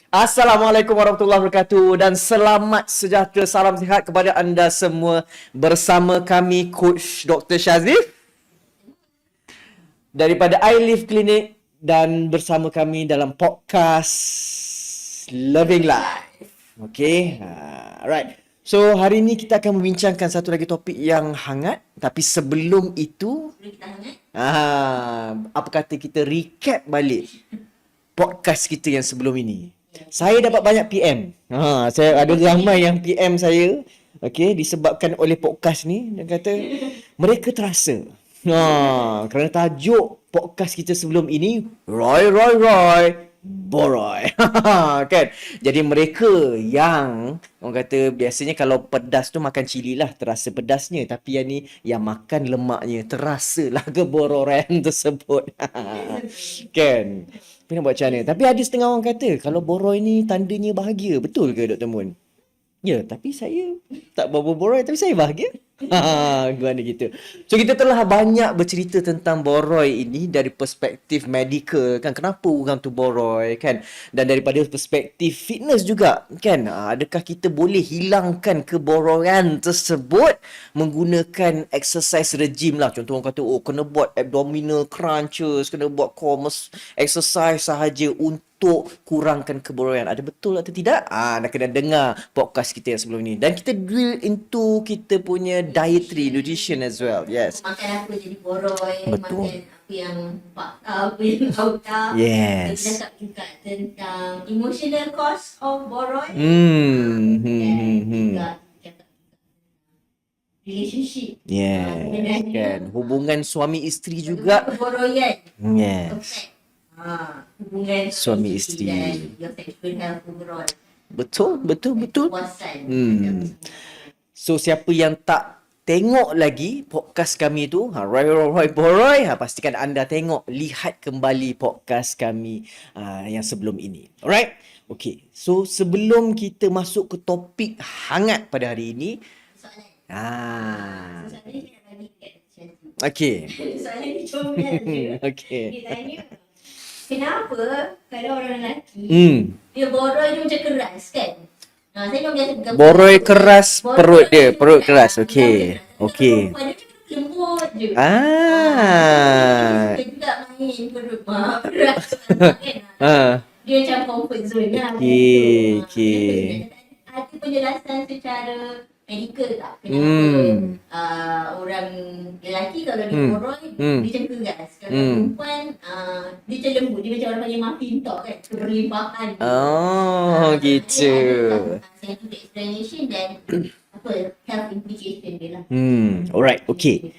Assalamualaikum warahmatullahi wabarakatuh dan selamat sejahtera, salam sihat kepada anda semua. Bersama kami Coach Dr. Shazif daripada iLive Clinic dan bersama kami dalam podcast Loving Life. Okay, right. So hari ini kita akan membincangkan satu lagi topik yang hangat. Tapi sebelum itu, apa kata kita recap balik podcast kita yang sebelum ini. Saya dapat banyak PM. Saya ada ramai yang PM saya. Okey, disebabkan oleh podcast ni. Dia kata mereka terasa. Kerana tajuk podcast kita sebelum ini Roy Boroy. Kan? Jadi mereka yang orang kata biasanya kalau pedas tu makan cili lah, terasa pedasnya. Tapi yang ni yang makan lemaknya, terasalah kebororan tersebut. Kan? Tapi nak buat macam mana? Tapi ada setengah orang kata kalau boroi ni tandanya bahagia. Betul ke Dr. Mun? Ya, tapi saya tak boroi tapi saya bahagia. Gimana gitu. So kita telah banyak bercerita tentang boroi ini dari perspektif medical kan. Kenapa orang tu boroi kan? Dan daripada perspektif fitness juga kan. Adakah kita boleh hilangkan keboroyan tersebut menggunakan exercise regime lah. Contoh orang kata kena buat abdominal crunches, kena buat core exercise sahaja untuk kurangkan keboroyan. Ada betul atau tidak? Nak kena dengar podcast kita yang sebelum ni. Dan kita drill into kita punya dietary nutrition as well. Yes. Makan apa jadi boroi, Betul. makan apa yang apa yang auta. Yes. Kita cakap juga tentang emotional cost of boroi. Juga cakap relationship. Yes. Kan. Hubungan suami isteri juga. Keboroyan. Yes. Hubungan Suami isteri. dan your sexual health overall. Betul. Puasan. So siapa yang tak tengok lagi podcast kami tu, Roy Boroy, pastikan anda tengok, lihat kembali podcast kami yang sebelum ini. Alright? Okay. So sebelum kita masuk ke topik hangat pada hari ini, Soalan. ah, Soalan ni saya nak bagi kat Shanti. okay. Soalan ni comel je. Okay. Dia tanya, kenapa kalau orang lelaki dia boroi dia macam keras kan? Saya memang biasa pegang Boroi keras boroi perut dia, macam perut keras. pegang Okey. keras. Okey. Perempuan dia macam lembut je. Ah. Dia juga main perut keras kan? Dia macam comfort zone lah. Okey. Ada penjelasan secara medical tak? Kenapa orang lelaki kalau dia boroi dia macam keras. Kalau perempuan dia macam lembut. Dia macam orang panggil muffin top kan? Keberlimpahan. Oh, gitu. Scientific explanation dan health implication dia lah. Alright, okay.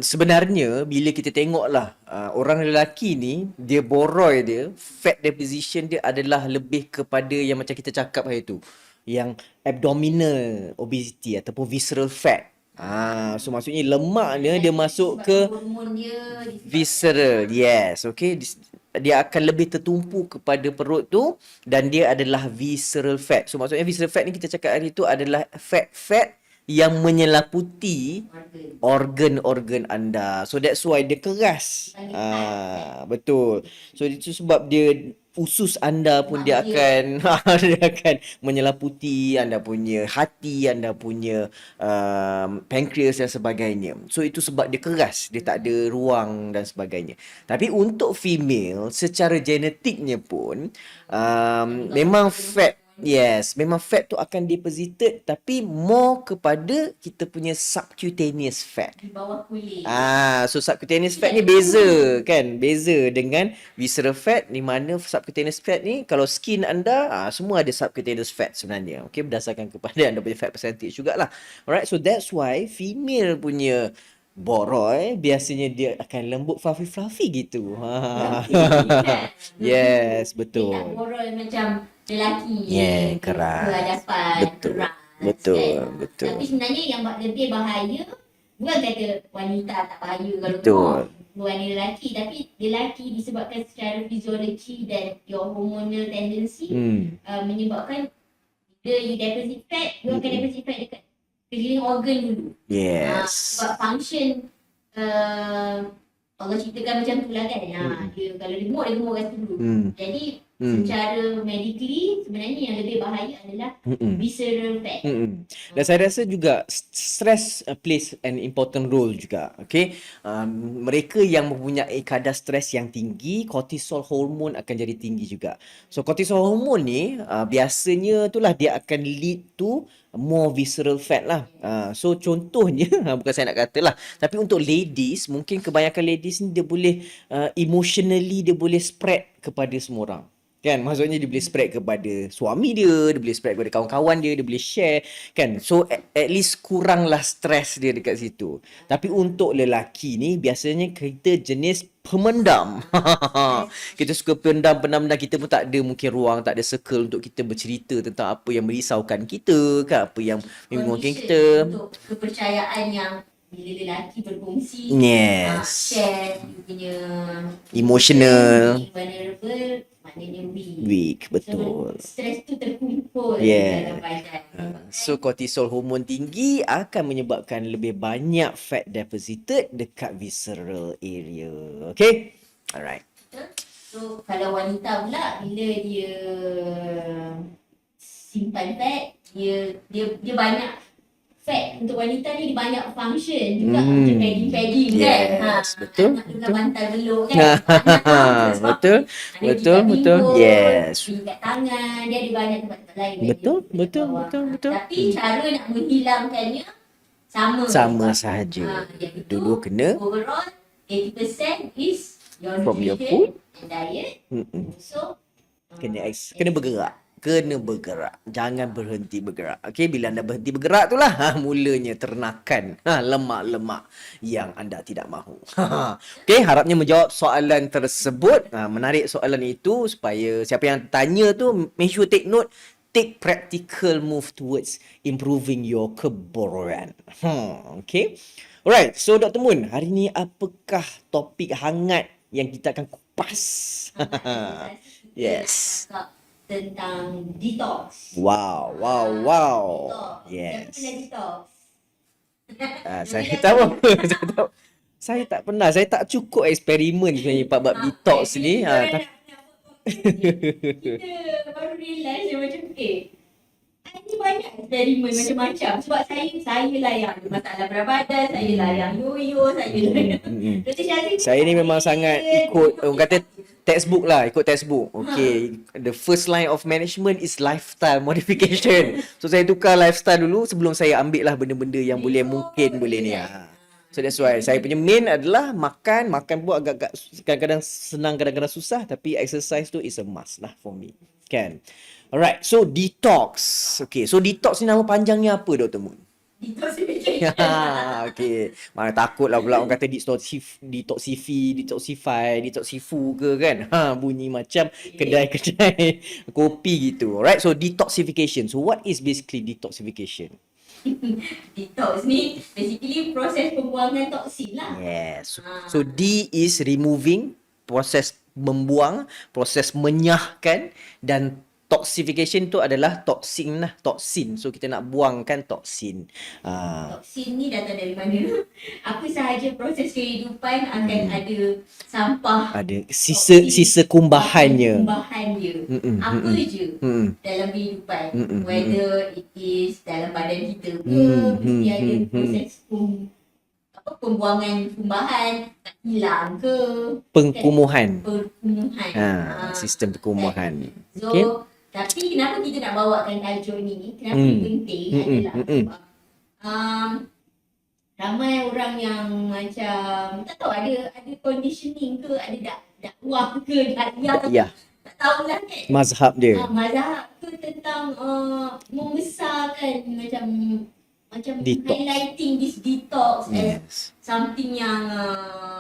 Sebenarnya bila kita tengoklah orang lelaki ni, dia boroi dia, fat deposition dia adalah lebih kepada yang macam kita cakap hari tu, yang abdominal obesity ataupun visceral fat. So maksudnya lemaknya dia masuk ke hormon dia visceral. Yes, okay. Dia akan lebih tertumpu kepada perut tu dan dia adalah visceral fat. So maksudnya visceral fat ni kita cakap hari tu adalah fat-fat yang menyelaputi organ-organ anda. So that's why dia keras. Betul. So itu sebab dia usus anda pun dia akan dia akan menyelaputi anda punya hati, anda punya pankreas dan sebagainya. So itu sebab dia keras, dia tak ada ruang dan sebagainya. Tapi untuk female secara genetiknya pun memang fat. Yes, memang fat tu akan deposited tapi more kepada kita punya subcutaneous fat. di bawah kulit. So subcutaneous fat ni beza kan? Beza dengan visceral fat, di mana subcutaneous fat ni kalau skin anda semua ada subcutaneous fat sebenarnya. Okay, berdasarkan kepada anda punya fat percentage jugalah. Alright, so that's why female punya boroi biasanya dia akan lembut fluffy gitu. Yes, Dia tak betul. boroi macam lelaki. Yeah, keras. Berhadapan, Betul. keras. Betul, Kan? betul. Tapi sebenarnya yang lebih bahaya bukan kata wanita tak bahaya kalau Betul. wanita lelaki, tapi lelaki disebabkan secara fisiologi dan your hormonal tendency menyebabkan bila you deposit fat, you akan deposit fat dekat keliling organ dulu. Yes. Sebab function Allah ceritakan macam tu lah kan. Dia kalau dia gemuk kat situ dulu. Jadi Secara medically sebenarnya yang lebih bahaya adalah visceral fat. Dan saya rasa juga stress plays an important role juga. Okay, mereka yang mempunyai kadar stres yang tinggi, cortisol hormon akan jadi tinggi juga. So cortisol hormon ni biasanya itulah dia akan lead to more visceral fat lah. So contohnya bukan saya nak kata lah, tapi untuk ladies, mungkin kebanyakan ladies ni dia boleh emotionally dia boleh spread kepada semua orang. Kan, maksudnya dia boleh spread kepada suami dia boleh spread kepada kawan-kawan dia boleh share kan. So at least kuranglah stres dia dekat situ. Tapi untuk lelaki ni biasanya kita jenis pemendam. Kita suka pendam, kita pun tak ada mungkin ruang, tak ada circle untuk kita bercerita tentang apa yang merisaukan kita kan, apa yang membingungkan kita. Untuk kepercayaan yang bila lelaki berkongsi, Yes. share dia punya Emotional. vulnerable, maknanya weak. Weak, betul. So, stres tu terkumpul Yeah. dalam badan. So cortisol hormon tinggi akan menyebabkan lebih banyak fat deposited dekat visceral area. Okay? Alright. So kalau wanita pula bila dia simpan fat, dia banyak fat. Untuk wanita ni dia banyak function juga, macam padding kan. Yes, betul. Nak juga bantal beluk kan. Betul. Ada tingkat Betul. pinggul, Yes. tingkat tangan, dia ada banyak tempat-tempat lain. Betul. Tapi cara nak menghilangkannya sama sahaja. iaitu Dulu kena overall 80% is from your nutrition food. and diet. So Kena bergerak. Jangan berhenti bergerak. Okey, bila anda berhenti bergerak itulah mulanya ternakan lemak-lemak yang anda tidak mahu. Okey, harapnya menjawab soalan tersebut. Menarik soalan itu supaya siapa yang tanya tu make sure take note, take practical move towards improving your keburuan. Okay. Alright, so Dr. Moon, hari ni apakah topik hangat yang kita akan kupas? Yes. Tentang detox. Wow. Detox. Yes. Siapa pernah detox? Saya tahu. Saya tak pernah. Saya tak cukup eksperimen sebenarnya bab detox ni. Kita baru realize dia macam ni banyak eksperimen macam-macam. Sebab saya layan masalah berat badan, saya layan yo-yo, saya layan. Dr. Syazrin Saya ni memang sangat ikut orang kata textbook lah, ikut textbook. Okay, the first line of management is lifestyle modification. So saya tukar lifestyle dulu sebelum saya ambil lah benda-benda yang mungkin boleh ni. So that's why saya punya main adalah makan pun agak-agak kadang-kadang senang, kadang-kadang susah, tapi exercise tu is a must lah for me. Kan? Alright, so detox. Okay, so detox ni nama panjangnya apa, Dr. Moon? detoxification. Okay. Mana takut lah pula orang kata detoxifu ke kan. Bunyi macam kedai-kedai kopi gitu. Alright, so detoxification. So what is basically detoxification? Detox ni basically proses pembuangan toksin lah. Yes. So D is removing, proses membuang, proses menyahkan, dan toxification tu adalah toksin. So kita nak buangkan toksin. Toksin ni datang dari mana? Apa sahaja proses kehidupan akan ada sampah. Ada sisa kumbahannya. Kumbahan dia. Apa je dalam kehidupan. Whether it is dalam badan kita ke, mesti ada proses pembuangan kumbahan, tak hilang ke. Pengkumuhan. Sistem pengkumuhan. So, Okay. tapi kenapa kita nak bawakan tajuk ni? Kenapa penting adalah sebab ramai orang yang macam tak tahu ada conditioning ke, ada dakwah ke, Ya. tak tahulah kan. Mazhab dia. Mazhab ke tentang membesarkan macam Detox. highlighting this detox as Yes. something yang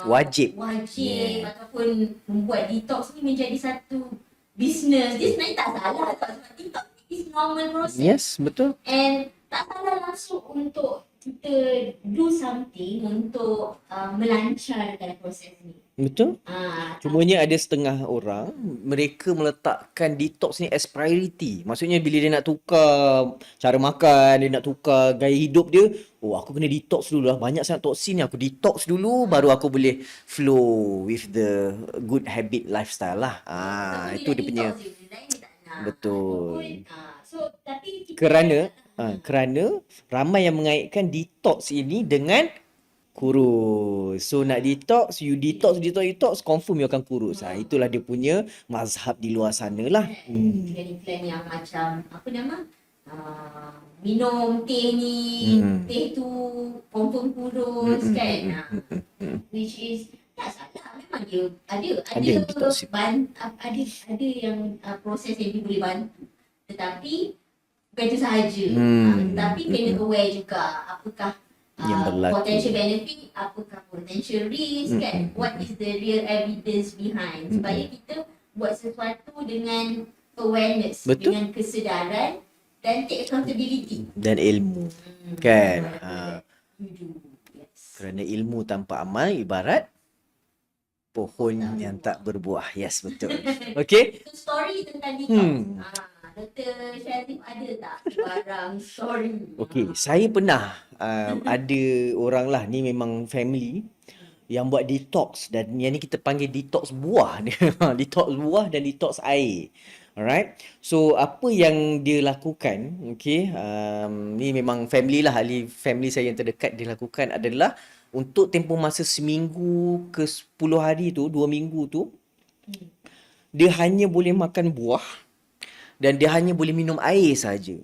Wajib. Ataupun membuat detox ni menjadi satu business. Dia sebenarnya tak salah sebab detox is normal process. Yes, betul. And tak salah langsung untuk kita do something untuk melancarkan proses ni. Betul? Ah, Cumanya ada setengah orang, mereka meletakkan detox ni as priority. Maksudnya bila dia nak tukar cara makan, dia nak tukar gaya hidup dia, oh aku kena detox dulu lah. Banyak sangat toksin ni, aku detox dulu baru aku boleh flow with the good habit lifestyle lah. ataupun dia Itu nak dia punya detox je, benda lain dia tak nak. Ataupun, betul. so tapi kita Kerana hmm, kerana ramai yang mengaitkan detox ini dengan kurus. So nak detox, you detox, confirm you akan kurus. Itulah dia punya mazhab di luar sana lah. iklan-iklan yang macam apa nama? Minum teh ni, Hmm. teh tu confirm kurus kan. Which is tak salah, memang dia Ada yang detox. ada yang proses yang dia boleh bantu. Tetapi bukan itu sahaja. Tetapi kena aware juga apakah Yang berlaku. potential benefit, apakah potential risk kan. What is the real evidence behind, supaya kita buat sesuatu dengan awareness, Betul. dengan kesedaran dan take accountability. Dan ilmu. Kan? You do. Yes. Kerana ilmu tanpa amal ibarat pohon yang tak berbuah. Yes, betul. Okay? Itu story tentang detox. Dr. Syazif ada tak barang story? Okay, saya pernah ada orang lah, ni memang family yang buat detox, dan yang ni kita panggil detox buah dia. Detox buah dan detox air. Alright. So apa yang dia lakukan, okay, ni memang family lah, ahli family saya yang terdekat dia lakukan adalah untuk tempoh masa seminggu ke 10 hari tu, 2 minggu tu, dia hanya boleh makan buah dan dia hanya boleh minum air saja.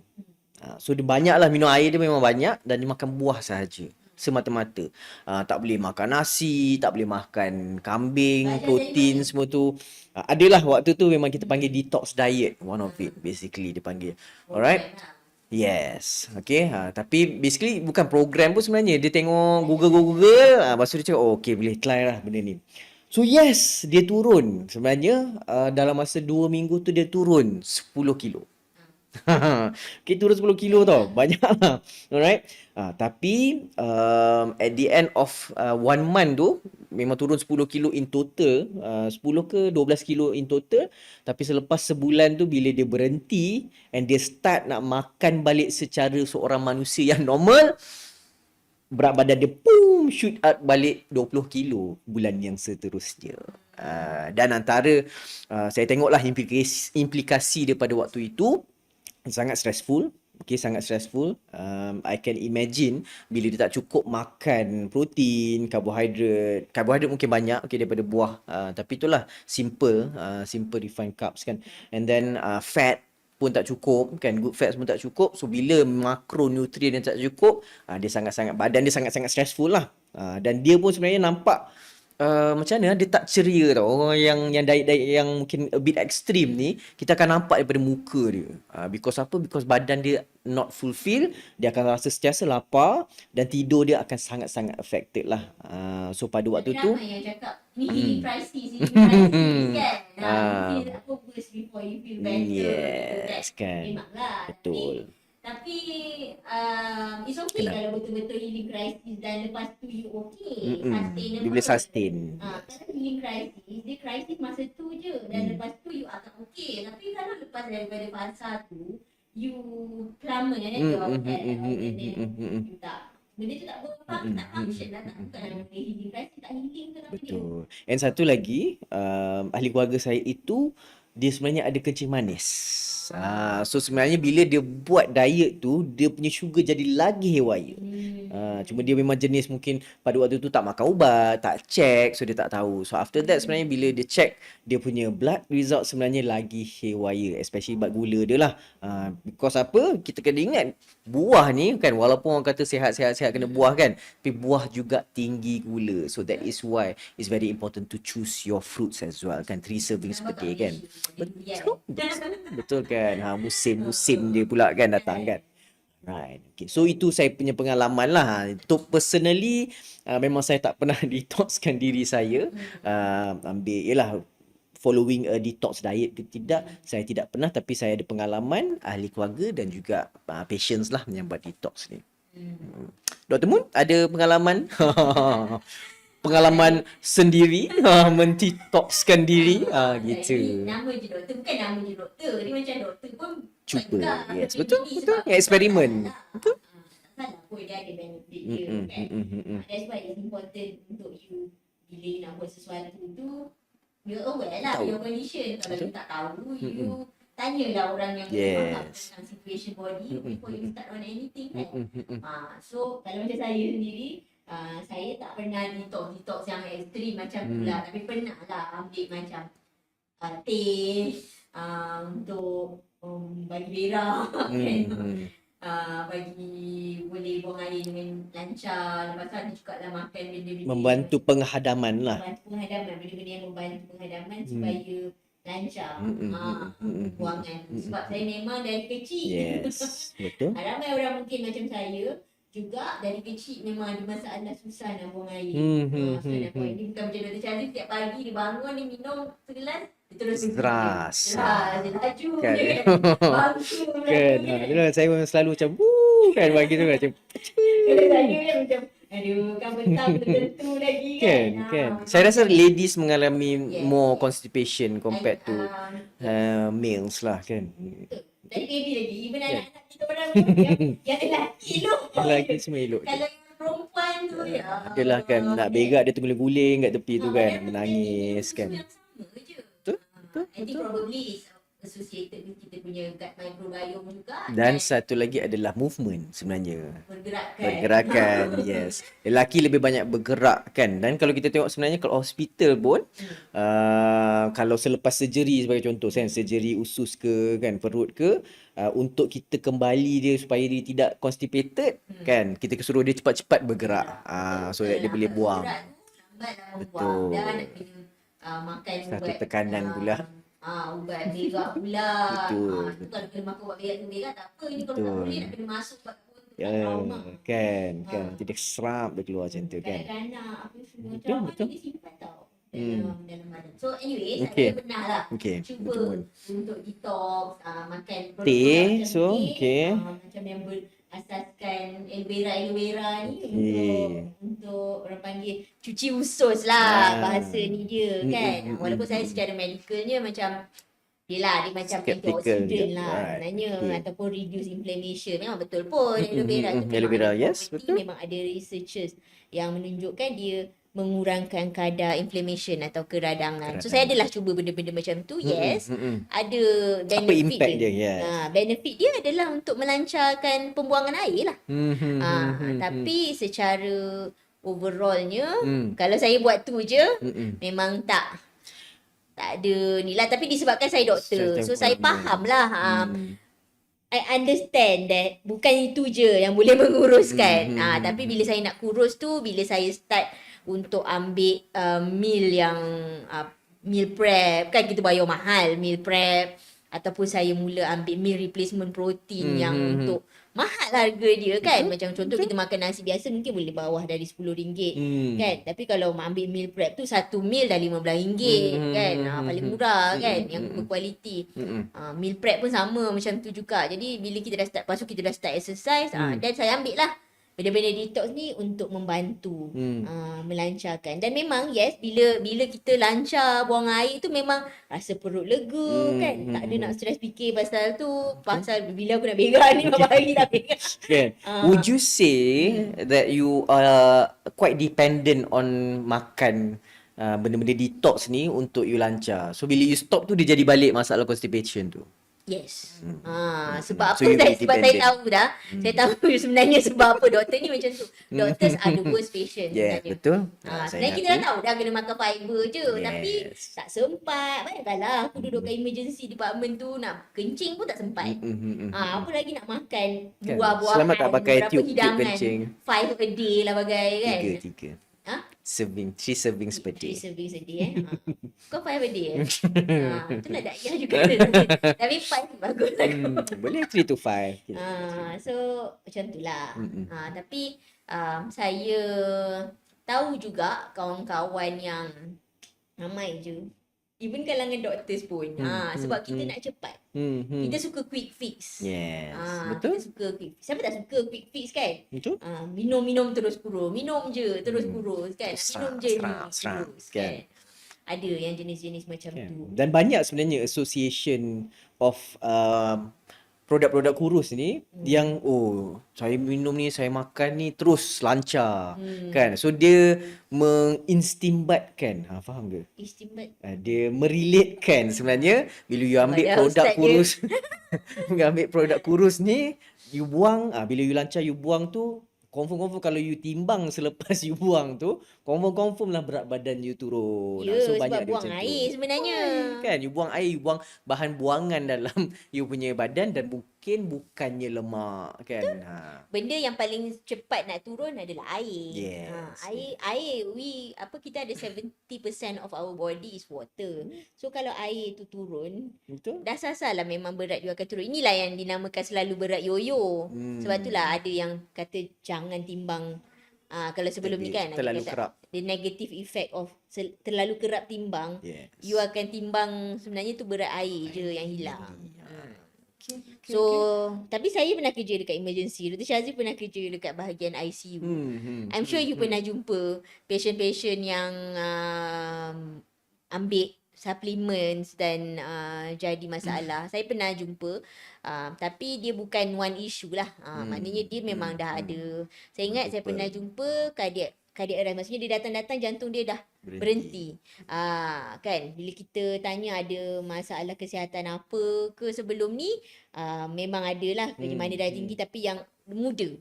So dia banyaklah minum air, dia memang banyak, dan dia makan buah sahaja semata-mata. Tak boleh makan nasi, tak boleh makan kambing, protein semua tu. Adalah waktu tu memang kita panggil detox diet, one of it basically dia panggil. Alright. Yes. Okay. Tapi basically bukan program pun sebenarnya. Dia tengok Google. Lepas tu dia cakap, oh okay, boleh try lah benda ni. So yes, dia turun. Sebenarnya dalam masa 2 minggu tu dia turun 10 kilo. Okay, turun 10 kilo tau. Banyak lah. Alright. Tapi at the end of 1 month tu, memang turun 10 kilo in total. 10 ke 12 kilo in total. Tapi selepas sebulan tu, bila dia berhenti and dia start nak makan balik secara seorang manusia yang normal, berat badan dia shoot up balik 20 kilo bulan yang seterusnya. Dan antara saya tengoklah implikasi dia pada waktu itu sangat stressful. Okay, sangat stressful. I can imagine bila dia tak cukup makan protein, karbohidrat mungkin banyak, okay, daripada buah. Tapi itulah simple refined carbs kan. And then fat pun tak cukup kan, good fats pun tak cukup. So bila makronutrien yang tak cukup, badan dia sangat-sangat stressful lah. Dan dia pun sebenarnya nampak macam mana dia tak ceria tau. Orang yang diet-diet yang mungkin a bit extreme ni, kita akan nampak daripada muka dia. Because apa? Because badan dia not fulfill, dia akan rasa sentiasa lapar dan tidur dia akan sangat-sangat affected lah. So pada waktu tu ramai yang cakap ni healing crisis kan. You feel apa worse before you feel better. yes kan. Memanglah. Betul. Tapi it's okay kalau betul-betul healing crisis dan lepas tu you okay. Sustainable. Dia boleh sustain. Kalau healing crisis, dia crisis masa tu je dan lepas tu you akan okay. Tapi kalau lepas daripada fasa tu, you plummet your health and then you tak, benda tu tak tak function lah, tak bukan dalam healing crisis, tak healing ke apa dia. Betul. And satu lagi, ahli keluarga saya itu dia sebenarnya ada kencing manis. So sebenarnya bila dia buat diet tu, dia punya sugar jadi lagi haywire. Cuma dia memang jenis mungkin pada waktu tu tak makan ubat, tak check, so dia tak tahu. So after that sebenarnya bila dia check, dia punya blood result sebenarnya lagi haywire, especially bab gula dia lah. Because apa? Kita kena ingat buah ni kan, walaupun orang kata sihat-sihat kena buah kan, tapi buah juga tinggi gula. So that is why it's very important to choose your fruits as well kan, 3 servings per day kan. Betul kan. Musim-musim dia pula kan datang kan. Right. Okay. So itu saya punya pengalaman lah. Untuk personally, memang saya tak pernah detoxkan diri saya. Yelah, following a detox diet ke tidak, saya tidak pernah. Tapi saya ada pengalaman, ahli keluarga dan juga patients lah yang buat detox ni. Dr. Moon, ada pengalaman? pengalaman sendiri, mentitokskan diri, gitu. Ini nama je doktor, bukan nama je doktor. Dia macam doktor pun Cuba, pegang yes, PPD betul, sebab eksperimen. betul. Tak salah pun dia ada benefit dia kan. That's why it's important untuk you bila you nak buat sesuatu tu, you aware lah Tahu. your condition. Kalau Betul. you tak tahu, you tanyalah orang yang faham Yes. tentang situation body before you start on anything kan. So kalau macam saya sendiri, saya tak pernah detox yang ekstrim macam tu lah. Tapi pernah lah ambil macam teh untuk bagi berak kan. Bagi boleh buang air dengan lancar. Lepas tu ada juga lah makan benda-benda Membantu penghadaman lah. membantu penghadaman, benda-benda yang membantu penghadaman supaya lancar buangan tu. Sebab saya memang dari kecil Yes, betul. ramai orang mungkin macam saya juga dari kecil memang ada masalah susah nak buang air. So nak buang air ni bukan macam Dr. Charlie setiap pagi dia bangun dia minum segelas dia terus Deras. dia laju Kan? je kan. Bangsu Kan, itulah saya memang selalu macam kan bagi tu macam Kalau saya kan macam aduh kan petang tertentu lagi kan. kan. Saya rasa ladies mengalami Yes. more constipation compared to And, males lah kan. dari baby lagi even anak-anak kita orang tu yang lelaki tu Lagi semua elok. kalau yang perempuan tu ya Adalah kan nak berak dia terguling-guling kat tepi tu kan, menangis kan. yang sama je. Betul? I think probably is associated with kita punya gut microbiome juga Dan satu lagi adalah movement sebenarnya. pergerakan. Yes. Lelaki lebih banyak bergerak kan. Dan kalau kita tengok sebenarnya kalau hospital pun kalau selepas surgery sebagai contoh kan, surgery usus ke kan, perut ke, untuk kita kembali dia supaya dia tidak constipated kan, kita suruh dia cepat-cepat bergerak. So that dia boleh buang. Lambat lah Betul. buang. Dan nak kena makan Satu ubat tekanan pula. ubat berak pula. Betul. Tu kalau kena makan ubat berak tu berak tak apa. Ini kalau tak Betul. boleh nak kena masuk kat pun tu Ya, trauma. kan. Jadi dia serap dia keluar macam tu kan. Kanak-kanak apa semua Betul, trauma betul. ni dia simpan tau dalam badan. So anyway, Okay. saya pernah lah cuba betul. untuk detox, makan Teh, produk macam so, teh, okay. macam yang berasaskan aloe vera ni untuk orang panggil cuci usus lah bahasa ni dia kan. Walaupun saya secara medicalnya macam yelah dia macam Skeptical antioxidant je. lah Right. sebenarnya Okay. ataupun reduce inflammation. Memang betul pun aloe vera tu Aloe vera, yes, property, betul. memang ada researchers yang menunjukkan dia mengurangkan kadar inflammation atau keradangan. So saya adalah cuba benda-benda macam tu. Yes. Ada benefit Apa impact dia? Yes. benefit dia adalah untuk melancarkan pembuangan air lah. Tapi secara overallnya kalau saya buat tu je memang tak ada ni lah. Tapi disebabkan saya doktor, so saya faham lah. I understand that bukan itu je yang boleh menguruskan. Tapi bila saya nak kurus tu, bila saya start untuk ambil meal yang meal prep, kan kita bayar mahal meal prep, ataupun saya mula ambil meal replacement protein yang untuk mahal harga dia kan. Macam contoh kita makan nasi biasa mungkin boleh bawah dari RM10 kan. Tapi kalau ambil meal prep tu satu meal dah RM15 kan. Paling murah kan, yang berkualiti. Meal prep pun sama macam tu juga. Jadi bila kita dah start, lepas tu kita dah start exercise, dan saya ambil lah benda-benda detox ni untuk membantu melancarkan. Dan memang yes, bila kita lancar buang air tu memang rasa perut lega kan. Tak ada nak stress fikir pasal tu, pasal bila aku nak berak ni berapa hari tak berak. Kan? Would you say that you are quite dependent on makan benda-benda detox ni untuk you lancar? So bila you stop tu dia jadi balik masalah constipation tu. Yes. Sebab So apa you saya, sebab saya independent. tahu dah. Saya tahu sebenarnya sebab apa doktor ni macam tu. Doctors are the worst patient Yeah, sebenarnya. betul. Sebenarnya kita dah tahu dah kena makan fiber je. Tapi Yes. tak sempat. Bayangkanlah aku duduk kat emergency department tu, nak kencing pun tak sempat. Apa lagi nak makan Kan, buah-buahan, selamat tak pakai berapa tube hidangan, kencing. 5 a day lah bagai kan. Tiga. Ha? 3 servings per 3 day. servings a day Kau 5 a day itulah dakyah juga. Tapi 5 bagus lah. Boleh 3 to 5. So macam tu lah. Tapi saya tahu juga kawan-kawan yang ramai je even kalangan doctors pun. Sebab kita nak cepat. Kita suka quick fix. Yes. Kita Betul? suka quick fix. Siapa tak suka quick fix kan? Betul? Minum terus kurus. Minum je terus kurus kan? Minum je ni Seram, kurus kan? kan? Ada yang jenis-jenis macam Kan? tu. Dan banyak sebenarnya association of produk-produk kurus ni yang saya minum ni, saya makan ni terus lancar kan. So dia mengistimbatkan, faham ke? Istimbat. Dia merelatekan sebenarnya bila you ambil Dah produk ustaz dia. kurus ambil produk kurus ni, you buang, bila you lancar you buang tu, confirm kalau you timbang selepas you buang tu, confirm lah berat badan you turun. Ya, So sebab banyak dia buang macam air tu. sebenarnya. Kan, you buang air, you buang bahan buangan dalam you punya badan dan bukannya lemak kan. Benda yang paling cepat nak turun adalah air. Yes. Air kita ada 70% of our body is water. So kalau air tu turun, Betul? dah sasalah memang berat you akan turun. Inilah yang dinamakan selalu berat yoyo. Sebab itulah ada yang kata jangan timbang. Kalau sebelum ni kan ada terlalu kata kerap. the negative effect of terlalu kerap timbang. Yes. You akan timbang sebenarnya tu berat air je yang hilang. So, tapi saya pernah kerja dekat emergency. Dr. Syazri pernah kerja dekat bahagian ICU. I'm sure you pernah jumpa patient-patient yang ambil supplements dan jadi masalah. Saya pernah jumpa. Tapi dia bukan one issue lah. Maknanya dia memang dah ada. Saya ingat saya pernah jumpa cardiac arrest. Maksudnya dia datang-datang jantung dia dah berhenti. Kan bila kita tanya ada masalah kesihatan apa ke sebelum ni, memang ada lah kenyamanan darah tinggi tapi yang muda.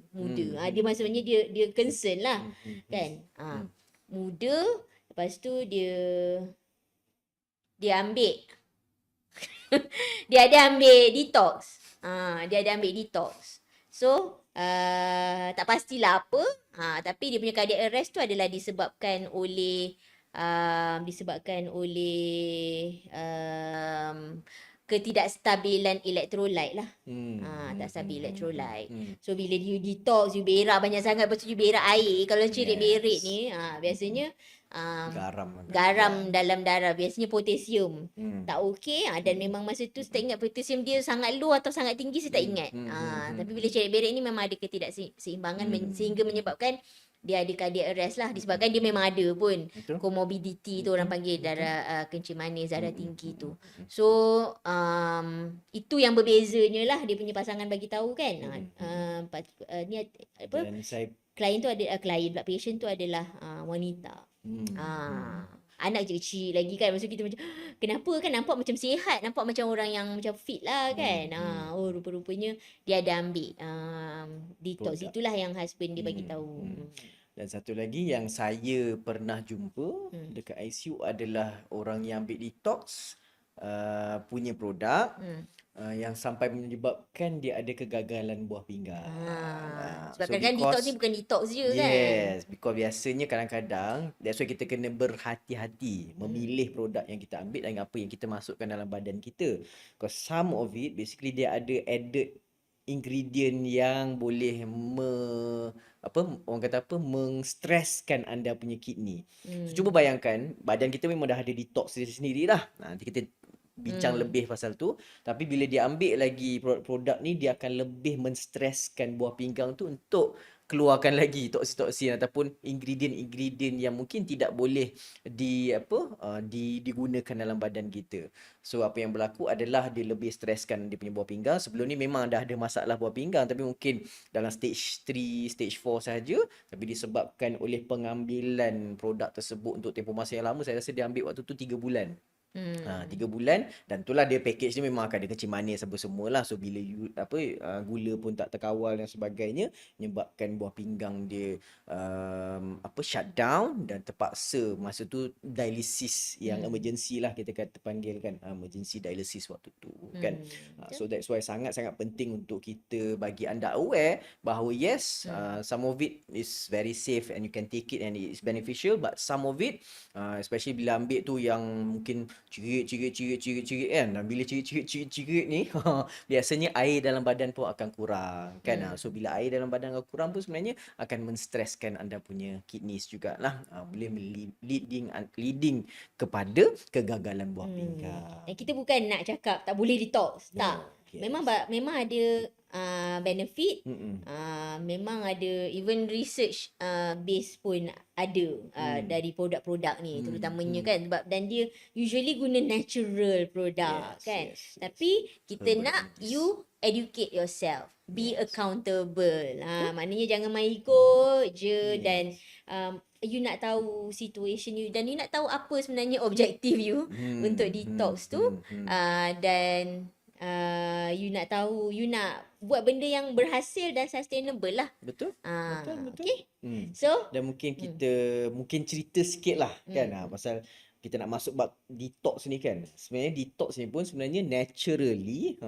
Dia maksudnya dia concern lah kan. Muda, lepas tu dia ambil dia ada ambil detox. Dia ada ambil detox. So tak pastilah apa. Tapi dia punya cardiac arrest tu adalah disebabkan oleh ketidakstabilan elektrolit lah. Tak stabil elektrolit. So bila you detox, you berak banyak sangat, lepas tu you berak air. Kalau cerit berik ni, biasanya garam dalam darah, biasanya potasium tak okey. Dan memang masa tu saya ingat potasium dia sangat low atau sangat tinggi, saya tak ingat. Tapi bila cerit berik ni memang ada ketidakseimbangan sehingga menyebabkan dia ada cardiac arrest lah, disebabkan dia memang ada pun comorbidity tu orang panggil, darah kencing manis, darah tinggi tu. So itu yang berbezanya lah dia punya pasangan bagi tahu kan. Ni apa, klien tu ada patient tu adalah wanita. Anak kecil lagi kan. Maksud kita macam kenapa kan nampak macam sihat, nampak macam orang yang macam fit lah kan. Rupa-rupanya dia ada ambil detox. Itulah yang husband dia bagi tahu. Dan satu lagi yang saya pernah jumpa dekat ICU adalah orang yang ambil detox punya produk yang sampai menyebabkan dia ada kegagalan buah pinggang. Sebab kadang-kadang detox ni bukan detox je kan. Yes, because biasanya kadang-kadang that's why kita kena berhati-hati memilih produk yang kita ambil dan apa yang kita masukkan dalam badan kita. Because some of it basically dia ada added ingredient yang boleh mengstreskan anda punya kidney. So cuba bayangkan badan kita memang dah ada detox dia sendiri dah. Nanti kita bincang lebih pasal tu, tapi bila dia ambil lagi produk ni, dia akan lebih menstreskan buah pinggang tu untuk keluarkan lagi toksin-toksin ataupun ingredient-ingredient yang mungkin tidak boleh digunakan dalam badan kita. So apa yang berlaku adalah dia lebih streskan dia punya buah pinggang. Sebelum ni memang dah ada masalah buah pinggang, tapi mungkin dalam stage 3, stage 4 sahaja, tapi disebabkan oleh pengambilan produk tersebut untuk tempoh masa yang lama. Saya rasa dia ambil waktu tu 3 bulan. 3 bulan, dan itulah dia package ni memang akan ada kencing manis apa semualah. So bila gula pun tak terkawal dan sebagainya, menyebabkan buah pinggang dia shut down dan terpaksa masa tu dialysis yang emergency lah, kita kata panggil kan, emergency dialysis waktu tu. kan. So that's why sangat-sangat penting untuk kita bagi anda aware bahawa yes, some of it is very safe and you can take it and it's beneficial, but some of it especially bila ambil tu yang mungkin cirit kan. Dan bila cirit ni biasanya air dalam badan pun akan kurang kan. So bila air dalam badan kurang pun sebenarnya akan menstreskan anda punya kidneys jugalah. Boleh leading kepada kegagalan buah pinggang. Dan kita bukan nak cakap tak boleh detox. No, Tak. yes. Memang ada benefit. Mm-mm. Memang ada even research base pun ada dari produk-produk ni terutamanya kan, sebab dan dia usually guna natural produk Yes, kan. yes, yes. Tapi kita Herbal nak remedies. you educate yourself. Be accountable. Maknanya jangan main ikut je dan you nak tahu situation you dan you nak tahu apa sebenarnya objektif you untuk detox tu. Dan you nak tahu, you nak buat benda yang berhasil dan sustainable lah. Betul? Betul. Okay. Hmm. So, Dan mungkin kita mungkin cerita sikit lah kan pasal kita nak masuk bab detox ni kan. Sebenarnya detox ni pun sebenarnya naturally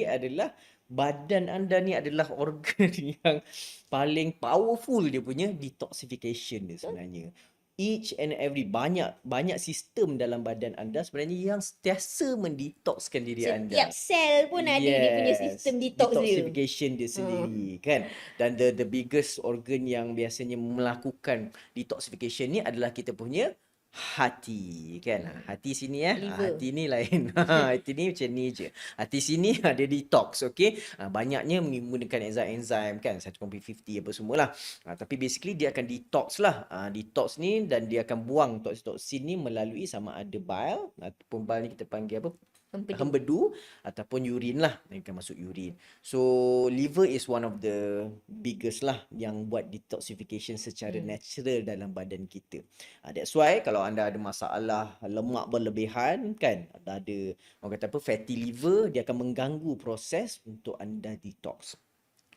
adalah badan anda ni adalah organ yang paling powerful dia punya detoxification dia sebenarnya. Each and every banyak sistem dalam badan anda sebenarnya yang sentiasa mendetoxkan diri anda. setiap sel pun ada dia punya sistem detox dia. Detoxification dia sendiri kan. Dan the biggest organ yang biasanya melakukan detoxification ni adalah kita punya hati kan. Hati sini Liver. hati ni lain. Hati ni macam ni je. Hati sini ada detox, okey. Banyaknya menggunakan enzim-enzim kan 1.50 apa semualah. Tapi basically dia akan detox lah. Detox ni dan dia akan buang toksin ni melalui sama ada bile ataupun bile ni kita panggil apa? Hempedu ataupun urin lah, yang akan masuk urin. So liver is one of the biggest lah yang buat detoxification secara natural dalam badan kita. That's why kalau anda ada masalah lemak berlebihan kan, ada orang kata apa, fatty liver, dia akan mengganggu proses untuk anda detox.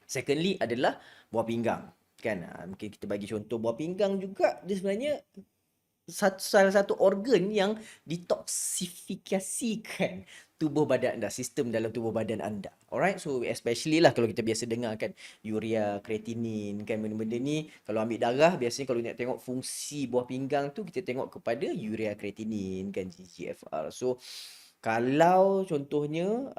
Secondly adalah buah pinggang kan. Mungkin kita bagi contoh buah pinggang juga, dia sebenarnya salah satu organ yang detoksifikasikan tubuh badan anda, sistem dalam tubuh badan anda. Alright, so especially lah kalau kita biasa dengar kan urea, kreatinin kan, benda-benda ni kalau ambil darah biasanya kalau nak tengok fungsi buah pinggang tu kita tengok kepada urea, kreatinin kan, GGFR. So kalau contohnya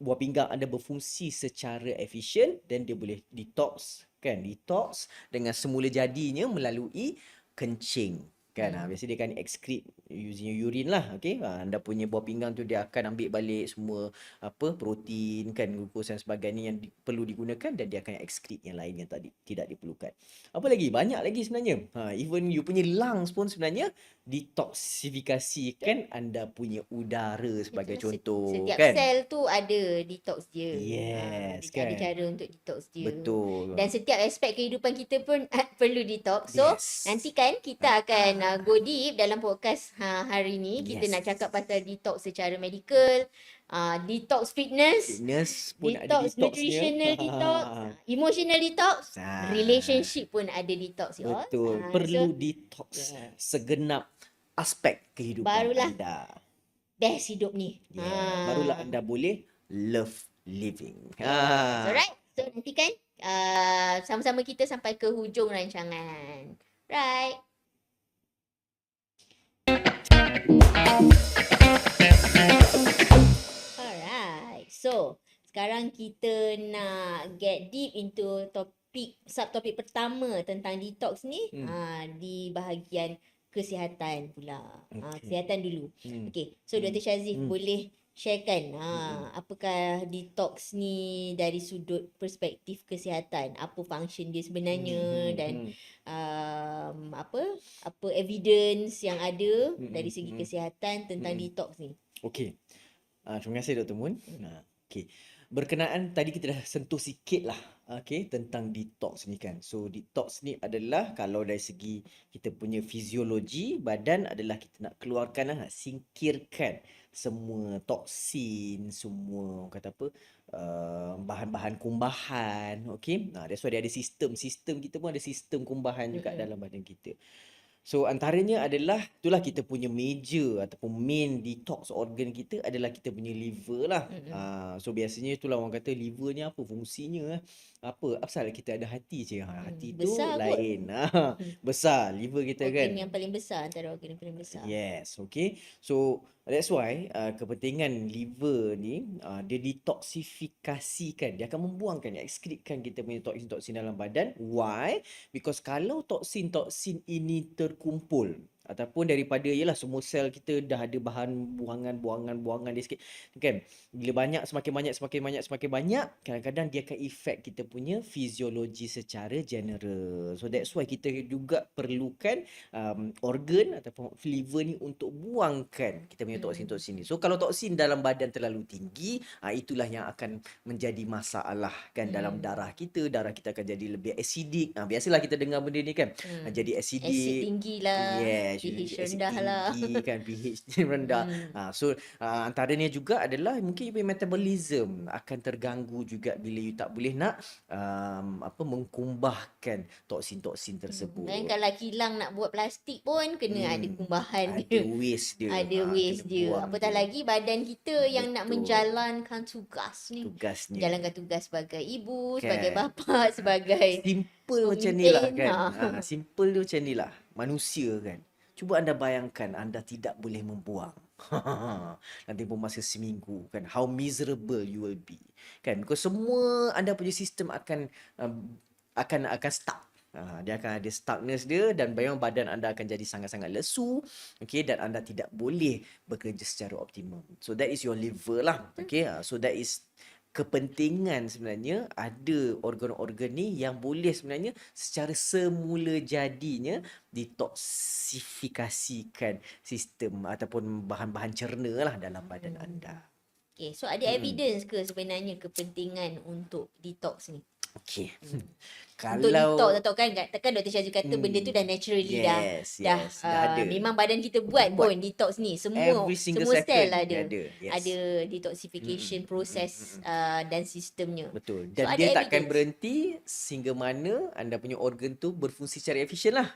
buah pinggang anda berfungsi secara efisien dan dia boleh detox kan, detox dengan semula jadinya melalui kencing kan. Biasanya dia akan excrete using urine lah, okey. Anda punya buah pinggang tu dia akan ambil balik semua apa protein kan, glukos dan sebagainya yang perlu digunakan, dan dia akan excrete yang lain yang tadi tidak diperlukan. Apa lagi? Banyak lagi sebenarnya. Even you punya lungs pun sebenarnya detoksifikasikan anda punya udara sebagai contoh Setiap kan. sel tu ada detox dia. Yes, Ada kan. cara untuk detox dia. Betul. Dan setiap aspek kehidupan kita pun perlu detox. So, Yes. nanti kan kita akan go deep dalam podcast hari ni. Kita Yes. nak cakap pasal detox secara medical, detox fitness, Fitness pun ada detox detoxnya. nutritional detox, emotional detox, relationship pun ada detox. Betul. So, Perlu detox segenap aspek kehidupan Barulah anda. best hidup ni. Barulah anda boleh love living. Alright. So nantikan sama-sama kita sampai ke hujung rancangan. Right. Alright. So, sekarang kita nak get deep into subtopik pertama tentang detox ni di bahagian kesihatan pula. Kesihatan dulu. Okay. So, Dr. Shazif boleh sharekan apakah detox ni dari sudut perspektif kesihatan, apa function dia sebenarnya dan apa evidence yang ada dari segi kesihatan tentang detox ni. Okey. Terima kasih Dr. Mun. Okey. Berkenaan tadi kita dah sentuh sikit lah tentang detox ni kan. So detox ni adalah kalau dari segi kita punya fiziologi badan adalah kita nak keluarkan nak singkirkan semua toksin, semua orang kata apa bahan-bahan kumbahan. Okey. That's why dia ada sistem kita pun ada sistem kumbahan juga dalam badan kita. So antaranya adalah itulah kita punya major ataupun main detox organ kita adalah kita punya liver lah. So biasanya itulah orang kata liver ni apa fungsinya? Apa asal kita ada hati je. Hati tu Besar kot. lain. Besar liver kita Organ kan. yang paling besar, antara organ yang paling besar. Yes, okay. So that's why kepentingan liver ni dia detoksifikasikan, dia akan membuangkan, excretekan kita punya toksin-toksin dalam badan. Why? Because kalau toksin-toksin ini terkumpul ataupun daripada yalah semua sel kita dah ada bahan buangan dia sikit kan. Bila banyak semakin banyak kadang-kadang dia akan efek kita punya fiziologi secara general. So that's why kita juga perlukan organ ataupun liver ni untuk buangkan kita punya toksin-toksin ni. So kalau toksin dalam badan terlalu tinggi, itulah yang akan menjadi masalah kan dalam darah kita akan jadi lebih acidic. Biasalah kita dengar benda ni kan. Jadi acidic. Asid tinggi lah. Yes, pH asid rendah lah. tinggi kan, pH rendah. So antaranya juga adalah mungkin you punya metabolism akan terganggu juga bila you tak boleh nak mengkumbahkan toksin-toksin tersebut. Dan kalau kilang nak buat plastik pun kena ada kumbahan dia. Ada waste dia. Ada waste kena dia. buang Apatah dia. lagi badan kita yang nak Betul. menjalankan tugas ni. Tugasnya. Menjalankan tugas sebagai ibu, Kan. sebagai bapa, sebagai Simple macam ni lah pemimpin, kan. Simple dia macam ni lah. Manusia kan. Cuba anda bayangkan anda tidak boleh membuang. Nanti pun masa seminggu kan. How miserable you will be. Kan. Because semua anda punya sistem akan stuck. Dia akan ada stuckness dia dan memang badan anda akan jadi sangat-sangat lesu, okay, dan anda tidak boleh bekerja secara optimum. So that is your liver lah, okay. So that is kepentingan sebenarnya ada organ-organ ni yang boleh sebenarnya secara semula jadinya detoksifikasikan sistem ataupun bahan-bahan cerna lah dalam badan anda. Okay, so ada evidence ke sebenarnya kepentingan untuk detox ni? Okay. Untuk detox atau kan Dr. Syazul kata benda tu dah naturally dah ada. memang badan kita buat pun detox ni semua Every single semua sel second ada. Yes. Ada detoxification process dan sistemnya. Betul. So, Dan ada dia takkan evidence. berhenti sehingga mana anda punya organ tu berfungsi secara efisien lah.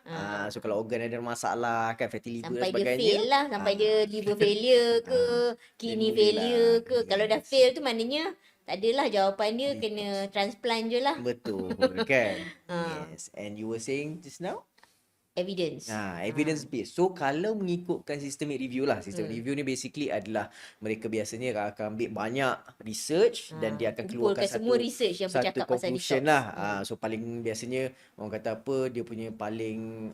So kalau organ ada masalah kan, fatty liver Sampai dan dia sebagainya. fail lah, sampai dia liver failure ke, kidney boleh failure lah. ke. Kalau dah fail tu maknanya tak adalah jawapan dia, kena transplant je lah. Betul kan. Yes. And you were saying just now? Evidence. Evidence based. So kalau mengikutkan systemic review lah, systemic review ni basically adalah mereka biasanya akan ambil banyak research dan dia akan keluarkan kumpulkan semua research yang satu bercakap pasal conclusion detox. lah. So paling biasanya orang kata apa, dia punya paling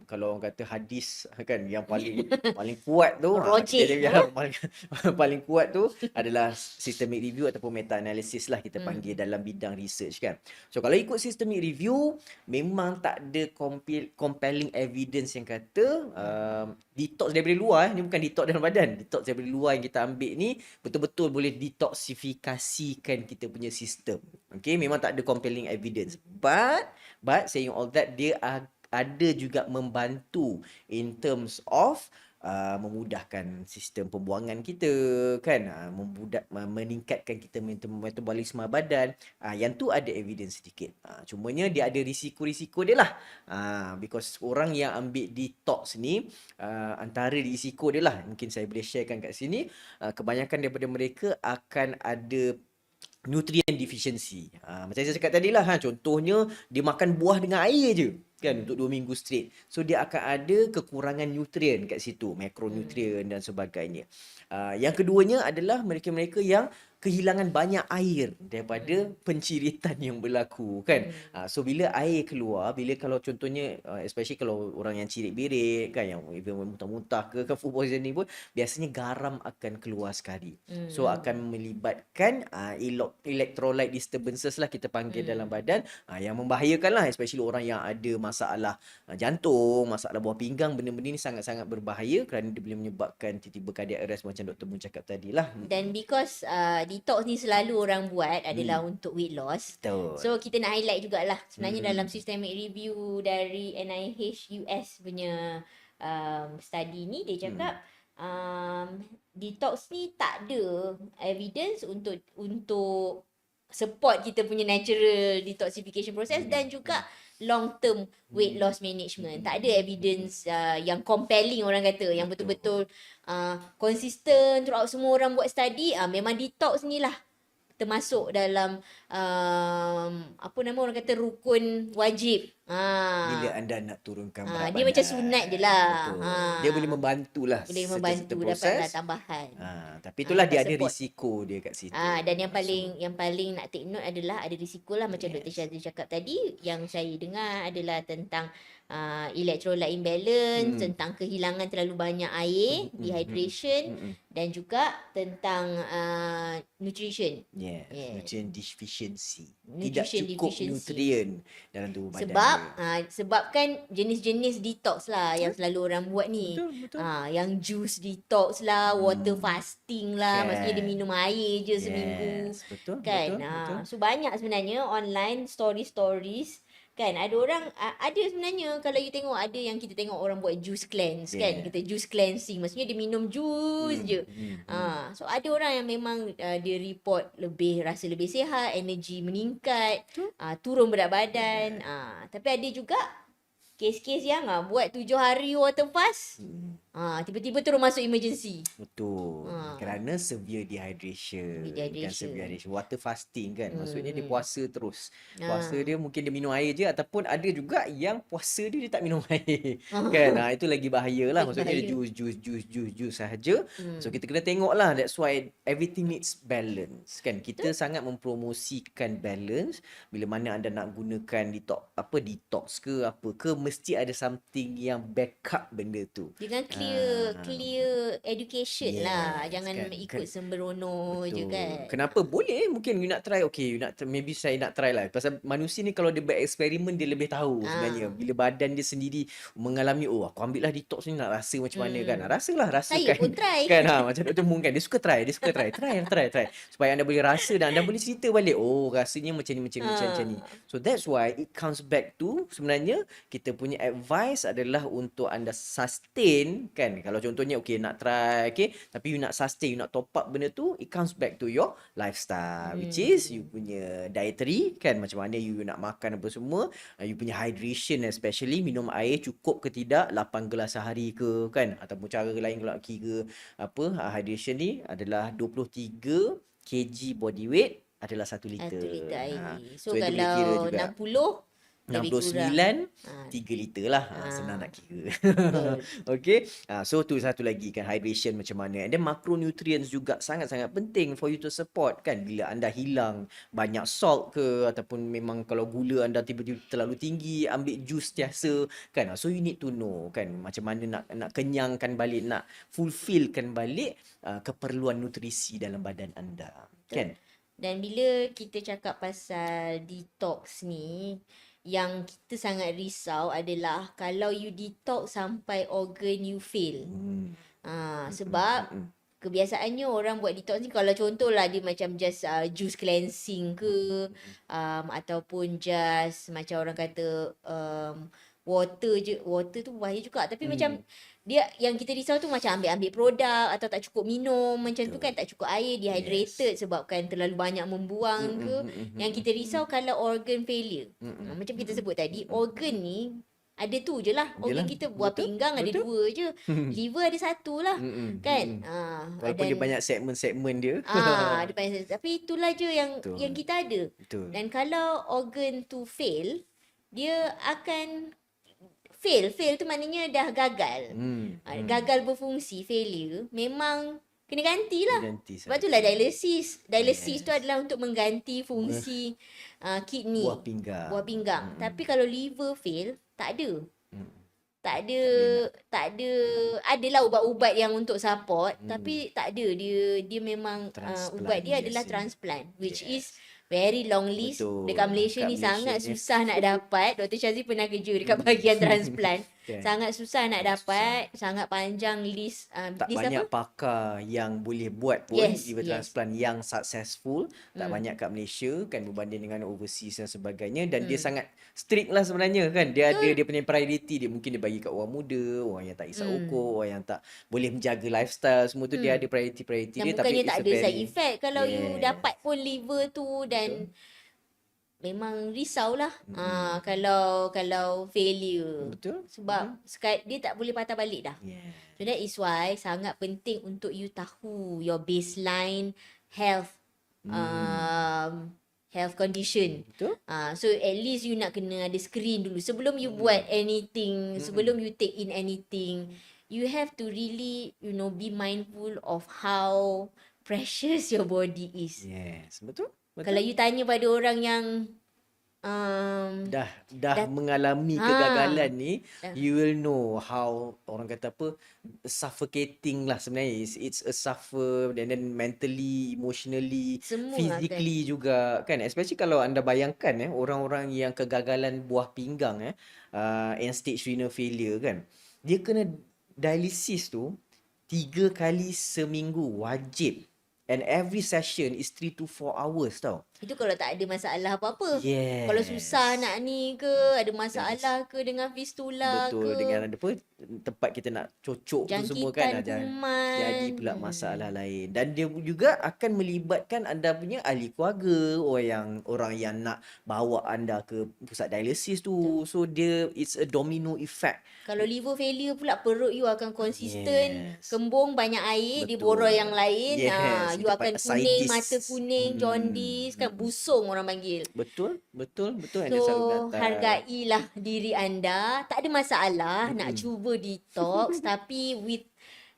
kalau orang kata hadis kan yang paling paling kuat tu, Rojih. paling kuat tu adalah systemic review ataupun meta analysis lah kita panggil dalam bidang research kan. So kalau ikut systemic review memang tak ada compelling evidence yang kata detox daripada luar ni bukan detox dalam badan. Detox daripada luar yang kita ambil ni betul-betul boleh detoksifikasikan kita punya sistem. Okay, memang tak ada compelling evidence. But saying all that, dia ada juga membantu in terms of memudahkan sistem pembuangan kita kan, meningkatkan kita metabolisme badan. Yang tu ada evidence sedikit. Cumanya dia ada risiko-risiko dia lah. Because orang yang ambil detox ni antara risiko dia lah, mungkin saya boleh sharekan kat sini, kebanyakan daripada mereka akan ada nutrient deficiency. Macam saya cakap tadi lah, contohnya dia makan buah dengan air je kan untuk 2 minggu straight. So dia akan ada kekurangan nutrien kat situ, makronutrien dan sebagainya. Yang keduanya adalah mereka-mereka yang kehilangan banyak air daripada penciritan yang berlaku kan. So bila air keluar, bila kalau contohnya especially kalau orang yang cirit birit kan, yang even muntah-muntah ke food poisoning pun biasanya garam akan keluar sekali. So akan melibatkan electrolyte disturbances lah kita panggil dalam badan, yang membahayakan lah, especially orang yang ada masalah jantung, masalah buah pinggang. Benda-benda ni sangat-sangat berbahaya kerana dia boleh menyebabkan tiba-tiba cardiac arrest macam Dr. Moon cakap tadi lah. Dan because detox ni selalu orang buat adalah untuk weight loss. Betul. So kita nak highlight jugalah sebenarnya dalam systemic review dari NIH US punya study ni dia cakap detox ni tak ada evidence untuk support kita punya natural detoxification process dan juga long term weight loss management. Tak ada evidence yang compelling orang kata yang betul-betul konsisten throughout semua orang buat study. Memang detox ni lah termasuk dalam apa nama orang kata rukun wajib. Bila anda nak turunkan berat Dia macam sunat je lah. Betul. Dia boleh membantulah Boleh serta-serta membantu proses. dapatlah tambahan. Tapi itulah dia dapat ada support. risiko dia kat situ. Dan yang paling nak take note adalah ada risiko lah macam Dr. Syazri cakap tadi. Yang saya dengar adalah tentang electrolyte imbalance, tentang kehilangan terlalu banyak air, dehydration, dan juga tentang nutrition. Yes. Nutrient deficiency. Nutrition Tidak cukup deficiency. nutrien dalam tubuh badan. Sebab kan jenis-jenis detox lah yang selalu orang buat ni. Betul. Yang juice detox lah, water fasting lah, Kan. maksudnya dia minum air je seminggu. Betul. Kan. Betul. So banyak sebenarnya online stories kan. Ada orang ada sebenarnya kalau you tengok ada yang kita tengok orang buat juice cleanse kan. Kita juice cleansing maksudnya dia minum juice je. So ada orang yang memang dia report rasa lebih sihat, energi meningkat, turun berat badan. Tapi ada juga kes-kes yang buat 7 hari water fast. Tiba-tiba terus masuk emergency. Betul. Kerana severe dehydration. Bukan Dehydration. severe dehydration. Water fasting kan. Maksudnya dia puasa terus. Puasa dia mungkin dia minum air je ataupun ada juga yang puasa dia tak minum air. Kan. Itu lagi bahaya lah. Maksudnya dia juice sahaja. So kita kena tengok lah. That's why everything needs balance. Kan. Kita sangat mempromosikan balance. Bila mana anda nak gunakan detox ke apa ke, mesti ada something yang backup benda tu. Dengan clear education lah. Jangan kan. ikut sembrono je kan. Kenapa? Boleh. Mungkin you nak try. Okay, maybe saya nak try lah. Pasal manusia ni kalau dia bereksperimen, dia lebih tahu sebenarnya. Bila badan dia sendiri mengalami, aku ambil lah detox ni nak rasa macam mana kan. Rasakan. Saya pun try. Kan, macam Dr. Moon kan. Dia suka try. Try. Supaya anda boleh rasa dan anda boleh cerita balik. Rasanya macam ni. So that's why it comes back to sebenarnya kita punya advice adalah untuk anda sustain kan. Kalau contohnya nak try tapi you nak sustain, you nak top up benda tu, it comes back to your lifestyle which is you punya dietary kan, macam mana you nak makan apa semua, you punya hydration especially, minum air cukup ke tidak, 8 gelas sehari ke kan, ataupun cara lain kalau nak kira hydration ni adalah 23 kg body weight adalah 1 liter. 1 liter air. So, itu boleh kira kalau juga. 60 69 3 liter lah. Senang nak kira. Okay. So tu satu lagi kan, hydration macam mana. And then macronutrients juga sangat-sangat penting for you to support kan. Bila anda hilang banyak salt ke, ataupun memang kalau gula anda tiba-tiba terlalu tinggi, ambil jus setiasa kan. So you need to know kan macam mana nak kenyangkan balik, nak fulfillkan balik keperluan nutrisi dalam badan anda. Kan? Dan bila kita cakap pasal detox ni, yang kita sangat risau adalah kalau you detox sampai organ you fail. Sebab kebiasaannya orang buat detox ni, kalau contohlah dia macam just juice cleansing ke, ataupun just macam orang kata water je. Water tu bahaya juga. Tapi macam dia yang kita risau tu macam ambil produk atau tak cukup minum macam tu kan, tak cukup air, dehydrated sebabkan terlalu banyak membuang ke. Yang kita risau kalau organ failure. Macam kita sebut tadi, organ ni ada tu je lah. Organ kita buah pinggang ada 2 je. Liver ada 1 lah. Kan? Walaupun dia banyak segmen-segmen dia. Ada banyak, tapi itulah je yang kita ada. Betul. Dan kalau organ tu fail, dia akan fail tu maknanya dah gagal. Gagal berfungsi, failure, memang kena gantilah. Sebab itulah dialisis. Dialisis tu adalah untuk mengganti fungsi kidney, buah pinggang. Tapi kalau liver fail, tak ada. Tak ada. Adalah ubat-ubat yang untuk support, tapi tak ada. Dia memang ubat dia adalah transplant, which is very long list. Betul. Dekat Malaysia ni sangat susah nak dapat. Dr. Syazri pernah kerja dekat bahagian transplant. Sangat susah nak dapat. Sangat panjang list. Tak list banyak apa? pakar yang boleh buat pun liver transplant yang successful. Tak banyak kat Malaysia kan, berbanding dengan overseas dan sebagainya. Dan dia sangat strict lah sebenarnya kan. Dia ada dia punya priority. Dia mungkin dia bagi kat orang muda, orang yang tak isap ukur, orang yang tak boleh menjaga lifestyle. Semua tu dia ada priority Dan dia. bukannya Tapi tak ada side effect. Kalau you dapat pun liver tu dan dan memang risaulah kalau failure. Betul. Sebab dia tak boleh patah balik dah. Yeah. So that is why sangat penting untuk you tahu your baseline health health condition. Betul. So at least you nak kena ada screen dulu sebelum you buat anything, sebelum you take in anything. You have to really, be mindful of how precious your body is. Yes, betul. Kalau you tanya pada orang yang dah mengalami kegagalan ni, you will know how orang kata apa, suffocating lah sebenarnya. It's a suffer, and then mentally, emotionally, Semua physically juga kan. Especially kalau anda bayangkan orang-orang yang kegagalan buah pinggang end stage renal failure kan, dia kena dialisis tu 3 kali seminggu wajib. And every session is 3 to 4 hours tau. itu kalau tak ada masalah apa-apa. Yes. Kalau susah nak ni ke, ada masalah ke dengan fistula Betul, ke. dengan ada apa, tempat kita nak cocok tu semua kan. Jangkitan kuman. Jadi pula masalah lain. Dan dia juga akan melibatkan anda punya ahli keluarga, orang yang nak bawa anda ke pusat dialisis tu. So it's a domino effect. Kalau liver failure pula, perut you akan konsisten, Yes. kembung banyak air, Betul. diboroi yang lain. Yes, You itu akan part kuning, ascites. mata kuning, jaundice, kan busung orang panggil. Betul. Yang dia selalu So, datang. hargailah diri anda. Tak ada masalah nak cuba detox tapi with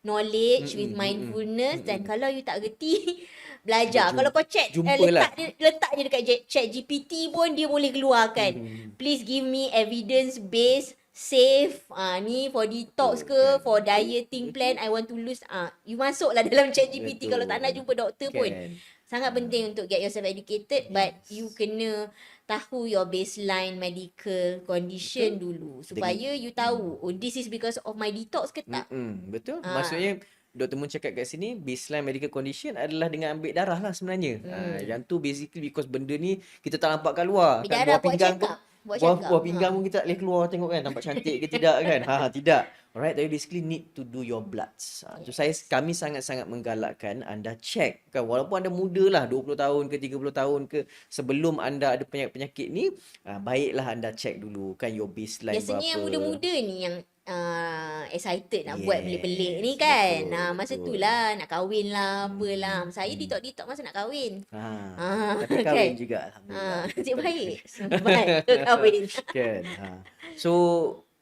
knowledge, with mindfulness, dan kalau you tak gerti, belajar. Kalau kau check, jumpalah. letak je dekat chat GPT pun dia boleh keluarkan. Please give me evidence based, safe, ni for detox ke, for dieting plan, I want to lose. You masuklah dalam chat GPT kalau tak nak jumpa doktor pun. Kan. Sangat penting untuk get yourself educated, but you kena tahu your baseline medical condition dulu supaya you tahu, this is because of my detox ke tak. Betul. Maksudnya Dr. Moon cakap kat sini, baseline medical condition adalah dengan ambil darah lah sebenarnya. Yang tu basically because benda ni kita tak nampak kat luar. Ambil Kan darah, buah buat pinggang check pun, up. Buat check up. buah pinggang pun kita tak boleh keluar tengok kan nampak cantik ke tidak kan. Tidak. Alright, tapi basically need to do your bloods. So kami sangat-sangat menggalakkan anda check kan, walaupun anda muda lah 20 tahun ke 30 tahun ke, sebelum anda ada penyakit-penyakit ni, baiklah anda check dulu kan your baseline Biasanya berapa. yang muda-muda ni yang excited nak buat pelik-pelik ni kan. betul, Masa betul. tu lah nak kahwin lah, apalah. Saya detox masa nak kahwin. Tapi kahwin kan? juga alhamdulillah. Nasib baik. Sempat ke kahwin. Kan. So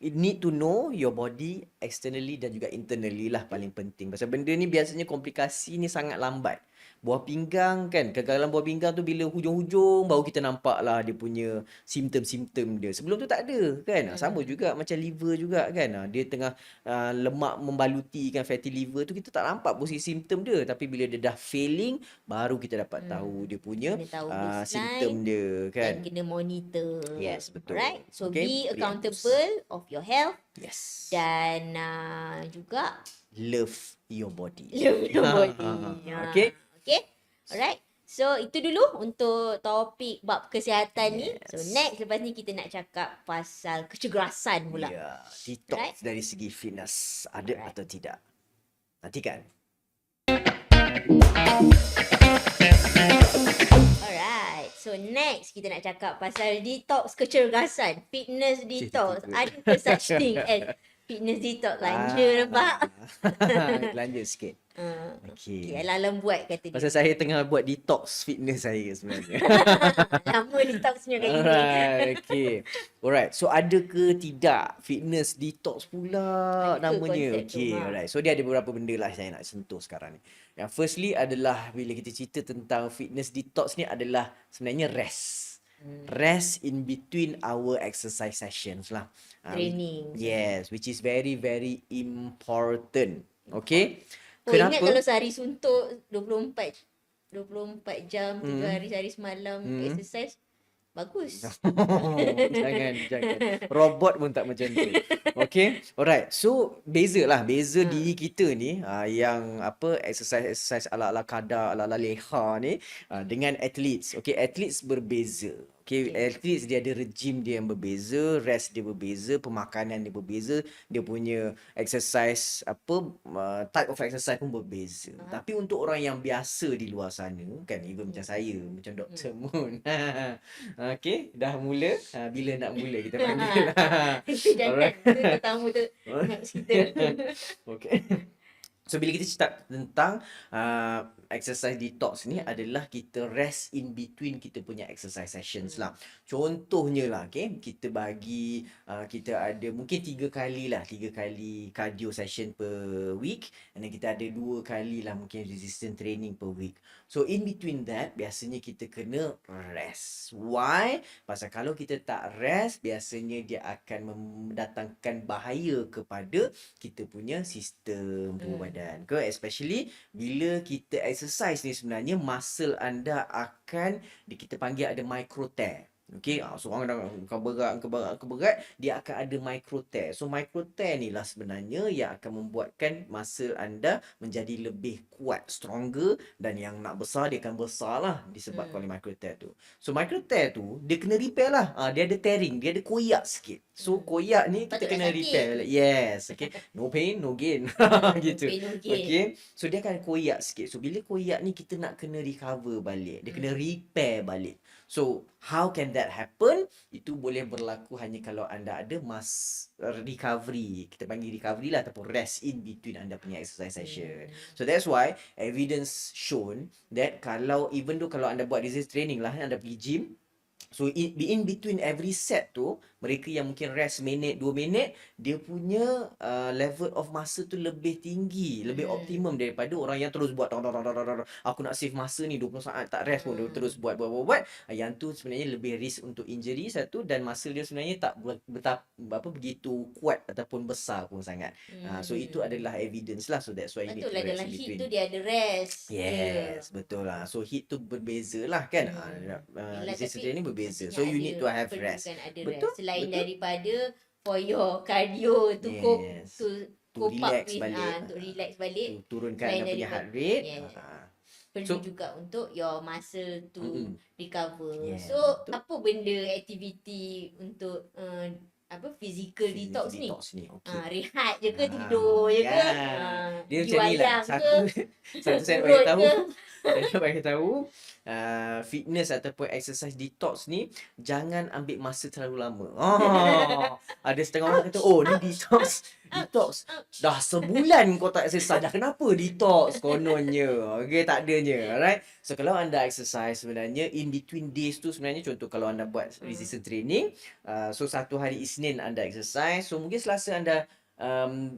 need to know your body externally dan juga internally lah paling penting. Pasal benda ni biasanya komplikasi ni sangat lambat. Buah pinggang kan, kegagalan buah pinggang tu bila hujung-hujung baru kita nampak lah dia punya simptom-simptom dia. Sebelum tu tak ada kan. Sama juga macam liver juga kan. Dia tengah lemak membaluti kan, fatty liver tu kita tak nampak posisi simptom dia. Tapi bila dia dah failing, baru kita dapat tahu dia punya Kena tahu baseline simptom dia kan. Dan kena monitor. Yes, betul. Alright. So Okay, be preempt. accountable of your health Yes. dan juga Love your body. love your body. Okay. Okay. Alright. So itu dulu untuk topik bab kesihatan ni. So next lepas ni kita nak cakap pasal kecergasan pula. Ya, detox Right. dari segi fitness ada atau tidak. Nantikan. Alright. So next kita nak cakap pasal detox kecergasan. Fitness detox. tiba. Ada ke such thing as fitness detox? Lanja nampak. Belanja sikit. Okay, Okay. alam buat kata dia. Pasal saya tengah buat detox fitness saya sebenarnya. Lama detoxnya kali ni. Alright, okay. Alright, so ada ke tidak fitness detox pula Ada ke namanya? konsep tu, Okay, alright. So dia ada beberapa benda lah saya nak sentuh sekarang ni. Yang firstly adalah bila kita cerita tentang fitness detox ni adalah sebenarnya rest. Rest in between our exercise sessions lah. Training. Yes, which is very very important. Okay? Oh, ingat kalau sehari suntuk 24 jam, 7 hari sehari semalam exercise, bagus. Jangan. Robot pun tak macam tu. Okay. Alright. So, beza diri kita ni yang exercise ala-ala kadar, ala-ala leha ni dengan athletes. Okay, athletes berbeza. Okay, Okay. athletes dia ada regime dia yang berbeza, rest dia berbeza, pemakanan dia berbeza, dia punya exercise type of exercise pun berbeza. Aha. Tapi untuk orang yang biasa di luar sana kan, even macam saya, macam Dr. Moon. Okay, dah mula. Bila nak mula kita panggil. Jangan Alright. tu tetamu tu nak cerita. Okay. So bila kita cakap tentang exercise detox ni adalah kita rest in between kita punya exercise sessions lah. Contohnya lah, okay, kita bagi kita ada mungkin 3 kali lah, 3 kali cardio session per week, and then kita ada 2 kali lah mungkin resistance training per week. So in between that biasanya kita kena rest. Why? Pasal kalau kita tak rest, biasanya dia akan mendatangkan bahaya kepada kita punya sistem tubuh badan. Especially bila kita exercise ni sebenarnya muscle anda akan kita panggil ada micro tear. Okey, seorang dah keberat, dia akan ada micro tear. So micro tear ni lah sebenarnya yang akan membuatkan muscle anda menjadi lebih kuat, stronger, dan yang nak besar dia akan besar lah disebabkan oleh micro tear tu. So micro tear tu dia kena repair lah. Dia ada tearing, dia ada koyak sikit. So koyak ni kita Patut kena tak sakit. repair. Yes, okay. No pain, no gain. Gitu. Pain no gain. Okay. So dia akan koyak sikit. So bila koyak ni kita nak kena recover balik. Dia kena repair balik. So how can that happen? Itu boleh berlaku hanya kalau anda ada recovery. Kita panggil recovery lah ataupun rest in between anda punya exercise session. So that's why evidence shown that even though kalau anda buat resistance training lah, anda pergi gym, so in between every set tu, mereka yang mungkin rest minit 2 minit, dia punya level of muscle tu lebih tinggi, lebih optimum daripada orang yang terus buat aku nak save masa ni 20 saat tak rest pun, dia terus buat. Yang tu sebenarnya lebih risk untuk injury satu, dan muscle dia sebenarnya tak begitu kuat ataupun besar pun sangat. So itu adalah evidence lah. So that's why you need to Patutlah rest dalam in heat between. tu dia ada rest. Yes, betul lah. So heat tu berbeza lah kan. Resistance Tapi training berbeza. maksudnya So you need to have perlukan rest. ada Betul, rest. Selain betul. daripada for your cardio to Yes. to To cope up relax with balik. untuk relax balik. To turunkan Selain anda punya daripada- heart rate. Yes. Ah. Perlu So- juga untuk your muscle to recover. Yeah, So betul. apa benda aktiviti untuk physical detox ni? ni. Okay. Rehat je ke, tidur je ke? Dia pergi macam ni lah. wayang ke? Satu saya nak Urut bagi tahu. ke? Saya nak bagi tahu. Fitness ataupun exercise detox ni jangan ambil masa terlalu lama. Ada setengah orang kata, oh ni detox. Dah sebulan kau tak exercise, dah kenapa detox kononnya? Okay, tak adanya. Alright. So kalau anda exercise sebenarnya in between days tu, sebenarnya contoh kalau anda buat resistance training, so satu hari Isnin anda exercise, so mungkin Selasa anda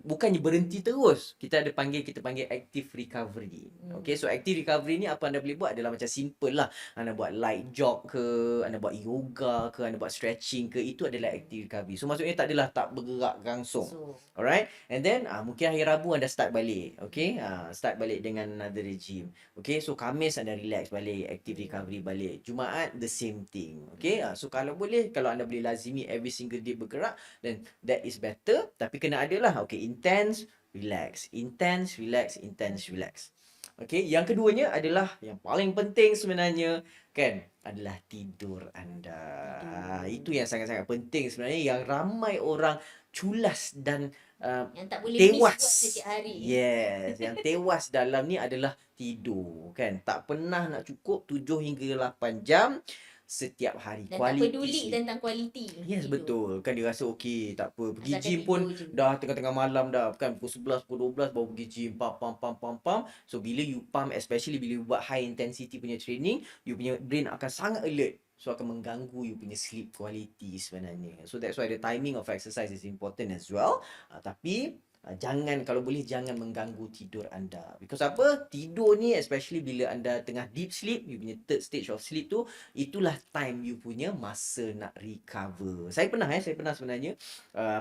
bukannya berhenti terus. Kita panggil active recovery. Okay, so active recovery ni apa anda boleh buat adalah macam simple lah. Anda buat light jog ke, anda buat yoga ke, anda buat stretching ke, itu adalah active recovery. So maksudnya tak bergerak langsung. So, Alright. And then mungkin hari Rabu anda start balik. Okay. Start balik dengan another regime. Okay. So Khamis anda relax balik, active recovery balik. Jumaat the same thing. Okay. So kalau anda boleh lazimi every single day bergerak, then that is better. Tapi kena ada lah. Okay. Intense, relax. Intense, relax. Intense, relax. Okay. Yang keduanya adalah yang paling penting sebenarnya kan, adalah tidur anda. Itu yang sangat-sangat penting sebenarnya, yang ramai orang culas dan yang tak boleh tewas. miss buat setiap hari. Yes, yang tewas dalam ni adalah tidur kan. Tak pernah nak cukup 7 hingga 8 jam setiap hari. Dan tak peduli sleep. tentang kualiti. Yes, betul. Kan dia rasa okey, tak apa. Pergi Asalkan gym pun tidur je. dah tengah-tengah malam dah. Kan pukul 11, pukul 12 baru pergi gym. Pam. So bila you pump, especially bila you buat high intensity punya training, you punya brain akan sangat alert. So akan mengganggu you punya sleep quality sebenarnya. So that's why the timing of exercise is important as well. Tapi kalau boleh jangan mengganggu tidur anda. Because apa? Tidur ni especially bila anda tengah deep sleep, you punya third stage of sleep tu, itulah time you punya masa nak recover. Saya pernah sebenarnya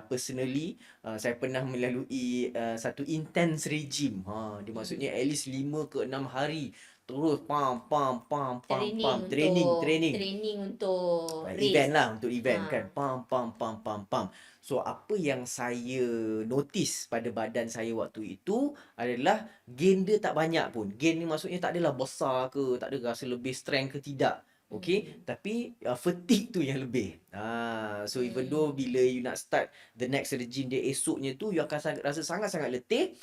personally saya pernah melalui satu intense regime. Dia maksudnya at least 5 ke 6 hari terus pam training untuk event lah, untuk event Ha. kan, pam. So apa yang saya notice pada badan saya waktu itu adalah gain dia tak banyak pun. Gain ni maksudnya tak adalah besar ke, tak ada rasa lebih strength ke, tidak. Okay, tapi fatigue tu yang lebih. So even though bila you nak start the next regime dia esoknya tu, you akan rasa sangat-sangat letih.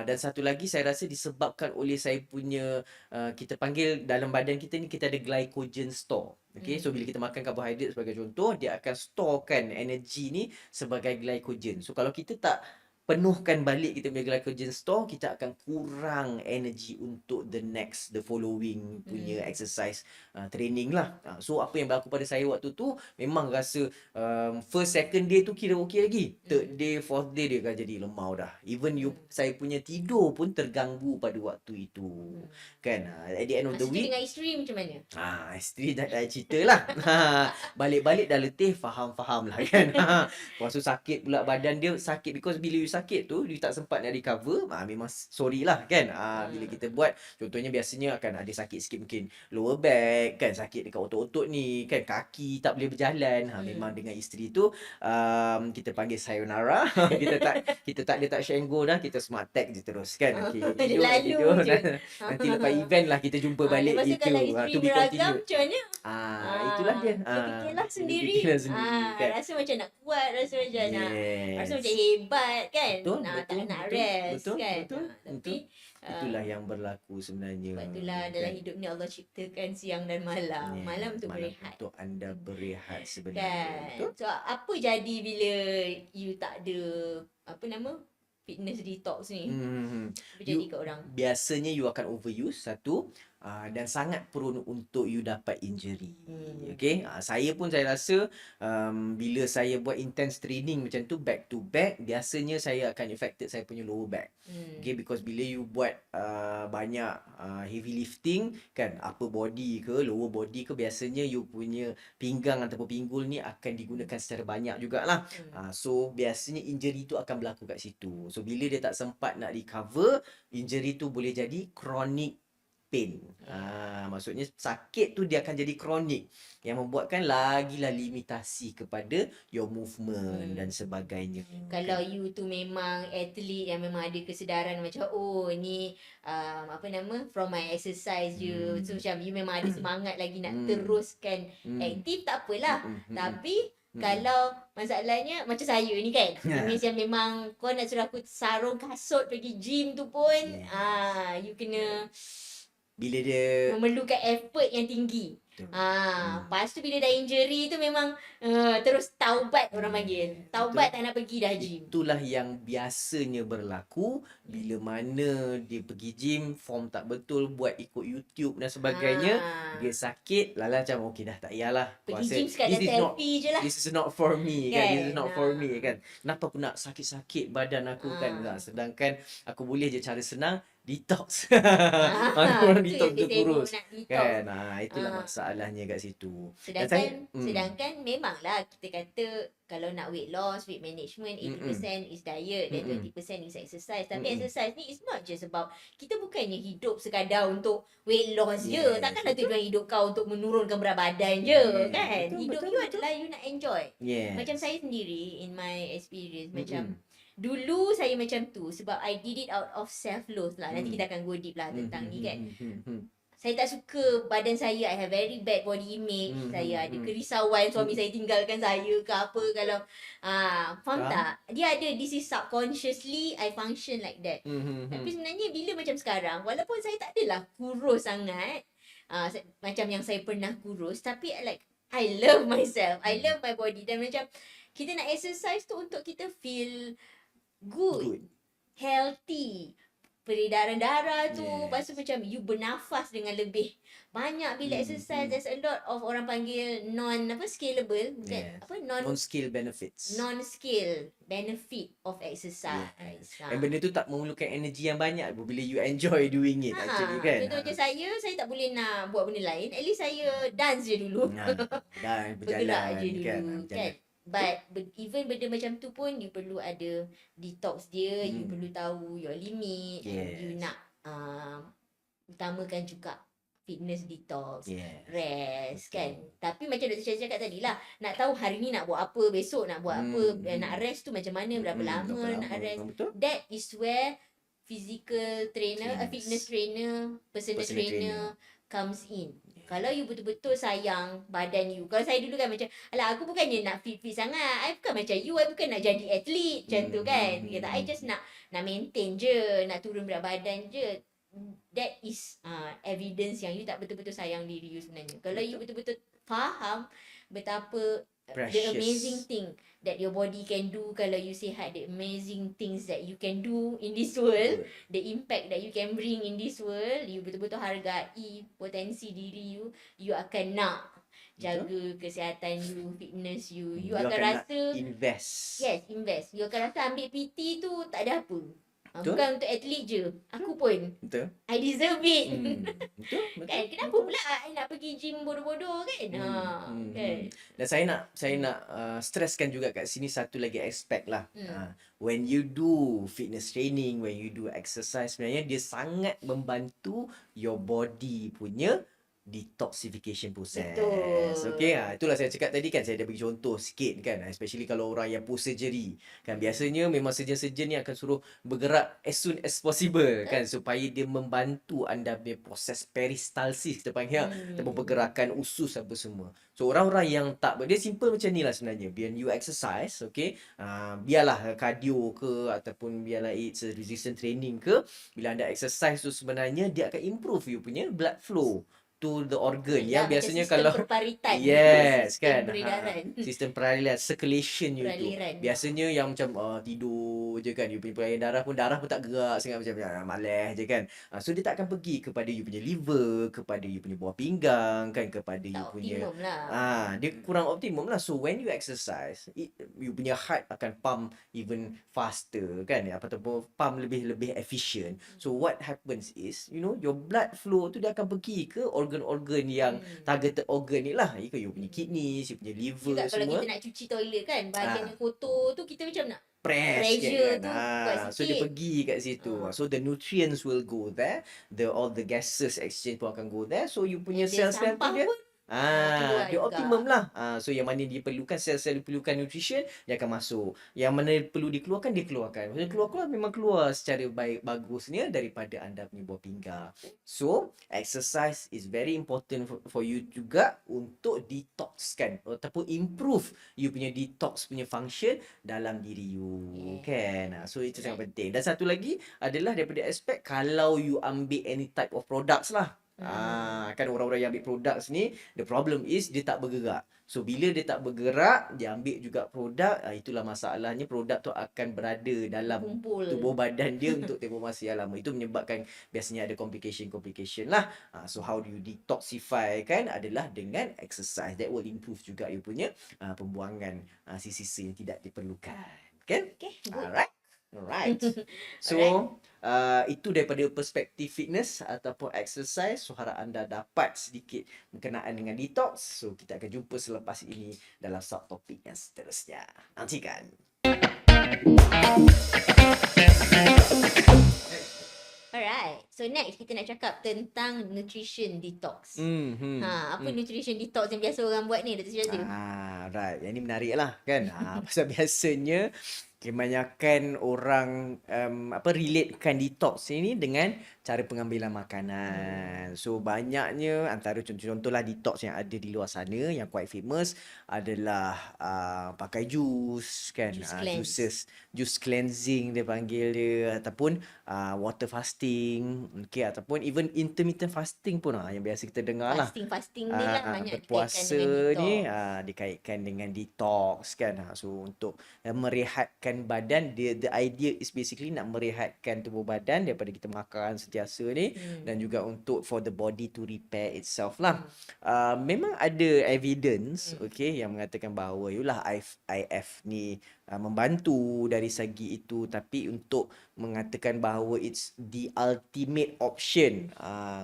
Dan satu lagi saya rasa disebabkan oleh saya punya kita panggil dalam badan kita ni kita ada glycogen store. Okay, so bila kita makan karbohidrat sebagai contoh, dia akan storekan energi ni sebagai glycogen. So kalau kita tak penuhkan balik kita punya glycogen store, kita akan kurang energi untuk the following punya exercise training lah. So apa yang berlaku pada saya waktu tu, memang rasa first second day tu kira okey lagi. Third day, fourth day dia akan jadi lemau dah. Even saya punya tidur pun terganggu pada waktu itu. Kan? At the end of the Maksudnya week, dengan isteri macam mana? isteri dah cerita lah. Balik-balik dah letih, faham lah kan. Lepas tu sakit pula badan dia, sakit because bila you sakit tu, you tak sempat nak recover, memang sorry lah kan. Bila kita buat, contohnya biasanya akan ada sakit sikit mungkin lower back kan, sakit dekat otot-otot ni kan, kaki tak boleh berjalan. Memang dengan isteri tu, kita panggil sayonara. kita tak ada touch and go dah, kita smart tag je terus kan. Okay, Lalu je. Nanti lepas event lah kita jumpa balik lepas tu gitu. kalau isteri To be beragam continued. macam mana? Itulah dia. Dia fikirlah sendiri. kan. Rasa macam nak kuat, rasa macam nak, Yes. rasa macam hebat kan. Betul, Tak nak betul, rest betul, kan. betul, Tapi Itulah yang berlaku sebenarnya. sebab itulah dalam hidup ni Allah ciptakan siang dan malam. Yes, Malam untuk berehat. Untuk anda berehat sebenarnya. Kan. Betul? So apa jadi bila you tak ada fitness detox ni? Apa jadi kat orang? Biasanya you akan overuse satu, dan sangat prone untuk you dapat injury. Okay, saya rasa bila saya buat intense training macam tu back to back, biasanya saya akan affected saya punya lower back. Okay, because bila you buat banyak heavy lifting kan, upper body ke lower body ke, biasanya you punya pinggang ataupun pinggul ni akan digunakan secara banyak jugalah. So biasanya injury tu akan berlaku kat situ. So bila dia tak sempat nak recover, injury tu boleh jadi chronic pain. Maksudnya sakit tu dia akan jadi kronik, yang membuatkan lagilah limitasi kepada your movement dan sebagainya. Kalau you tu memang atlet yang memang ada kesedaran macam ni from my exercise je. So macam you memang ada semangat lagi nak teruskan aktif, tak apalah. Tapi kalau masalahnya macam saya ni kan, jenis yang memang kau nak suruh aku sarung kasut pergi gym tu pun, you kena bila dia memerlukan effort yang tinggi. Lepas tu bila dah injury tu memang terus taubat orang panggil. Taubat tak nak pergi dah gym. Itulah yang biasanya berlaku bila mana dia pergi gym, form tak betul, buat ikut YouTube dan sebagainya. Dia sakit, lala macam okey dah, tak payahlah. Pergi gym sekadar selfie je lah. This is not for me kan. This is not for Kan? me kan. Kenapa aku nak sakit-sakit badan aku kan. Sedangkan aku boleh je cara senang, detox. Orang detox dia kurus. Kan. Itulah masalahnya kat situ. Sedangkan memanglah kita kata kalau nak weight loss, weight management, 80% is diet dan 20% is exercise. Tapi exercise ni is not just about, kita bukannya hidup sekadar untuk weight loss je. Takkanlah tujuan hidup kau untuk menurunkan berat badan je kan. Hidup you adalah you nak enjoy. Macam saya sendiri, in my experience, macam dulu saya macam tu sebab I did it out of self-love lah. Nanti kita akan go deep lah tentang ni kan. Saya tak suka badan saya, I have very bad body image. Saya ada kerisauan suami saya tinggalkan saya ke apa. Kalau faham tak? Dia ada, this is subconsciously I function like that. Tapi sebenarnya bila macam sekarang, walaupun saya tak adalah kurus sangat, macam yang saya pernah kurus, tapi I love myself, I love my body. Dan macam kita nak exercise tu untuk kita feel good. Healthy, peredaran darah tu. Lepas tu macam you bernafas dengan lebih banyak bila exercise. There's a lot of orang panggil scalable, non-skill benefits. Non-skill benefit of exercise. Dan benda tu tak memerlukan energi yang banyak bila you enjoy doing it actually kan. Contoh macam saya tak boleh nak buat benda lain, at least saya dance je dulu. Dan bergerak berjalan je dulu kan. But even benda macam tu pun you perlu ada detox dia. You perlu tahu your limit. You nak utamakan juga fitness detox, rest kan. Tapi macam Dr. Syazia cakap tadi lah, nak tahu hari ni nak buat apa, besok nak buat apa, nak rest tu macam mana, berapa lama nak rest. That is where physical trainer, fitness trainer, personal trainer, comes in. Kalau you betul-betul sayang badan you. Kalau saya dulu kan macam, alah aku bukannya nak fit-fit sangat. I bukan macam you, I bukan nak jadi atlet macam tu kan. Kata I just nak maintain je, nak turun berat badan je. That is evidence yang you tak betul-betul sayang diri you sebenarnya. Kalau you betul-betul faham betapa the Precious. amazing thing that your body can do kalau you sihat, the amazing things that you can do in this world, the impact that you can bring in this world, you betul-betul hargai potensi diri you, you akan nak jaga kesihatan you, fitness you, you akan nak rasa invest. yes, invest. You akan rasa ambil PT tu tak ada apa. Betul. Bukan untuk atlet je. Aku pun Betul. I deserve it. Betul. Kan kenapa pula I nak pergi gym bodoh-bodoh kan? Kan. Dan saya nak stresskan juga kat sini satu lagi aspek lah. When you do fitness training, when you do exercise, sebenarnya dia sangat membantu your body punya detoxification process. Betul. Okay, itulah saya cakap tadi kan, saya dah bagi contoh sikit kan, especially kalau orang yang post surgery kan, biasanya memang surgeon-surgeon ni akan suruh bergerak as soon as possible kan, supaya dia membantu anda punya proses peristalsis kita panggil, ataupun pergerakan usus apa semua. So orang-orang yang tak, dia simple macam ni lah sebenarnya. Biar you exercise, okay, biarlah cardio ke ataupun biarlah it's a resistance training ke, bila anda exercise tu sebenarnya dia akan improve you punya blood flow to the organ yang biasanya kalau perparitan, yes sistem kan, peredaran. sistem peralihan, circulation you tu Peraliran. biasanya yang macam tidur je kan, you punya peralihan darah pun tak gerak sangat, macam malas je kan. So dia tak akan pergi kepada you punya liver, kepada you punya buah pinggang kan, kepada you Tak punya optimum lah. dia kurang optimum lah. So when you exercise, you punya heart akan pump even faster kan, ataupun pump lebih efficient. So what happens is, you know, your blood flow tu dia akan pergi ke organ-organ yang targeted organ ni lah. You punya kidneys, you punya liver Juga kalau semua. kita nak cuci toilet kan, bahagian yang kotor tu kita macam nak Pressure tu kan. kuat So dia sikit. pergi kat situ. So the nutrients will go there. All the gases exchange pun akan go there. So you punya And then sel-sel tu sampah dia pun keluar dia juga. optimum lah. So yang mana dia perlukan, sel-sel perlukan nutrition, dia akan masuk. Yang mana perlu dikeluarkan, dia keluarkan. Maksudnya keluar memang keluar secara bagusnya daripada anda punya buah pinggang. So exercise is very important for you juga untuk detoxkan ataupun improve you punya detox punya function dalam diri you. Kan? So itu sangat penting. Dan satu lagi adalah daripada aspek kalau you ambil any type of products lah. Kan orang-orang yang ambil products ni, the problem is dia tak bergerak. So bila dia tak bergerak, dia ambil juga produk, itulah masalahnya, produk tu akan berada dalam tubuh badan dia untuk tempoh masa yang lama. Itu menyebabkan biasanya ada complication lah. So how do you detoxify kan, adalah dengan exercise. That will improve juga you punya pembuangan sisa-sisa yang tidak diperlukan. Kan? Okay, good. Alright. So, itu daripada perspektif fitness ataupun exercise. So, harap anda dapat sedikit berkenaan dengan detox. So, kita akan jumpa selepas ini dalam subtopik yang seterusnya. Nantikan. Alright. So next kita nak cakap tentang nutrition detox. Apa nutrition detox yang biasa orang buat ni, Dr. Syazil? Right. Yang ni menarik lah kan. Pasal biasanya kebanyakan orang relatekan detox ini dengan cara pengambilan makanan. So banyaknya antara contoh-contoh lah detox yang ada di luar sana yang quite famous adalah pakai jus kan, juice cleansing dia panggil dia, ataupun water fasting, okay, ataupun even intermittent fasting pun yang biasa kita dengar lah. Fasting ni lah banyak berpuasa dikaitkan dengan ni dikaitkan dengan detox kan. So untuk merehatkan badan, the idea is basically nak merehatkan tubuh badan daripada kita makan sentiasa ni, dan juga untuk for the body to repair itself lah. Memang ada evidence okay yang mengatakan bahawa yulah IF ni membantu dari segi itu, tapi untuk mengatakan bahawa it's the ultimate option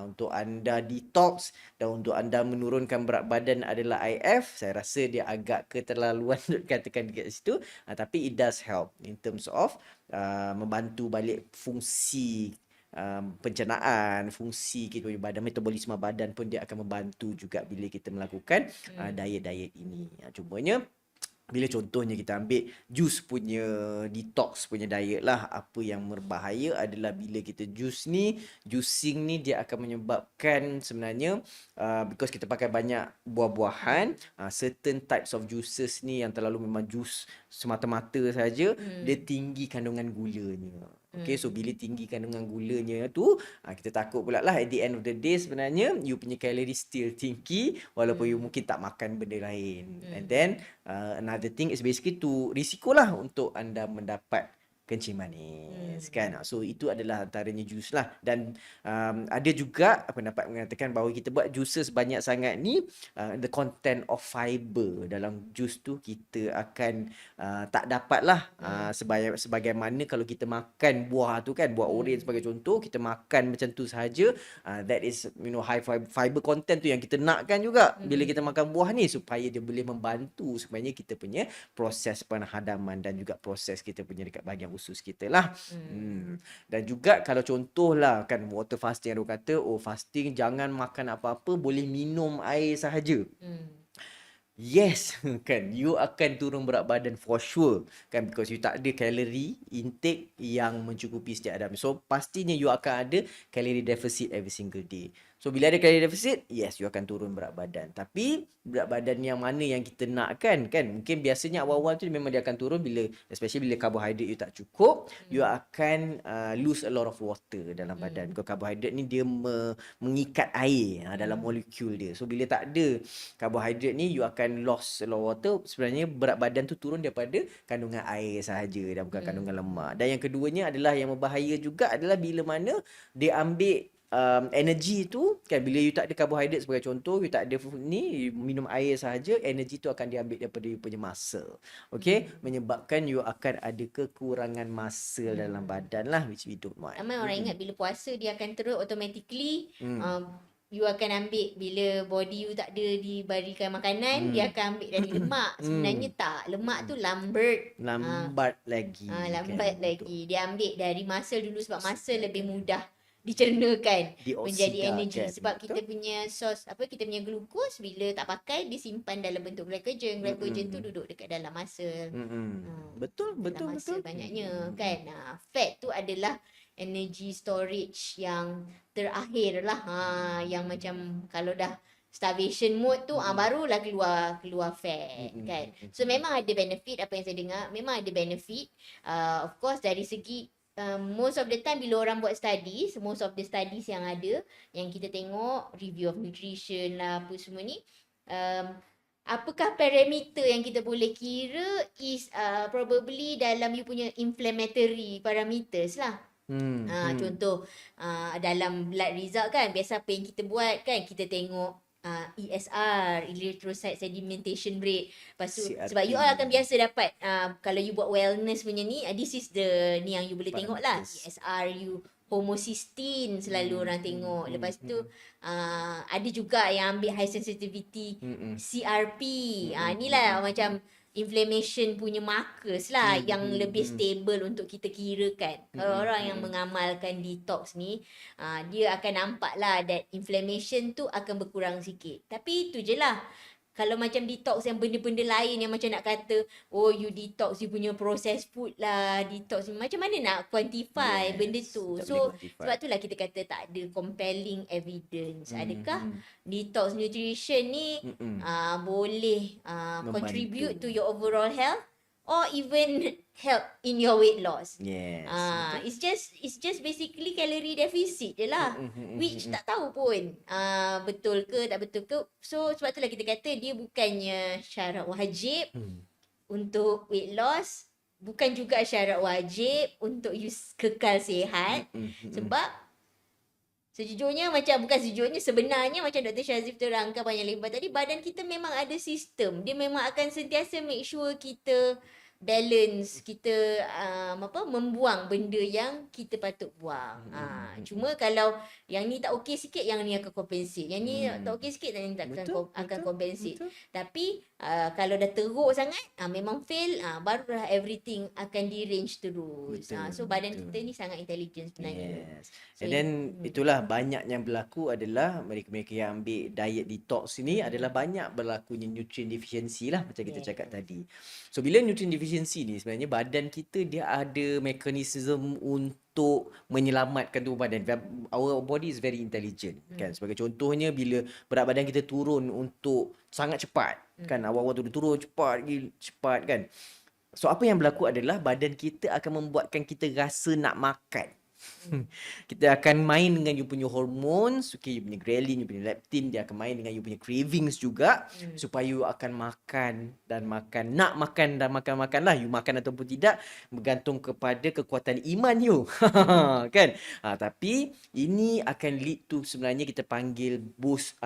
untuk anda detox dan untuk anda menurunkan berat badan adalah IF, saya rasa dia agak keterlaluan katakan dekat situ. Tapi it does help in terms of membantu balik fungsi pencernaan, fungsi kita punya badan, metabolisme badan pun dia akan membantu juga bila kita melakukan diet-diet ini. Cumanya bila contohnya kita ambil jus punya detox punya diet lah, apa yang berbahaya adalah bila kita juicing ni dia akan menyebabkan sebenarnya because kita pakai banyak buah-buahan, certain types of juices ni yang terlalu memang jus semata-mata saja, dia tinggi kandungan gulanya. Okay, so bila tinggi kandungan gulanya tu, kita takut pula lah at the end of the day sebenarnya you punya kalori still tinggi walaupun you mungkin tak makan benda lain. And then another thing is basically tu risiko lah untuk anda mendapat kencing manis kan. So itu adalah antaranya jus lah. Dan ada juga pendapat mengatakan bahawa kita buat juices banyak sangat ni, the content of fiber dalam jus tu kita akan tak dapat lah sebagaimana kalau kita makan buah tu kan, buah orange sebagai contoh, kita makan macam tu sahaja, that is high fiber content tu yang kita nakkan juga bila kita makan buah ni, supaya dia boleh membantu supaya kita punya proses penghadaman dan juga proses kita punya dekat bahagian usus kita lah. Dan juga kalau contoh lah kan, water fasting ada kata, fasting jangan makan apa-apa, boleh minum air sahaja. Yes, kan, you akan turun berat badan for sure kan, because you tak ada kalori intake yang mencukupi setiap hari. So pastinya you akan ada kalori deficit every single day. So bila ada kalori deficit, yes, you akan turun berat badan. Tapi berat badan yang mana yang kita nak kan, mungkin biasanya awal-awal tu memang dia akan turun bila, especially bila karbohidrat you tak cukup, you akan lose a lot of water dalam badan. Because karbohidrat ni dia mengikat air dalam molekul dia. So bila tak ada karbohidrat ni, you akan lost a lot of water. Sebenarnya berat badan tu turun daripada kandungan air sahaja dan bukan kandungan lemak. Dan yang keduanya adalah yang berbahaya juga adalah bila mana dia ambil energi tu kan, bila you tak ada karbohidrat sebagai contoh, you tak ada ni, you minum air sahaja, energi tu akan diambil daripada you punya muscle. Okay, menyebabkan you akan ada kekurangan muscle dalam badan lah, which we don't want. Ramai orang ingat bila puasa dia akan turun automatically. You akan ambil bila body you tak ada diberikan makanan, dia akan ambil dari lemak. Sebenarnya tak, lemak tu lambat lagi. Lambat kan, lagi. Dia ambil dari muscle dulu sebab muscle lebih mudah dicernakan menjadi energi, sebab kita punya kita punya glukos bila tak pakai dia simpan dalam bentuk glycogen. Glycogen tu duduk dekat dalam muscle. Betul. Banyaknya kan. Fat tu adalah energy storage yang terakhir lah, yang macam kalau dah starvation mode tu barulah keluar fat kan. So memang ada benefit, apa yang saya dengar memang ada benefit. Of course dari segi most of the time bila orang buat studies, most of the studies yang ada, yang kita tengok review of nutrition lah apa semua ni, apakah parameter yang kita boleh kira is probably dalam you punya inflammatory parameters lah. Contoh dalam blood result kan, biasa apa yang kita buat kan, kita tengok ESR, erythrocyte sedimentation rate. Lepas tu CRP. sebab you all akan biasa dapat kalau you buat wellness punya ni, this is the ni yang you boleh tengok lah. ESR you, homocysteine selalu orang tengok. Lepas tu ada juga yang ambil high sensitivity CRP. Inilah macam inflammation punya markers lah yang lebih stable untuk kita kirakan. Kalau orang yang mengamalkan detox ni, dia akan nampak lah that inflammation tu akan berkurang sikit. Tapi tu je lah. Kalau macam detox yang benda-benda lain yang macam nak kata, you detox you punya processed food lah, detox, macam mana nak quantify benda tu. So sebab tu lah kita kata tak ada compelling evidence. Adakah detox nutrition ni boleh contribute to your overall health or even help in your weight loss? Yes. It's just basically calorie deficit je lah. Which tak tahu pun betul ke tak betul ke. So sebab tu lah kita kata dia bukannya syarat wajib untuk weight loss, bukan juga syarat wajib untuk you kekal sihat. Sebab sebenarnya macam Dr. Shazif terangkan banyak lebar tadi, badan kita memang ada sistem. Dia memang akan sentiasa make sure kita balance kita membuang benda yang kita patut buang. Cuma kalau yang ni tak okey sikit, yang ni akan compensate. Yang ni tak okey sikit, yang ni tak akan compensate. Tapi kalau dah teruk sangat, memang fail, barulah everything akan di-range terus. So badan kita ni sangat intelligent sebenarnya. Yes. And then itulah banyak yang berlaku adalah mereka-mereka yang ambil diet detox ini adalah banyak berlakunya nutrient deficiency lah macam kita cakap tadi. So bila nutrient deficiency ni sebenarnya badan kita dia ada mekanisme untuk menyelamatkan tubuh badan. Our body is very intelligent kan. Sebagai contohnya bila berat badan kita turun untuk sangat cepat kan, awal-awal tu dia turun cepat kan. So apa yang berlaku adalah badan kita akan membuatkan kita rasa nak makan. Kita akan main dengan you punya hormones, okay, you punya ghrelin, you punya leptin, dia akan main dengan you punya cravings juga supaya you akan makan dan makan, nak makan dan makan lah, you makan ataupun tidak bergantung kepada kekuatan iman you. Kan? Tapi ini akan lead to sebenarnya kita panggil post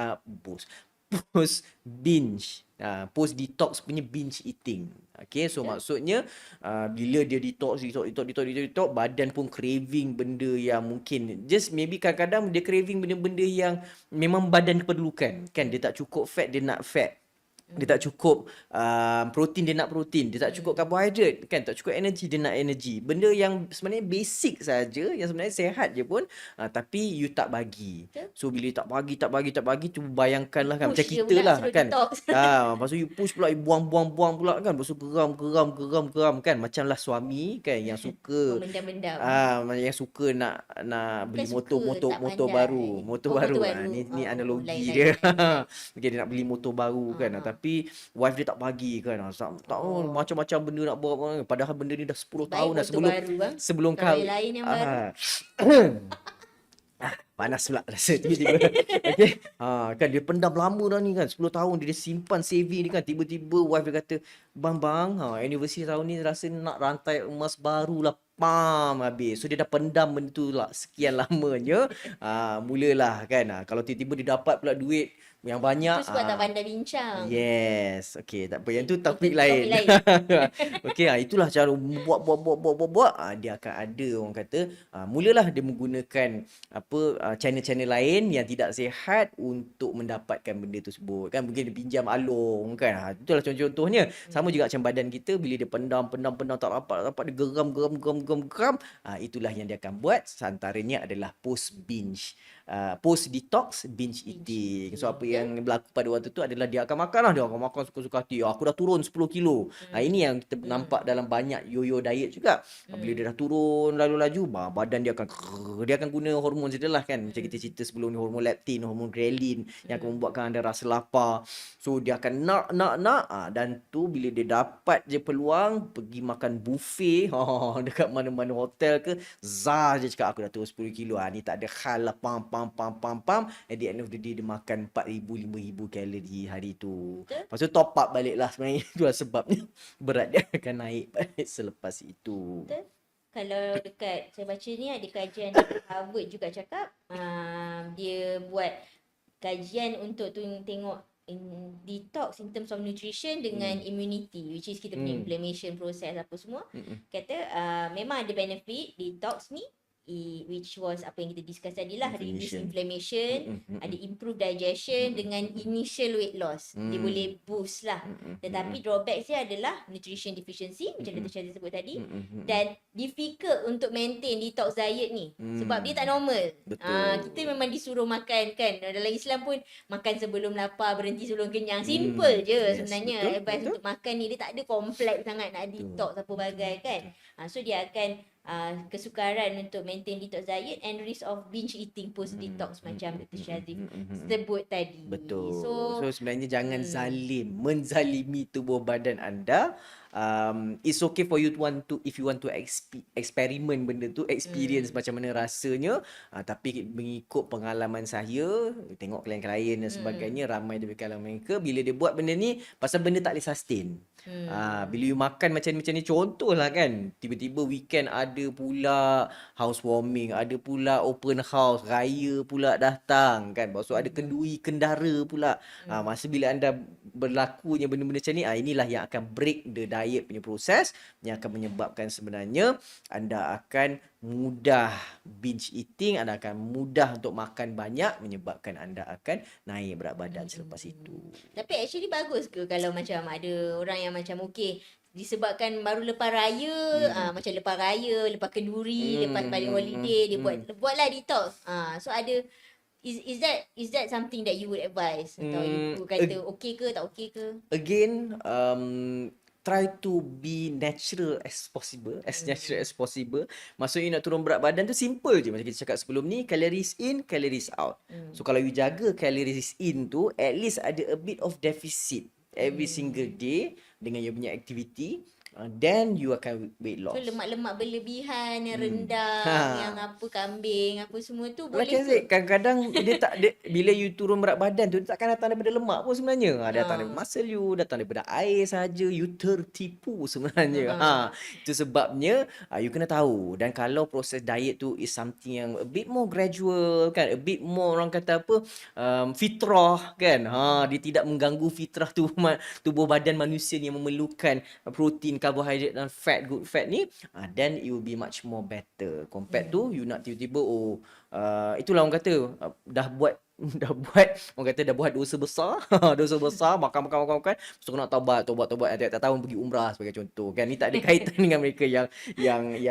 binge, post detox punya binge eating. Okay, so maksudnya bila dia detox, badan pun craving benda yang mungkin just maybe kadang-kadang dia craving benda-benda yang memang badan perlukan kan. Dia tak cukup fat, dia nak fat. Dia tak cukup protein, dia nak protein. Dia tak cukup karbohidrat kan, tak cukup energy, dia nak energy. Benda yang sebenarnya basic saja, yang sebenarnya sehat je pun, tapi you tak bagi. So bila you tak bagi, cuba bayangkanlah kan, Push macam je kita pula lah suruh kan. detox. Lepas tu you push pula, you buang pula kan. Lepas tu geram kan. Macam lah suami kan yang suka Mendam-mendam. yang suka nak beli motor tak pandai. baru. Motor baru. Ni analogi dia. Okay, dia nak beli motor baru kan. Tapi wife dia tak bagi kan. Macam-macam benda nak bawa. Padahal benda ni dah 10 tahun dah sebelum Kalau kahwin. yang lain yang baru. Panas pula rasa tiba-tiba. Okay. Kan dia pendam lama dah ni kan. 10 tahun dia simpan saving ni kan. Tiba-tiba wife dia kata, Bang, anniversary tahun ni rasa nak rantai emas baru lah. Habis. So dia dah pendam benda tu lah sekian lamanya. Mulalah kan. Kalau tiba-tiba dia dapat pula duit yang banyak. Itu sebab tak pandai bincang. Yes. Okay, tak apa. Yang tu topik lain. lain. Okay, itulah cara buat. Dia akan ada orang kata, mulalah dia menggunakan channel-channel lain yang tidak sihat untuk mendapatkan benda tersebut. Kan mungkin dia pinjam along kan. Itulah contohnya. Sama juga macam badan kita bila dia pendam tak dapat dia geram. Itulah yang dia akan buat. Antaranya adalah post detox binge eating. So apa yang berlaku pada waktu tu adalah dia akan makan lah. Dia akan makan suka-suka hati. Aku dah turun 10 kilo. Ini yang kita nampak dalam banyak yo-yo diet juga. Bila dia dah turun laju-laju, badan dia akan guna hormon sedalah kan. Macam kita cerita sebelum ni, hormon leptin, hormon ghrelin yang akan membuatkan anda rasa lapar. So dia akan nak. Dan tu bila dia dapat je peluang pergi makan buffet dekat mana-mana hotel ke, je cakap aku dah turun 10 kilo. Ni tak ada hal lah. Pam. At the end of the day dia makan 4,000, 5,000 kalori hari tu. Lepas tu top up balik lah sebenarnya. Itulah sebabnya berat dia akan naik balik selepas itu. Betul. Kalau dekat saya baca ni ada kajian dari Harvard juga cakap dia buat kajian untuk tengok detox in terms of nutrition dengan immunity, which is kita punya inflammation process apa semua. Kata memang ada benefit detox ni, which was apa yang kita discuss tadi lah, reduce inflammation, ada improve digestion dengan initial weight loss. Dia boleh boost lah. Tetapi drawback dia adalah nutrition deficiency macam Dr. Syazli sebut tadi, dan difficult untuk maintain detox diet ni sebab dia tak normal. Kita memang disuruh makan kan, dalam Islam pun makan sebelum lapar, berhenti sebelum kenyang. Simple je sebenarnya. Advice untuk makan ni, dia tak ada kompleks sangat nak detox apa bagai kan. So dia akan kesukaran untuk maintain detox diet and risk of binge eating post detox macam Dr. Syazli sebut tadi. Betul. So sebenarnya jangan menzalimi tubuh badan anda. It's okay for you if you want to eksperimen benda tu, experience macam mana rasanya, tapi mengikut pengalaman saya, tengok klien-klien dan sebagainya, ramai dari kalangan mereka bila dia buat benda ni pasal benda tak boleh sustain. Bila you makan macam ni, contohlah kan, tiba-tiba weekend ada pula housewarming, ada pula open house, raya pula datang kan, lepas tu ada kenduri kendara pula. Masa bila anda berlakunya benda-benda macam ni, inilah yang akan break the diet diet punya proses yang akan menyebabkan sebenarnya anda akan mudah binge eating, anda akan mudah untuk makan banyak, menyebabkan anda akan naik berat badan selepas itu. Tapi actually bagus ke kalau macam ada orang yang macam okay, disebabkan baru lepas raya, macam lepas raya, lepas kenduri, lepas balik holiday, dia buatlah detox. So ada is that something that you would advise? Atau you kata okay ke tak okay ke? Again, try to be natural as possible, natural as possible. Maksudnya nak turun berat badan tu simple je. Macam kita cakap sebelum ni, calories in, calories out. So kalau you jaga calories in tu, at least ada a bit of deficit every single day dengan you punya activity, then you akan weight So loss. lemak-lemak berlebihan, yang rendang, yang apa kambing, apa semua tu Like boleh I said, ke? kadang-kadang bila you turun berat badan tu, dia takkan datang daripada lemak pun sebenarnya. Datang daripada muscle you, datang daripada air saja. You tertipu sebenarnya. Itu sebabnya you kena tahu. Dan kalau proses diet tu is something yang a bit more gradual kan, a bit more orang kata apa, fitrah kan. Dia tidak mengganggu fitrah tubuh badan manusia yang memerlukan protein, karbohidrat dan fat, good fat ni, then it will be much more better compared to you nak tiba-tiba itulah orang kata dah buat dosa besar. Dosa besar, makan. Lepas tu nak taubat, tak tahun pergi umrah sebagai contoh kan. Ni tak ada kaitan dengan mereka yang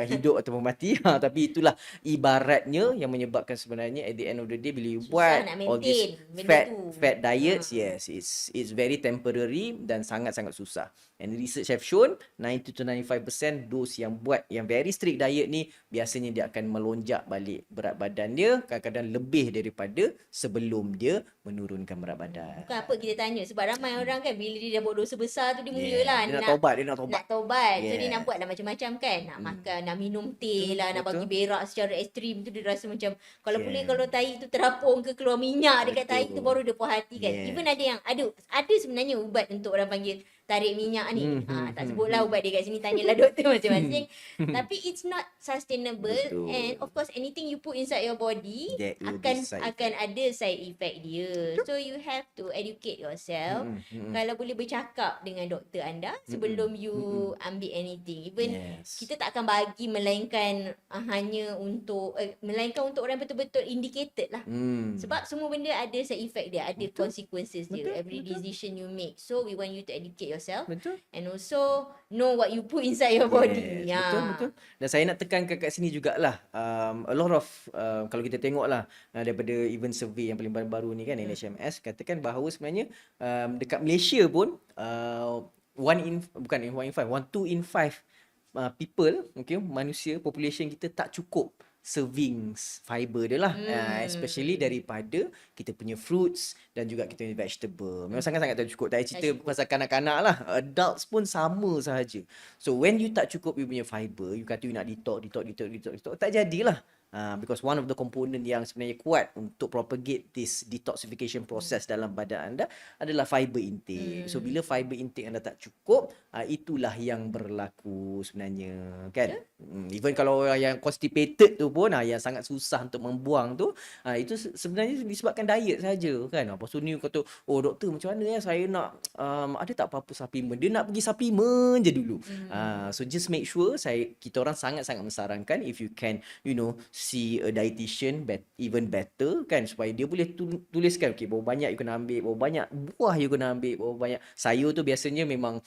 hidup ataupun mati. Tapi itulah ibaratnya yang menyebabkan sebenarnya at the end of the day bila you buat nak all this maintain benda tu. fat diets, yes, it's very temporary dan sangat-sangat susah. And research have shown 90 to 95% those yang buat yang very strict diet ni biasanya dia akan melonjak balik berat badan dia, kadang-kadang lebih daripada sebelum dia menurunkan berat badan. Bukan apa kita tanya, sebab ramai orang kan bila dia dah buat dosa besar tu dia mulalah Dia nak taubat. nak taubat. So dia Yes. nak buat lah macam-macam kan. Nak makan, nak minum teh lah, nak bagi berak secara ekstrim tu dia rasa macam kalau boleh kalau tahi tu terapung ke keluar minyak dekat tahi tu baru dia puas hati kan. Yes. Even ada sebenarnya ubat untuk orang panggil tarik minyak ni. Tak sebutlah ubat dia kat sini, tanyalah doktor masing-masing. Tapi it's not sustainable. Betul. And of course anything you put inside your body That will be side akan ada side effect dia. So you have to educate yourself. Kalau boleh bercakap dengan doktor anda sebelum you ambil anything. Even Yes. kita tak akan bagi melainkan hanya untuk melainkan untuk orang betul-betul indicated lah. Sebab semua benda ada side effect dia, ada consequences dia. Every decision you make. So we want you to educate yourself. Betul. And also know what you put inside your body. Yes, betul. Dan saya nak tekankan kat sini jugalah, a lot of kalau kita tengok lah daripada even survey yang paling baru ni kan, NHMS katakan bahawa sebenarnya dekat Malaysia pun 2 in 5 people, okay, manusia, population kita tak cukup servings fiber dia lah, especially daripada kita punya fruits dan juga kita punya vegetable. Memang sangat-sangat tak cukup. Tak cerita pasal kanak-kanak lah, adults pun sama sahaja. So when you tak cukup you punya fiber, you kata you nak detox, tak jadilah. Because one of the component yang sebenarnya kuat untuk propagate this detoxification process dalam badan anda adalah fiber intake. So bila fiber intake anda tak cukup, itulah yang berlaku sebenarnya kan. Even kalau orang yang constipated tu pun, yang sangat susah untuk membuang tu, itu sebenarnya disebabkan diet saja kan. Lepas tu ni kata, oh doktor macam mana saya nak ada tak apa-apa supplement. Dia nak pergi supplement je dulu. So just make sure kita orang sangat-sangat mensarankan if you can, see a dietitian even better kan, supaya dia boleh tuliskan okey berapa banyak you kena ambil, berapa banyak buah you kena ambil, berapa banyak sayur tu biasanya memang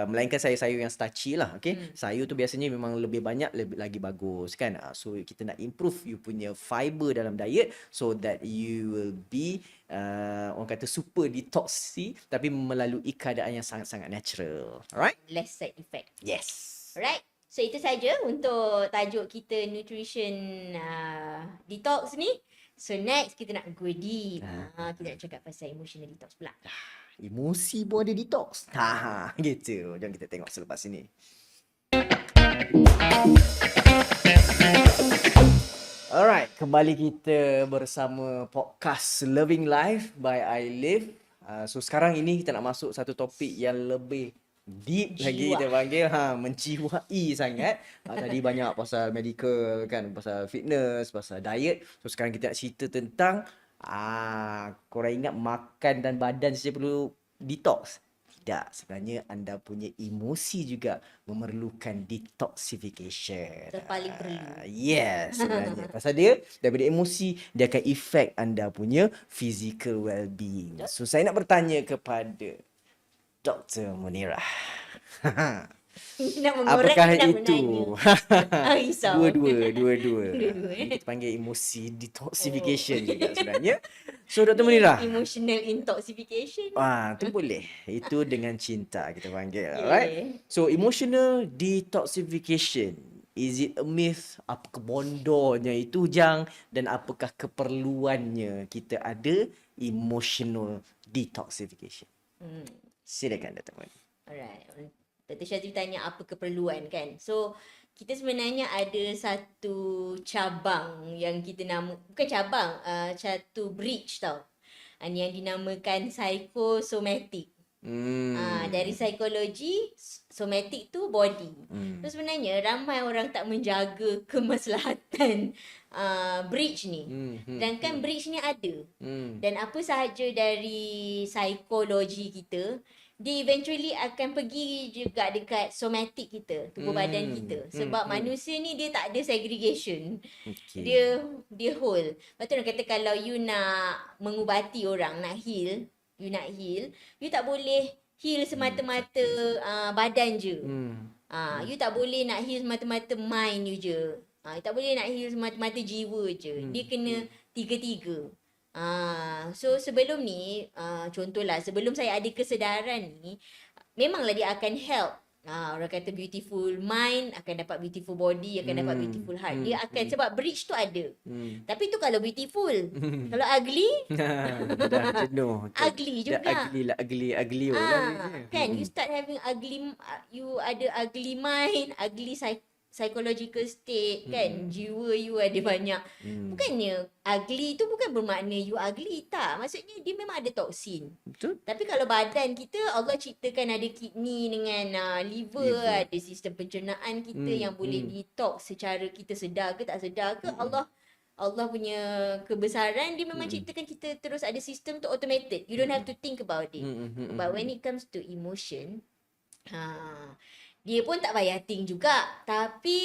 melainkan sayur-sayur yang starchy lah, okey. Sayur tu biasanya memang lebih banyak lebih lagi bagus kan. So kita nak improve you punya fiber dalam diet so that you will be orang kata super detoxy tapi melalui keadaan yang sangat-sangat natural. Alright? Less side effect. Yes. Alright. So itu saja untuk tajuk kita nutrition detox ni. So next kita nak go deep. Kita nak cakap pasal emotional detox pula. Emosi pun ada detox. Gitu. Jom kita tengok selepas ini. Alright, kembali kita bersama podcast Loving Life by I Live. So sekarang ini kita nak masuk satu topik yang lebih deep lagi kita panggil, menjiwai sangat. Tadi banyak pasal medical kan, pasal fitness, pasal diet. So sekarang kita nak cerita tentang korang ingat makan dan badan saja perlu detox? tidak. Sebenarnya anda punya emosi juga memerlukan detoxification. Terpaling perlu. Yes, sebenarnya. Pasal dia daripada emosi, dia akan efek anda punya physical well-being. So, saya nak bertanya kepada Dr. Munirah. Nak mengorek Apakah nak itu? menanya. Risau. Dua-dua. Dua-dua, Ini eh. kita panggil emosi detoxification juga sebenarnya. So, Dr. Munirah. Emotional intoxication. Tu boleh. Itu dengan cinta kita panggil. Yeah. Alright? So, emotional detoxification. Is it a myth? Apakah bondornya itu, Jang? Dan apakah keperluannya kita ada emotional detoxification? Silakan, Dr. Munirah. Alright. Dr. Syazri tanya apa keperluan kan. So, kita sebenarnya ada satu cabang yang kita bukan cabang, satu bridge tau. Yang dinamakan psychosomatic. Dari psikologi, somatic tu body. So sebenarnya ramai orang tak menjaga kemaslahatan bridge ni. Sedangkan bridge ni ada. Dan apa sahaja dari psikologi kita, dia eventually akan pergi juga dekat somatic kita, tubuh badan kita. Sebab manusia ni dia tak ada segregation. Okay. Dia whole. Lepas tu orang kata kalau you nak mengubati orang, nak heal, you tak boleh heal semata-mata badan je. You tak boleh nak heal semata-mata mind you je. You tak boleh nak heal semata-mata jiwa je. Dia kena tiga-tiga. So sebelum ni, contohlah sebelum saya ada kesedaran ni, memanglah dia akan help. Orang kata beautiful mind akan dapat beautiful body, akan dapat beautiful heart. Dia akan sebab bridge tu ada. Tapi tu kalau beautiful. Kalau ugly, Dah jenuh. ugly juga. Dah ugly lah. Kan you start having ugly, you ada ugly mind, ugly psychological state kan. Jiwa you ada banyak. Bukannya ugly tu bukan bermakna you ugly, tak. Maksudnya dia memang ada toksin. Betul. Tapi kalau badan kita, Allah ciptakan ada kidney dengan liver, ada sistem pencernaan kita yang boleh detox secara kita sedar ke tak sedar ke. Allah punya kebesaran, dia memang ciptakan kita terus ada sistem tu automated. You don't have to think about it. But when it comes to emotion, dia pun tak payah think juga. Tapi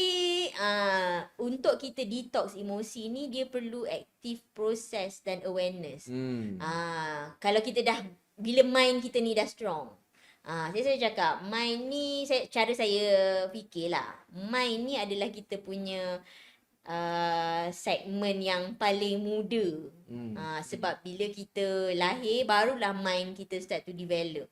untuk kita detox emosi ni, dia perlu active process dan awareness. Kalau kita dah, bila mind kita ni dah strong, saya cakap mind ni, cara saya fikir lah, mind ni adalah kita punya segmen yang paling muda. Sebab bila kita lahir, barulah mind kita start to develop.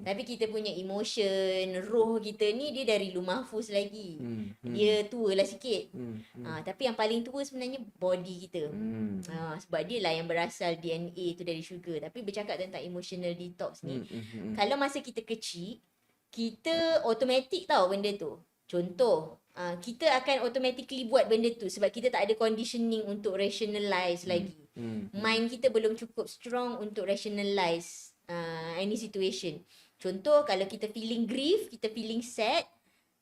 Tapi kita punya emotion, roh kita ni dia dari luar mahfuz lagi. Dia tua lah sikit. Tapi yang paling tua sebenarnya body kita. Sebab dia lah yang berasal DNA tu dari sugar. Tapi bercakap tentang emotional detox ni, kalau masa kita kecil, kita automatic tau benda tu. Contoh, kita akan automatically buat benda tu sebab kita tak ada conditioning untuk rationalize lagi. Mind kita belum cukup strong untuk rationalize any situation. Contoh, kalau kita feeling grief, kita feeling sad,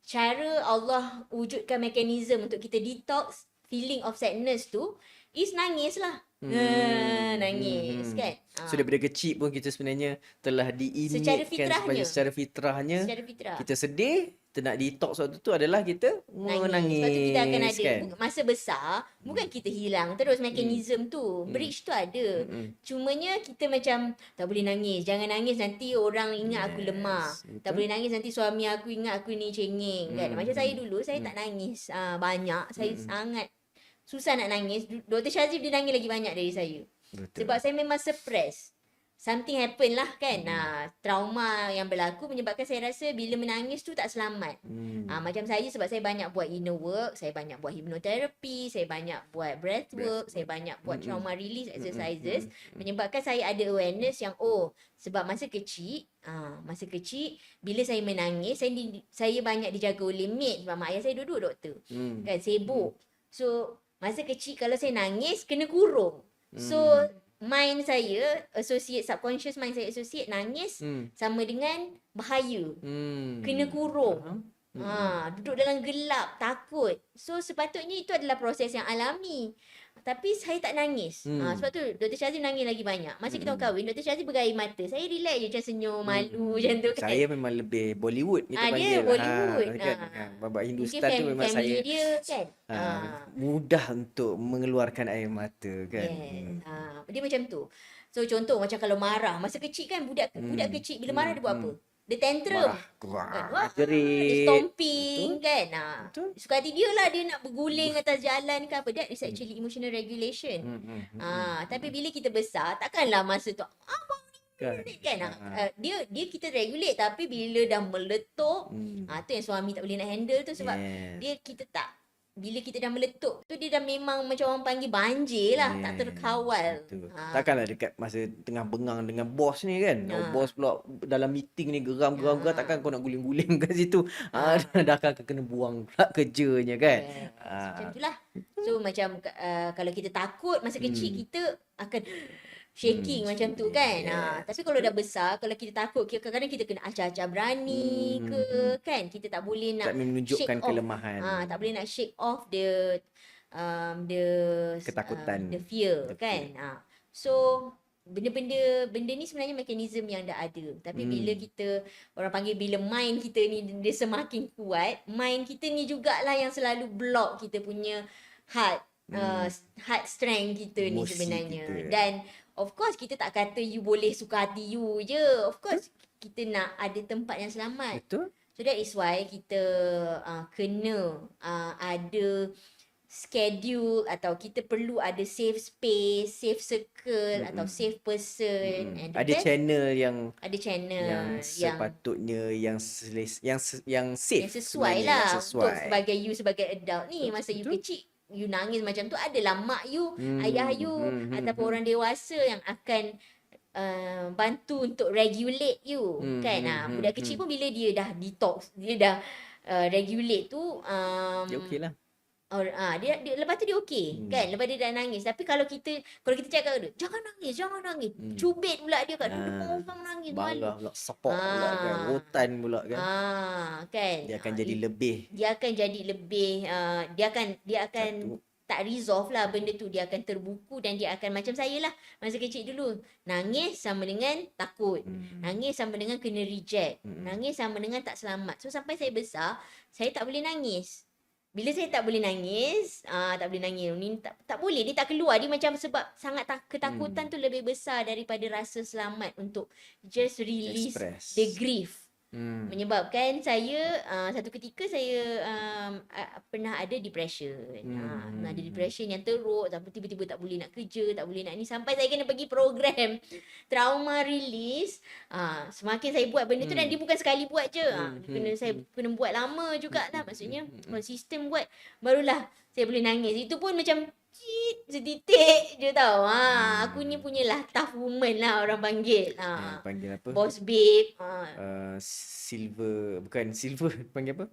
cara Allah wujudkan mekanisme untuk kita detox feeling of sadness tu is nangis lah. Nangis kan. So daripada kecil pun kita sebenarnya telah Secara diingatkan secara fitrahnya kita sedih, kita nak detox waktu tu adalah kita menangis. Lepas tu kita akan ada kan? masa besar, bukan kita hilang terus mekanisme tu. Bridge tu ada. Cumanya kita macam tak boleh nangis. Jangan nangis, nanti orang ingat aku lemah. Betul. Tak boleh nangis, nanti suami aku ingat aku ni cengeng kan. Macam saya dulu, saya tak nangis banyak. Saya sangat susah nak nangis. Dr. Syazri dia nangis lagi banyak dari saya. Betul. Sebab saya memang suppress. Something happen lah kan. Trauma yang berlaku menyebabkan saya rasa bila menangis tu tak selamat. Macam saya, sebab saya banyak buat inner work, saya banyak buat hypnotherapy, saya banyak buat breath work, saya banyak buat trauma release exercises, menyebabkan saya ada awareness yang sebab masa kecil bila saya menangis, saya banyak dijaga oleh maid sebab mak ayah saya duduk doktor. Kan sibuk. So masa kecil kalau saya nangis kena kurung. So mind saya subconscious mind saya associate nangis sama dengan bahaya. Kena kurung. Duduk dalam gelap, takut. So sepatutnya itu adalah proses yang alami. Tapi saya tak nangis. Sebab tu Dr. Syazri nangis lagi banyak. Masa kita orang kahwin, Dr. Syazri berair mata. Saya relax je macam senyum, malu macam tu kan. Saya memang lebih Bollywood kita Dia panggil. Bollywood. Kan? Babak Mungkin Hindustan tu memang family saya dia kan. mudah untuk mengeluarkan air mata kan. Yes. Dia macam tu. So contoh macam kalau marah, masa kecil kan budak kecil bila marah dia buat apa? Dia tantrum. Kan? Wah, dia Jerit. stomping kan. Betul. Suka hati dia lah dia nak berguling atas jalan ke apa. That is actually emotional regulation. Tapi bila kita besar, takkanlah masa tu kan dia kita regulate, tapi bila dah meletup tu yang suami tak boleh nak handle tu sebab kita tak, bila kita dah meletup tu dia dah memang macam orang panggil banjir lah, tak terkawal. Takkanlah dekat masa tengah bengang dengan bos ni kan. Bos pula dalam meeting ni geram, takkan kau nak guling-guling kat situ. Dah akan kena buang pula kerjanya kan. Macam itulah. So macam kalau kita takut masa kecil kita akan shaking macam tu kan. Tapi kalau dah besar, kalau kita takut, kadang-kadang kita kena acah-acah berani ke kan. Kita tak boleh nak menunjukkan kelemahan. Tak boleh nak shake off the ketakutan, the fear kan. So benda ni sebenarnya mekanisme yang dah ada. Tapi bila kita, orang panggil bila mind kita ni dia semakin kuat, mind kita ni jugalah yang selalu block kita punya heart strength kita ni sebenarnya. Dan of course kita tak kata you boleh suka hati you je. Of course kita nak ada tempat yang selamat. Betul. So that is why kita kena ada schedule, atau kita perlu ada safe space, safe circle atau safe person. And ada channel yang sepatutnya yang safe, yang sesuai lah untuk sebagai you sebagai adult ni. Masa you kecil you nangis macam tu, adalah mak you, ayah you ataupun orang dewasa yang akan bantu untuk regulate you kan. Budak kecil pun bila dia dah detox, dia dah regulate tu dia okey lah. Dia lepas tu dia okey kan, lepas dia dah nangis. Tapi kalau kita cakap dia jangan nangis, cubit pula dia kat depan orang nangis, bangga pula, support pula kan, rotan pula kan. Kan dia akan jadi lebih dia akan tak resolve lah benda tu. Dia akan terbuku dan dia akan macam saya lah masa kecil dulu. Nangis sama dengan takut, nangis sama dengan kena reject, nangis sama dengan tak selamat. So sampai saya besar, saya tak boleh nangis. Bila saya tak boleh nangis, ni tak boleh, dia tak keluar. Dia macam sebab sangat ketakutan tu lebih besar daripada rasa selamat untuk just release the grief. Menyebabkan saya satu ketika saya pernah ada depression. Ada depression yang teruk, sampai tiba-tiba tak boleh nak kerja, tak boleh nak ni, sampai saya kena pergi program trauma release. Semakin saya buat benda tu, dan dia bukan sekali buat je. Saya kena buat lama jugalah, maksudnya konsisten buat, barulah saya boleh nangis. Itu pun macam setitik je tau. Aku ni punyalah tough woman lah orang panggil. Panggil apa? Boss babe. Bukan silver, panggil apa?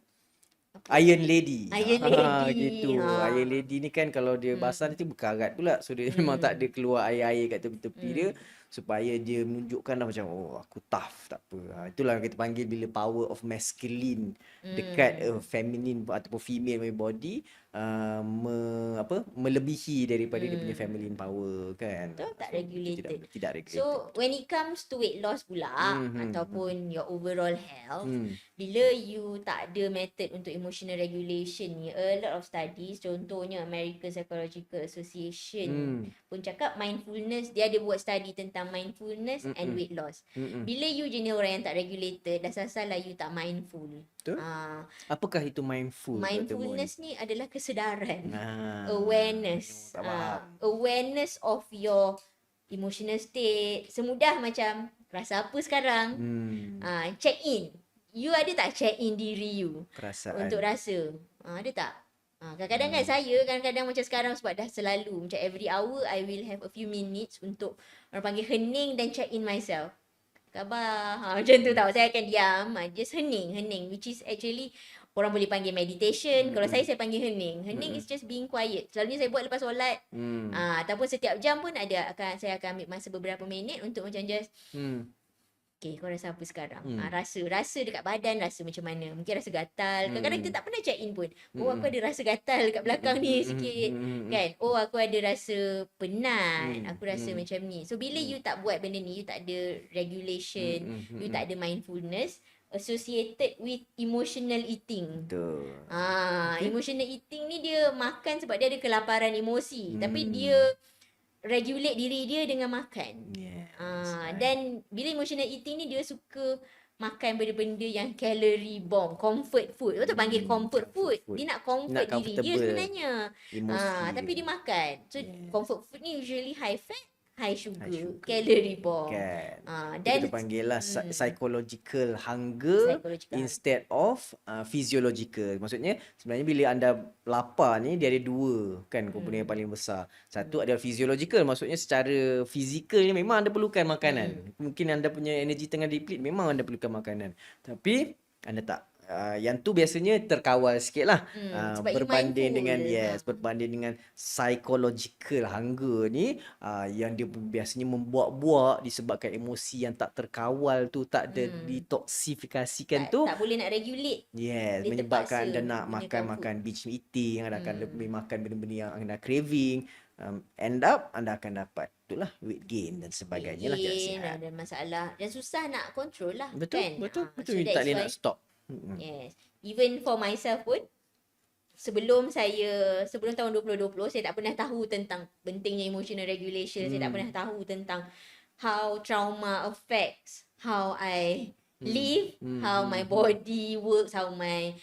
Iron Lady. Iron Lady. Gitu. Iron Lady ni kan kalau dia basah nanti berkarat pula. So dia memang tak ada keluar air-air kat tepi-tepi dia, supaya dia menunjukkan lah macam aku tough, tak apa. Itulah kita panggil bila power of masculine dekat feminine ataupun female body melebihi daripada dia punya feminine power kan. Betul, tak regulated. Tidak regulated. So when it comes to weight loss pula ataupun your overall health, bila you tak ada method untuk emotional regulation ni, a lot of studies, contohnya American Psychological Association pun cakap mindfulness, dia ada buat study tentang mindfulness and weight loss. Bila you jenis orang yang tak regulated, dah salah you tak mindful. Betul. Apakah itu mindful? Mindfulness ni adalah kesedaran, awareness, awareness of your emotional state. Semudah macam rasa apa sekarang, check in. You ada tak check in diri you? Perasaan. Untuk rasa. Ada tak? Kadang-kadang kan saya, kadang-kadang macam sekarang sebab dah selalu, macam every hour I will have a few minutes untuk orang panggil hening dan check in myself. Khabar. Macam tu tau. Saya akan diam, just hening, which is actually orang boleh panggil meditation. Kalau saya panggil hening. Hening is just being quiet. Selalunya saya buat lepas solat. Ataupun setiap jam pun saya akan ambil masa beberapa minit untuk macam just Okay, kau rasa apa sekarang? Rasa dekat badan, rasa macam mana? Mungkin rasa gatal. Kadang-kadang kita tak pernah check in pun. Oh, aku ada rasa gatal dekat belakang ni sikit. Kan? Oh, aku ada rasa penat. Aku rasa macam ni. So, bila you tak buat benda ni, you tak ada regulation, you tak ada mindfulness, associated with emotional eating. Betul. Emotional eating ni dia makan sebab dia ada kelaparan emosi. Tapi dia regulate diri dia dengan makan. Yes, Dan bila emotional eating ni dia suka makan benda-benda yang calorie bomb, comfort food. Betul panggil comfort food. Dia nak comfort diri dia comfortable sebenarnya. emosi Tapi dia. dia makan. So comfort food ni usually high fat, high sugar, calorie bomb. Kan. Dan Kita panggil lah psychological hunger Psychological instead of physiological. Maksudnya sebenarnya bila anda lapar ni dia ada dua kan komponen yang paling besar. Satu adalah physiological, maksudnya secara fizikal ni memang anda perlukan makanan. Mungkin anda punya energi tengah deplete, memang anda perlukan makanan. Tapi anda tak yang tu biasanya terkawal sikit lah. sebab you Berbanding mindful. dengan berbanding dengan psychological hunger ni yang dia biasanya membuak-buak disebabkan emosi yang tak terkawal tu, tak ada detoksifikasikan tu. tak boleh nak regulate. Yes, Dia menyebabkan anda terpaksa nak gunakan makan binge eating, anda akan lebih makan benda-benda yang anda craving. End up anda akan dapat itulah weight gain dan sebagainya lah, tidak sihat. Ada masalah dan susah nak control lah. Betul, kan? betul, So betul. You tak that's boleh why, nak stop. yes. Even for myself pun, sebelum tahun 2020, saya tak pernah tahu tentang pentingnya emotional regulation. Saya tak pernah tahu tentang how trauma affects how I live, how my body works, how my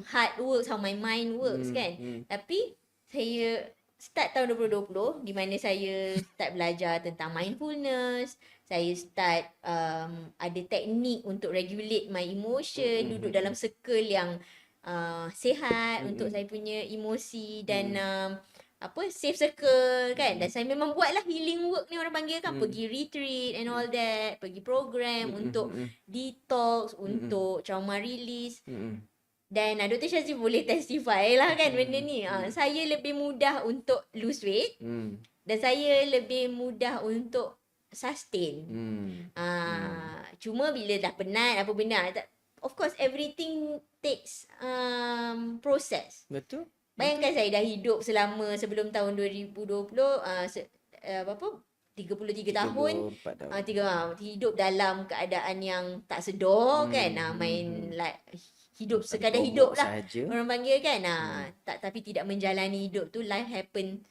heart works, how my mind works kan. Tapi saya start tahun 2020 di mana saya start belajar tentang mindfulness. Saya start ada teknik untuk regulate my emotion, duduk dalam circle yang sihat untuk saya punya emosi dan safe circle kan. Dan saya memang buatlah healing work ni orang panggil kan, pergi retreat and all that, pergi program untuk detox, untuk trauma release. Dan Dr. Syazri boleh testify lah kan benda ni. Saya lebih mudah untuk lose weight dan saya lebih mudah untuk sustain. Cuma bila dah penat apa benda, of course everything takes process. Betul? Bayangkan saya dah hidup selama sebelum tahun 2020 33 tahun 34 tahun. hidup dalam keadaan yang tak sedar kan, main like hidup sekadar hidup lah sahaja. orang panggil kan. Tapi tidak menjalani hidup tu, life happen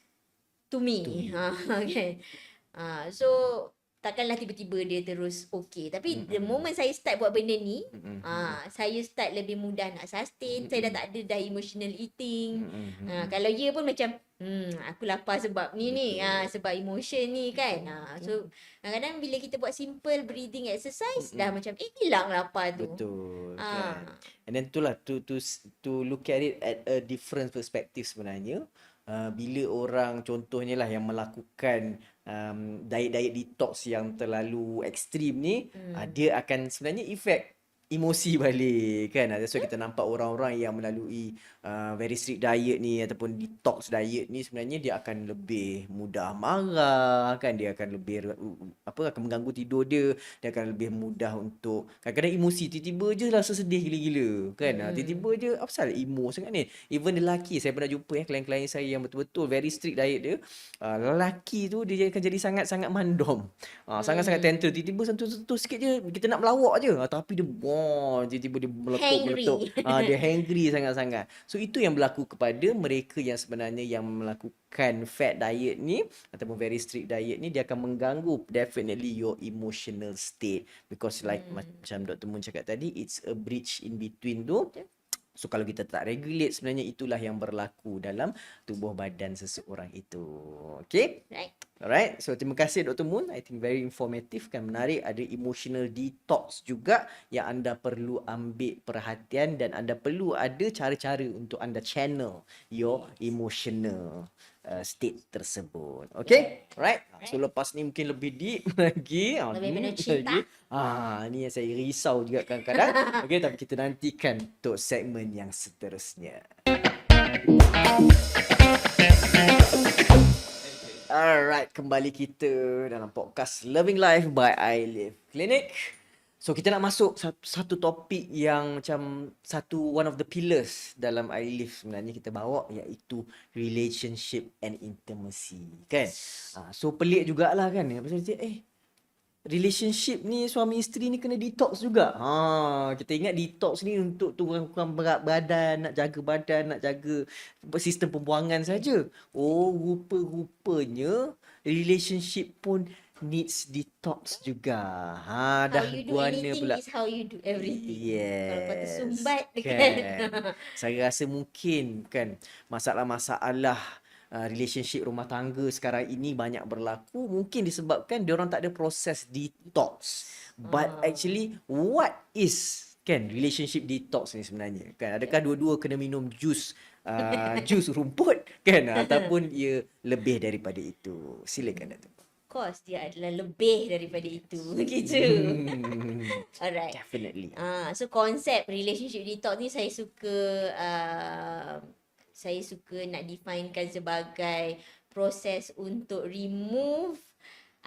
to me. Kan. So takkanlah tiba-tiba dia terus okay. Tapi the moment saya start buat benda ni, saya start lebih mudah nak sustain. Saya dah tak ada dah emotional eating. Kalau dia pun macam aku lapar sebab ni sebab emotion ni kan. So kadang-kadang bila kita buat simple breathing exercise dah macam hilang lapar tu. Betul kan. And then itulah to look at it at a different perspective sebenarnya. Bila orang contohnya lah yang melakukan diet detox yang terlalu ekstrim ni, dia akan sebenarnya efek emosi balik kan. That's why kita nampak orang-orang yang melalui very strict diet ni ataupun detox diet ni sebenarnya dia akan lebih mudah marah kan, dia akan lebih akan mengganggu tidur dia akan lebih mudah untuk kadang-kadang emosi tiba-tiba je rasa sedih gila-gila kan. Tiba-tiba je apa pasal emo sangat ni. Even lelaki, saya pernah jumpa klien-klien saya yang betul-betul very strict diet dia, lelaki tu dia akan jadi sangat-sangat mandom, sangat-sangat tentu. Tiba-tiba sentuh-sentuh sikit je kita nak melawak je, tapi dia tiba-tiba dia meletup. Dia hangry sangat-sangat. So itu yang berlaku kepada mereka yang sebenarnya yang melakukan fat diet ni ataupun very strict diet ni, dia akan mengganggu definitely your emotional state, because like macam Dr. Moon cakap tadi, it's a bridge in between tu. So kalau kita tak regulate, sebenarnya itulah yang berlaku dalam tubuh badan seseorang itu. Okay? Right. Alright. So terima kasih Dr. Moon. I think very informative kan, menarik. Ada emotional detox juga yang anda perlu ambil perhatian, dan anda perlu ada cara-cara untuk anda channel your emotional state tersebut. Okay? Alright. So lepas ni mungkin lebih deep lagi. Lebih penuh cinta. Ni yang saya risau juga kadang-kadang. Okay, tapi kita nantikan untuk segmen yang seterusnya. Alright, kembali kita dalam podcast Loving Life by I Live Clinic. So kita nak masuk satu topik yang macam one of the pillars dalam iLive sebenarnya kita bawa, iaitu relationship and intimacy, kan. So pelik jugalah kan, pasal relationship ni suami isteri ni kena detox juga. Kita ingat detox ni untuk turunkan berat badan, nak jaga badan, nak jaga sistem pembuangan saja. Oh, rupa-rupanya relationship pun needs detox juga. How Dah you do guana anything pula. is how you do everything. Yes. Kalau kau tersumbat Kan. kan. Saya rasa mungkin kan masalah-masalah relationship rumah tangga sekarang ini banyak berlaku mungkin disebabkan diorang tak ada proses detox. But actually what is kan relationship detox ni sebenarnya? Kan adakah dua-dua kena minum jus jus rumput kan, ataupun ia lebih daripada itu? Silakan Datuk. Of course dia adalah lebih daripada itu. Gitu. Alright. Definitely. So konsep relationship detox ni saya suka nak definekan sebagai proses untuk remove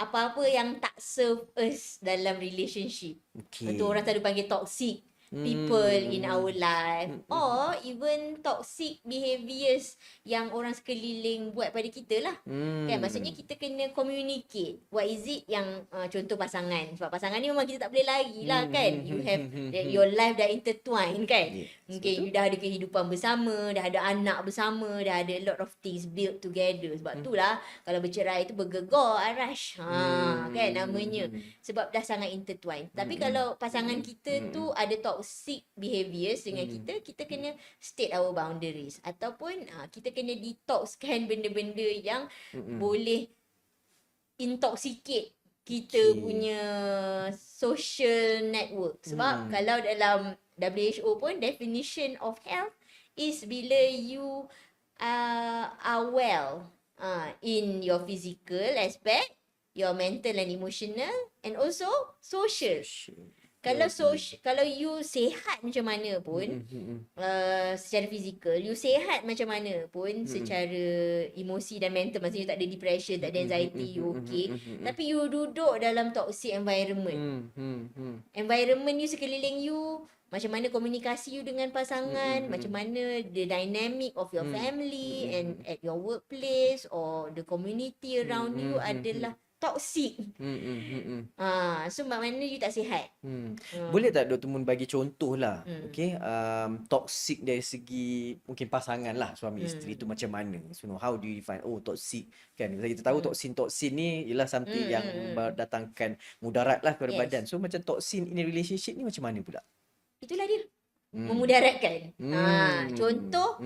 apa-apa yang tak serve us dalam relationship. Okay. Itu orang selalu panggil toxic people in our life, or even toxic behaviours yang orang sekeliling buat pada kita lah. Kan, maksudnya kita kena communicate what is it yang contoh pasangan, sebab pasangan ni memang kita tak boleh lari lah kan. You have your life dah intertwined kan. Mungkin you dah ada kehidupan bersama, dah ada anak bersama, dah ada a lot of things built together. Sebab tu lah kalau bercerai tu bergegar Arash kan namanya, sebab dah sangat intertwined. Tapi kalau pasangan kita tu ada toxic behaviours dengan kita kena state our boundaries, ataupun kita kena detoxkan benda-benda yang boleh intoxicate kita punya social network. Sebab kalau dalam WHO pun definition of health is bila you are well in your physical aspect, your mental and emotional, and also social. Kalau you sihat macam mana pun secara fizikal, you sihat macam mana pun secara emosi dan mental, maksudnya tak ada depression, tak ada anxiety, you okay. Tapi you duduk dalam toxic environment. Environment you sekeliling you, macam mana komunikasi you dengan pasangan, macam mana the dynamic of your family and at your workplace or the community around you adalah toxic. So maknanya you tak sihat. Boleh tak Dr. Mun bagi contoh lah, okay, toxic dari segi mungkin pasangan lah, suami isteri tu macam mana? So how do you define, toxic kan? Kita tahu toksin ni ialah something yang datangkan mudarat lah kepada badan. So macam toksin in a relationship ni macam mana pula? Itulah dia. Memudaratkan. Contoh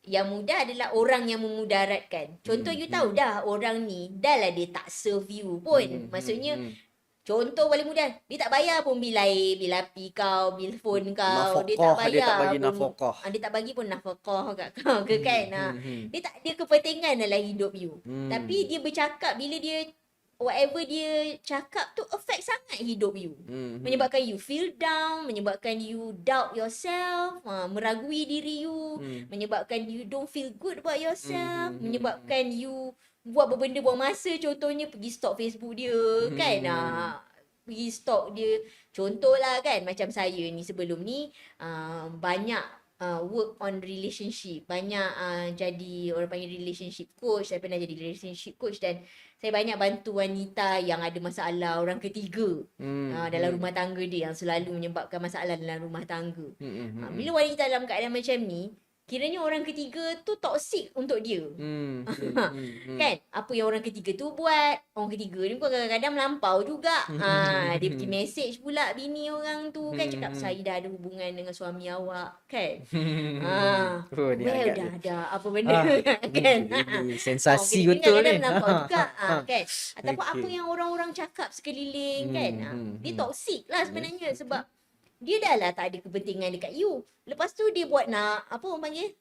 yang mudah adalah orang yang memudaratkan. Contoh you tahu dah orang ni dah lah dia tak serve you pun. Maksudnya contoh paling mudah, dia tak bayar pun bil air, bil api kau, bil phone kau. Dia tak bayar. Dia tak bagi pun, nafkah. Dia tak bagi pun nafkah kat kau ke kan. Dia tak ada kepentingan dalam hidup you. Tapi dia bercakap, bila dia whatever dia cakap tu affect sangat hidup you. Menyebabkan you feel down, menyebabkan you doubt yourself, meragui diri you, menyebabkan you don't feel good about yourself, menyebabkan you buat berbenda buang masa, contohnya pergi stalk Facebook dia kan. Pergi stalk dia. Contohlah kan, macam saya ni sebelum ni banyak work on relationship, banyak jadi orang panggil relationship coach. Saya pernah jadi relationship coach dan saya banyak bantu wanita yang ada masalah orang ketiga dalam rumah tangga dia, yang selalu menyebabkan masalah dalam rumah tangga. Bila wanita dalam keadaan macam ni, kiranya orang ketiga tu toksik untuk dia. Kan? Apa yang orang ketiga tu buat, orang ketiga ni pun kadang-kadang melampau juga. Dia pergi message pula bini orang tu kan, cakap saya dah ada hubungan dengan suami awak kan. Ni Well dah apa benda kan. Ini sensasi betul ni. Kadang-kadang melampau juga kan. Ataupun apa yang orang-orang cakap sekeliling kan. Dia toksik lah sebenarnya, sebab dia dah lah tak ada kepentingan dekat you. Lepas tu dia buat apa orang panggil?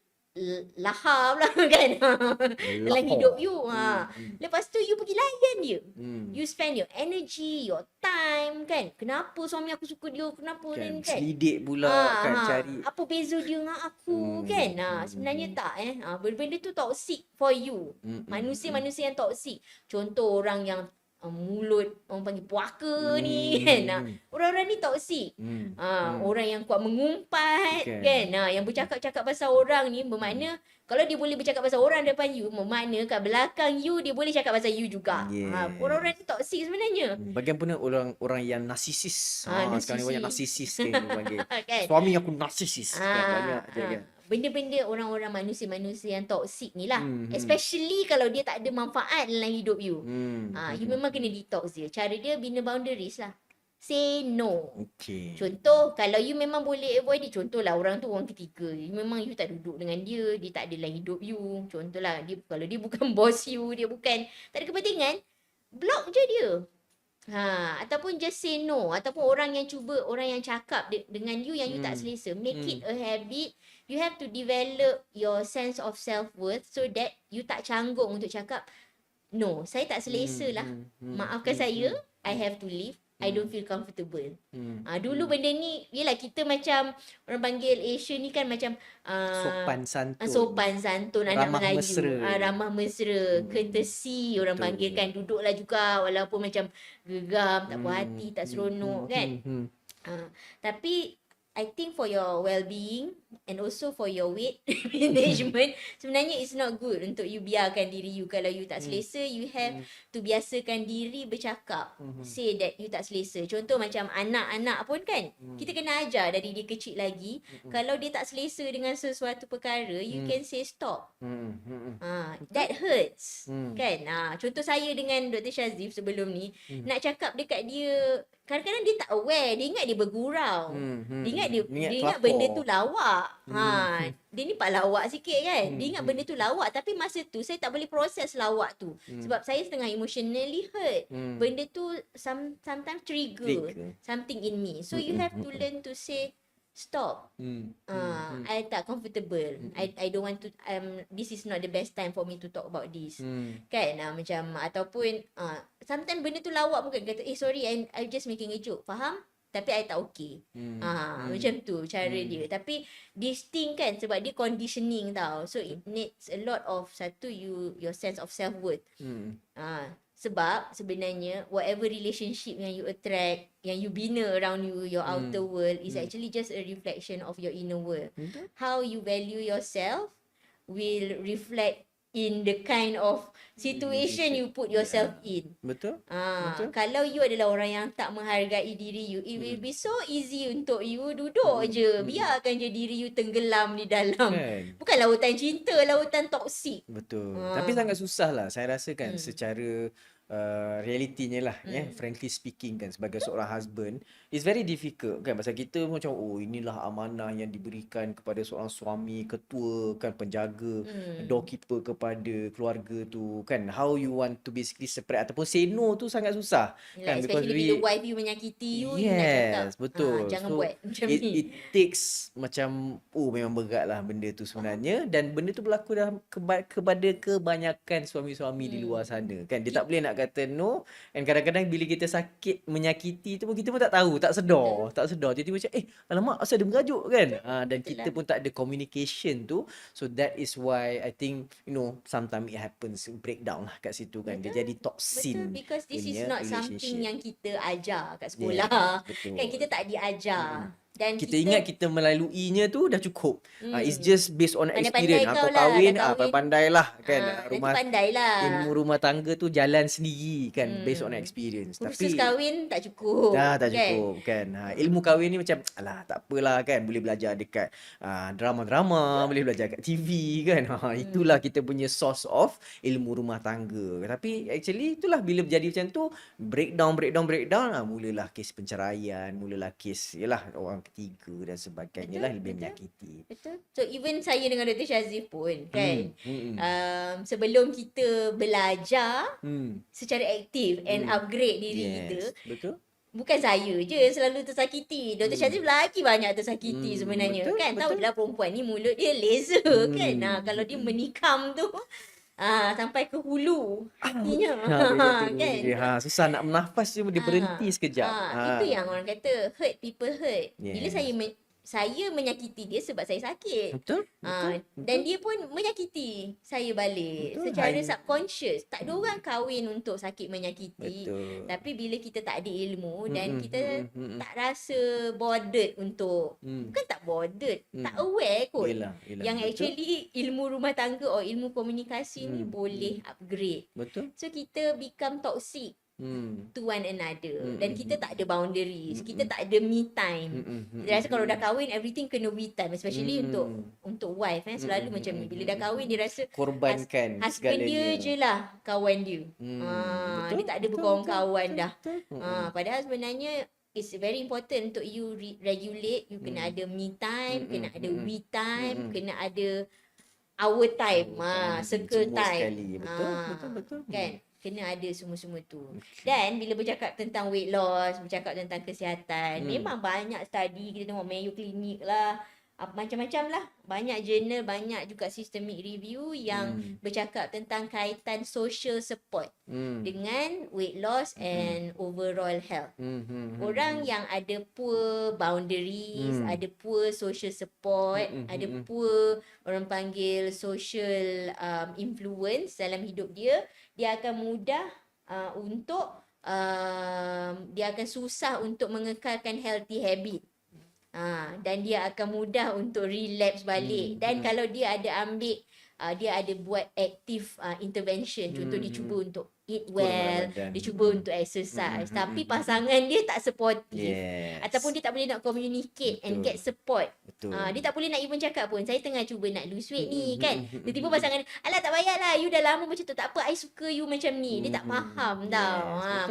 Lahar pula kan. Dalam hidup you. Lepas tu you pergi layan dia. You spend your energy, your time kan. Kenapa suami aku suka dia? Kenapa Kan, kan? selidik pula kan, cari apa beza dia dengan aku kan. Sebenarnya tak benda tu toxic for you. Manusia-manusia yang toxic. Contoh orang yang mulut orang panggil puaka ni kan. Orang-orang ni toksik. Orang yang kuat mengumpat kan. Yang bercakap-cakap pasal orang ni bermakna kalau dia boleh bercakap pasal orang depan you, bermakna kat belakang you dia boleh cakap pasal you juga. Orang-orang ni toksik sebenarnya. Bagaimana orang-orang yang narsisis. Sekarang ni banyak narsisis kan dia panggil. Kan? Suami aku narsisis. Banyak je kan. Benda-benda orang-orang manusia-manusia yang toksik ni lah. Especially kalau dia tak ada manfaat dalam hidup you. You memang kena detox dia. Cara dia bina boundaries lah. Say no. Okay. Contoh, kalau you memang boleh avoid dia. Contohlah orang tu orang ketiga. Memang you tak duduk dengan dia. Dia tak ada dalam hidup you. Contohlah, kalau dia bukan boss you, dia bukan, tak ada kepentingan, block je dia. Ataupun just say no. Ataupun orang yang cakap dengan you yang you tak selesa. Make it a habit. You have to develop your sense of self-worth so that you tak canggung untuk cakap, no, saya tak selesa lah. Maafkan saya, I have to leave. I don't feel comfortable. Dulu benda ni, yelah kita macam, orang panggil Asian ni kan macam sopan santun, anak ramah Melayu. mesra. Ramah mesra, courtesy orang panggil kan. Duduklah juga walaupun macam gegam, tak puas hati, tak seronok kan. Tapi I think for your well-being and also for your weight management, sebenarnya it's not good untuk you biarkan diri you. Kalau you tak selesa, you have to biasakan diri bercakap. Say that you tak selesa. Contoh macam anak-anak pun kan, kita kena ajar dari dia kecil lagi. Kalau dia tak selesa dengan sesuatu perkara, you can say stop. That hurts. Kan? Contoh saya dengan Dr. Shazif sebelum ni, nak cakap dekat dia, kadang-kadang dia tak aware, dia ingat dia bergurau. Dia ingat benda tu lawak. Dia ni pak lawak sikit kan. Dia ingat benda tu lawak, tapi masa tu saya tak boleh proses lawak tu. Sebab saya setengah emotionally hurt. Benda tu sometimes trigger something in me. So you have to learn to say stop. I tak comfortable. I don't want to, this is not the best time for me to talk about this. Kan? Macam, ataupun sometimes benda tu lawak pun kan, kata, sorry, I'm just making a joke. Faham? Tapi I tak okay. Macam tu cara dia. Tapi this thing kan, sebab dia conditioning tau. So it needs a lot of, satu, your sense of self-worth. Sebab sebenarnya whatever relationship yang you attract, yang you bina around you, your outer world, is actually just a reflection of your inner world. How you value yourself will reflect in the kind of situation you put yourself in. Betul. Kalau you adalah orang yang tak menghargai diri you, it will be so easy untuk you duduk je. Biarkan je diri you tenggelam di dalam. Bukan lautan cinta, lautan toksik. Betul. Tapi sangat susah lah. Saya rasa kan secara realitinya lah, frankly speaking kan, sebagai seorang husband, it's very difficult kan. Pasal kita macam, inilah amanah yang diberikan kepada seorang suami, ketua kan, penjaga, doorkeeper kepada keluarga tu kan. How you want to basically separate ataupun say no tu sangat susah. Kan, especially bila wife you menyakiti you, you nak cakap, betul. Jangan buat macam ni. ni. It takes macam, memang berat lah benda tu sebenarnya. Dan benda tu berlaku dalam kepada kebanyakan suami-suami di luar sana kan. Dia tak boleh nak kata no, and kadang-kadang bila kita sakit menyakiti tu pun kita pun tak tahu, tak sedar tiba-tiba macam alamak asal dia merajuk kan. Dan kita pun tak ada communication tu. So that is why I think sometimes it happens, breakdown lah kat situ kan. Dia jadi toxin. Betul, because this is not something yang kita ajar kat sekolah. Kan kita tak diajar. Dan kita ingat kita melaluinya tu dah cukup. It's just based on experience. Kau kahwin, pandai lah kan. Ilmu rumah tangga tu jalan sendiri kan, based on experience. Kursus kahwin tak cukup. Tak cukup kan. Ilmu kahwin ni macam alah tak apalah kan, boleh belajar dekat drama-drama, boleh belajar kat TV kan. Itulah kita punya source of ilmu rumah tangga. Tapi actually itulah bila jadi macam tu, breakdown, mulalah kes penceraian, mulalah kes orang ketiga dan sebagainya lah, lebih menyakiti. Betul. So even saya dengan Dr. Shazif pun kan, sebelum kita belajar secara aktif and upgrade diri kita, betul. Bukan saya je selalu tersakiti. Dr. Shazif lagi banyak tersakiti sebenarnya. Betul, kan. Tahu lah perempuan ni mulut dia laser kan. Kalau dia menikam tu sampai ke hulu hatinya. Kan? Susah nak bernafas, cuma dia berhenti sekejap. Itu yang orang kata hurt people hurt. Bila saya menyakiti dia sebab saya sakit. Betul? Betul? Dan dia pun menyakiti saya balik Betul. secara subconscious. Tak ada orang kahwin untuk sakit menyakiti. Betul. Tapi bila kita tak ada ilmu dan Mm-mm, kita mm-mm, tak rasa bothered untuk, bukan tak bothered, tak aware kot. Yelah, Yang betul. actually ilmu rumah tangga atau ilmu komunikasi ni boleh upgrade. Betul. So kita become toxic to one another. Dan kita tak ada boundaries. Kita tak ada me time. Kita rasa kalau dah kahwin everything kena me time, especially untuk wife selalu macam ni. Bila dah kahwin dia rasa Korbankan husband dia segalanya. je lah kawan dia. Betul, Dia tak ada berkawan-kawan dah. Padahal sebenarnya it's very important untuk you regulate. You kena ada me time, kena ada we time, kena ada our time, circle Semua time. sekali. Betul. Kan? Kena ada semua-semua tu. Dan bila bercakap tentang weight loss, bercakap tentang kesihatan, memang banyak study, kita tengok Mayo Clinic lah, macam-macam lah. Banyak jurnal, banyak juga systemic review yang bercakap tentang kaitan social support dengan weight loss and overall health. Orang yang ada poor boundaries, ada poor social support, ada poor orang panggil social influence dalam hidup dia, dia akan mudah untuk dia akan susah untuk mengekalkan healthy habit. Dan dia akan mudah untuk relapse balik. Dan kalau dia ada ambil, dia ada buat active intervention. Contoh dia cuba untuk eat well, dia cuba untuk exercise. Tapi pasangan dia tak supportive. Ataupun dia tak boleh nak communicate and get support. Dia tak boleh nak even cakap pun, saya tengah cuba nak lose weight ni kan. Tiba-tiba pasangan dia, alah tak payahlah, you dah lama macam tu, tak apa, I suka you macam ni. Dia tak faham tau.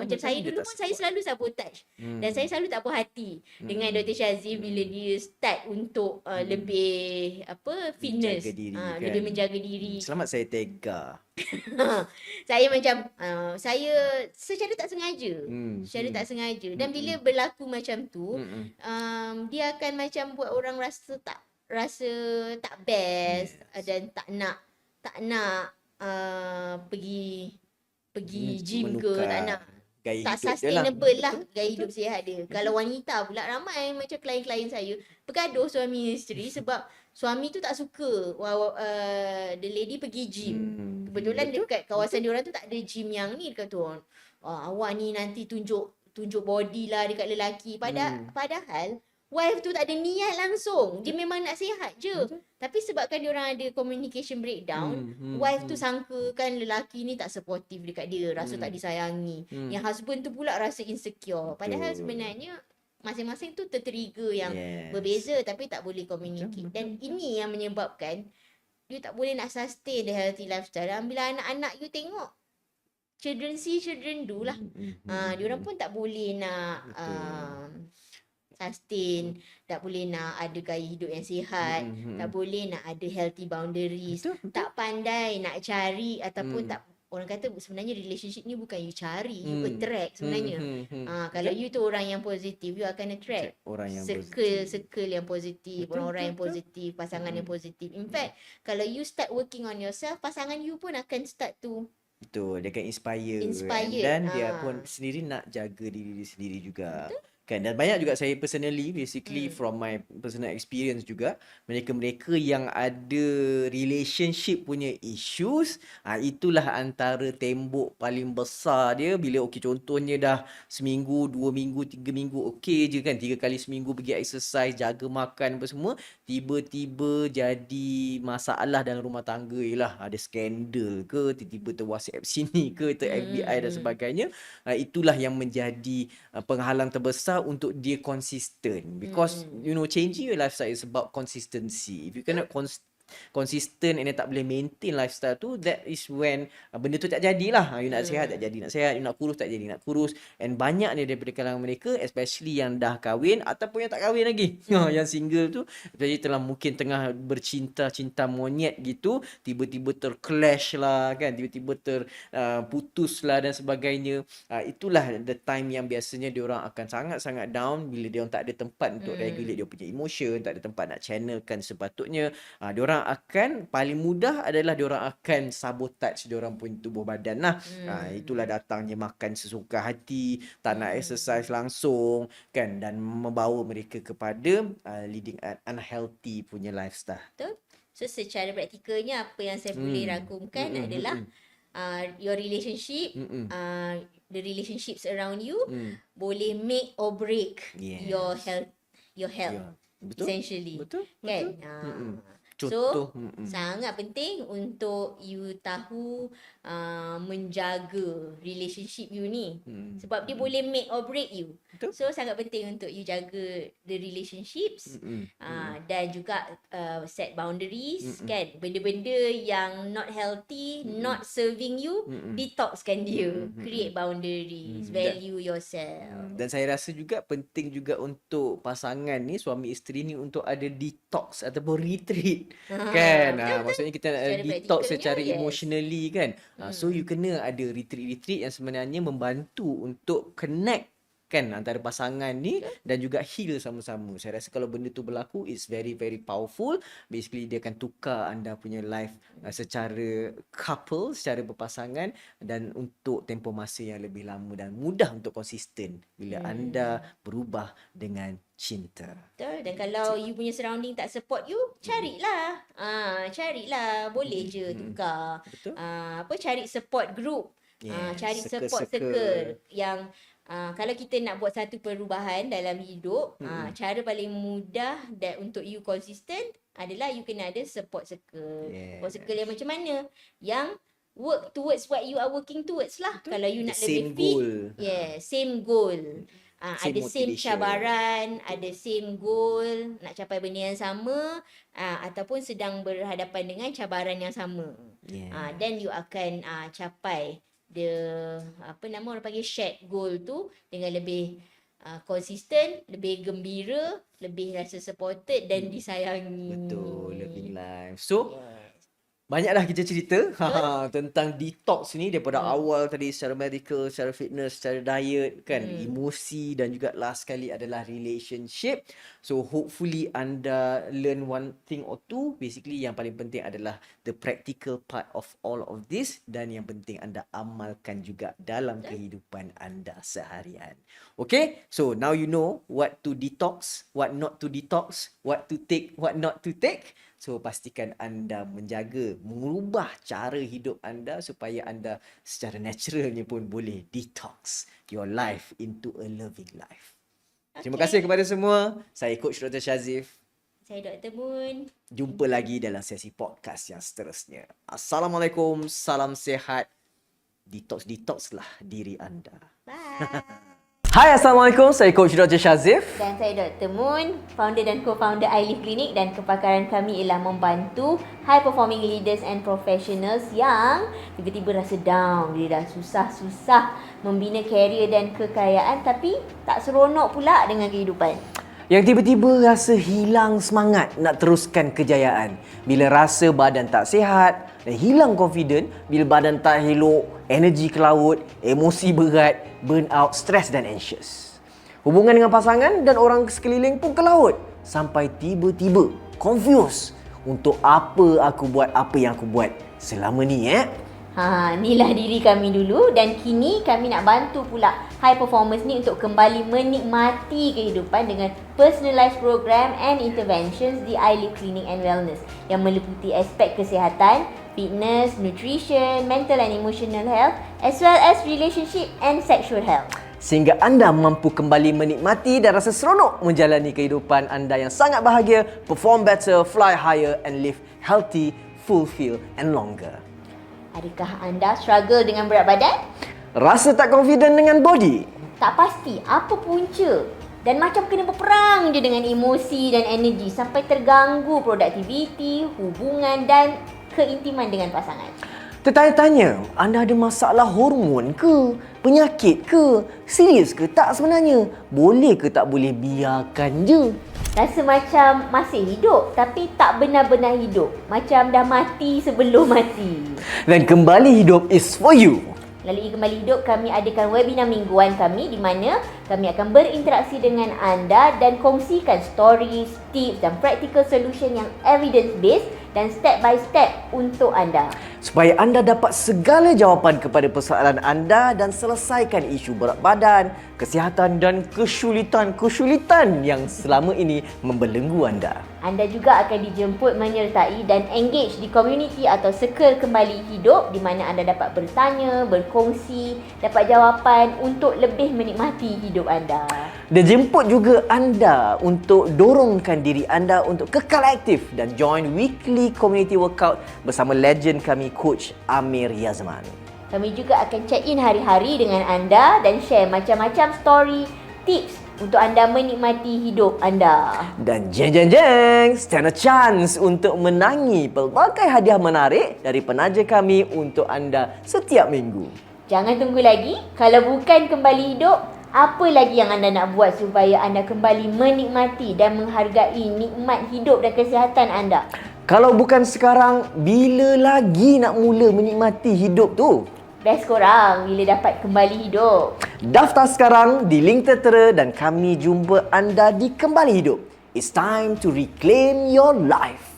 Macam saya dulu pun saya selalu sabotage. Dan saya selalu tak puas hati dengan Dr. Shazif bila dia start untuk lebih fitness, menjaga diri, lebih kan? menjaga diri. Selamat saya tega. Saya macam saya secara tak sengaja. Secara tak sengaja. Dan bila berlaku macam tu, dia akan macam buat orang rasa tak best dan tak nak pergi gym ke, tak nak, gaya tak hidup dia sustainable lah gaya hidup sihat dia. Kalau wanita pula, ramai macam klien-klien saya bergaduh suami isteri sebab suami tu tak suka the lady pergi gym. Kebetulan dekat kawasan dia orang tu tak ada gym yang ni. Dia kata, awak ni nanti tunjuk body lah dekat lelaki. Padahal wife tu tak ada niat langsung. Dia memang nak sihat je. Tapi sebabkan dia orang ada communication breakdown, wife tu sangkakan lelaki ni tak supportive dekat dia, rasa tak disayangi. Yang husband tu pula rasa insecure. Padahal sebenarnya masing-masing tu tertrigger yang berbeza, tapi tak boleh communicate. Dan ini yang menyebabkan you tak boleh nak sustain the healthy lifestyle. Dan bila anak-anak you tengok, children see, children do lah. Diorang pun tak boleh nak sustain, tak boleh nak ada gaya hidup yang sihat, tak boleh nak ada healthy boundaries, tak pandai nak cari ataupun tak, orang kata sebenarnya relationship ni bukan you cari, you attract sebenarnya. Kalau you tu orang yang positif, you akan attract orang yang circle yang positif, orang-orang yang positif, pasangan yang positif. In fact, kalau you start working on yourself, pasangan you pun akan start to dia akan inspire. Dan dia pun sendiri nak jaga diri dia sendiri juga. Kan? Dan banyak juga saya personally, basically from my personal experience juga, mereka-mereka yang ada relationship punya issues, itulah antara tembok paling besar dia. Bila contohnya dah seminggu, 2 minggu, 3 minggu je kan, 3 kali seminggu pergi exercise, jaga makan apa semua, tiba-tiba jadi masalah dalam rumah tangga. Ialah ada skandal ke, tiba-tiba ter WhatsApp sini ke, ter FBI dan sebagainya. Itulah yang menjadi penghalang terbesar untuk dia konsisten, because changing your lifestyle is about consistency. If you cannot consistent and tak boleh maintain lifestyle tu, that is when benda tu tak jadilah. You nak sihat tak jadi nak sihat, you nak kurus tak jadi nak kurus. And banyak ni daripada kalangan mereka, especially yang dah kahwin ataupun yang tak kahwin lagi, yang single tu, jadi mungkin tengah bercinta monyet gitu, tiba-tiba terclash lah kan, tiba-tiba terputus lah dan sebagainya. Itulah the time yang biasanya diorang akan sangat-sangat down bila diorang tak ada tempat untuk regulate dia punya emotion, tak ada tempat nak channelkan sepatutnya. Diorang diorang akan paling mudah adalah diorang akan sabotage diorang punya tubuh badan lah. Itulah datangnya makan sesuka hati, tak nak exercise langsung kan, dan membawa mereka kepada leading an unhealthy punya lifestyle. Betul? So secara praktikalnya apa yang saya boleh rangkumkan adalah your relationship, the relationships around you boleh make or break Yes. your health. Ya, betul. Essentially. Betul. Kan? Contoh, So, sangat penting untuk you tahu menjaga relationship you ni. Sebab dia boleh make or break you. Betul. So, sangat penting untuk you jaga the relationships dan juga set boundaries kan. Benda-benda yang not healthy, not serving you, detoxkan dia. Create boundaries, value yourself. Dan saya rasa juga penting juga untuk pasangan ni, suami isteri ni, untuk ada detox ataupun retreat kan. Maksudnya kita nak Secara detox practicalnya, secara yes. emotionally kan. So you kena ada retreat-retreat yang sebenarnya membantu untuk connect kan antara pasangan ni dan juga heal sama-sama. Saya rasa kalau benda tu berlaku, it's very very powerful. Basically dia akan tukar anda punya life secara couple, secara berpasangan, dan untuk tempoh masa yang lebih lama dan mudah untuk konsisten bila anda berubah dengan cinta. Betul. Dan kalau you punya surrounding tak support you, carilah. Carilah. Boleh je tukar. Betul. Cari support group. Yes, Cari support circle. circle yang kalau kita nak buat satu perubahan dalam hidup, cara paling mudah untuk you konsisten adalah you kena ada support circle. Yes. Support circle yang macam mana? Yang work towards what you are working towards lah. Betul. Kalau you The nak same lebih fit, goal. same goal. Same Ada same motivation. cabaran, ada same goal, nak capai benda yang sama, ataupun sedang berhadapan dengan cabaran yang sama. Yeah. Then you akan capai orang panggil shared goal tu dengan lebih konsisten, lebih gembira, lebih rasa supported dan disayangi. Betul, loving life. So, banyak dah kita cerita tentang detox ni daripada awal tadi, secara medical, secara fitness, secara diet kan, emosi, dan juga last sekali adalah relationship. So hopefully anda learn one thing or two. Basically yang paling penting adalah the practical part of all of this, dan yang penting anda amalkan juga dalam kehidupan anda seharian. Okay, so now you know what to detox, what not to detox, what to take, what not to take. So pastikan anda menjaga, mengubah cara hidup anda supaya anda secara naturalnya pun boleh detox your life into a loving life. Terima kasih kepada semua. Saya Coach Dr. Shazif. Saya Dr. Moon. Jumpa lagi dalam sesi podcast yang seterusnya. Assalamualaikum, salam sihat. Detox-detoxlah diri anda. Bye. Hai, Assalamualaikum. Saya Coach Dr. Shazif. Dan saya Dr. Moon, founder dan co-founder iLive Clinic, dan kepakaran kami ialah membantu high performing leaders and professionals yang tiba-tiba rasa down, dia dah susah-susah membina karier dan kekayaan tapi tak seronok pula dengan kehidupan. Yang tiba-tiba rasa hilang semangat nak teruskan kejayaan bila rasa badan tak sihat dan hilang confident bila badan tak elok, energi ke laut, emosi berat, burnout, stres dan anxious. Hubungan dengan pasangan dan orang sekeliling pun ke laut sampai tiba-tiba confused untuk apa aku buat apa yang aku buat selama ni Inilah diri kami dulu, dan kini kami nak bantu pula high performers ni untuk kembali menikmati kehidupan dengan personalized program and interventions di iLive Clinic and Wellness yang meliputi aspek kesihatan, fitness, nutrition, mental and emotional health, as well as relationship and sexual health. Sehingga anda mampu kembali menikmati dan rasa seronok menjalani kehidupan anda yang sangat bahagia, perform better, fly higher and live healthy, fulfill and longer. Adakah anda struggle dengan berat badan? Rasa tak confident dengan body? Tak pasti apa punca dan macam kena berperang je dengan emosi dan energi sampai terganggu produktiviti, hubungan dan keintiman dengan pasangan. Tertanya-tanya, anda ada masalah hormon ke? Penyakit ke? Serius ke tak sebenarnya? Boleh ke tak boleh biarkan je? Rasa macam masih hidup tapi tak benar-benar hidup. Macam dah mati sebelum mati. Dan kembali hidup is for you. Melalui Kembali Hidup, kami adakan webinar mingguan kami di mana kami akan berinteraksi dengan anda dan kongsikan stories, tips dan practical solution yang evidence-based dan step by step untuk anda. Supaya anda dapat segala jawapan kepada persoalan anda dan selesaikan isu berat badan, kesihatan dan kesulitan yang selama ini membelenggu anda. Anda juga akan dijemput menyertai dan engage di komuniti atau circle kembali hidup di mana anda dapat bertanya, berkongsi, dapat jawapan untuk lebih menikmati hidup anda. Dan jemput juga anda untuk dorongkan diri anda untuk kekal aktif dan join weekly community workout bersama legend kami Coach Amir Yazman. Kami juga akan check in hari-hari dengan anda dan share macam-macam story, tips untuk anda menikmati hidup anda. Dan jeng, stand a chance untuk menangi pelbagai hadiah menarik dari penaja kami untuk anda setiap minggu. Jangan tunggu lagi. Kalau bukan kembali hidup, apa lagi yang anda nak buat supaya anda kembali menikmati dan menghargai nikmat hidup dan kesihatan anda? Kalau bukan sekarang, bila lagi nak mula menikmati hidup tu? Best korang bila dapat kembali hidup. Daftar sekarang di link tertera dan kami jumpa anda di Kembali Hidup. It's time to reclaim your life.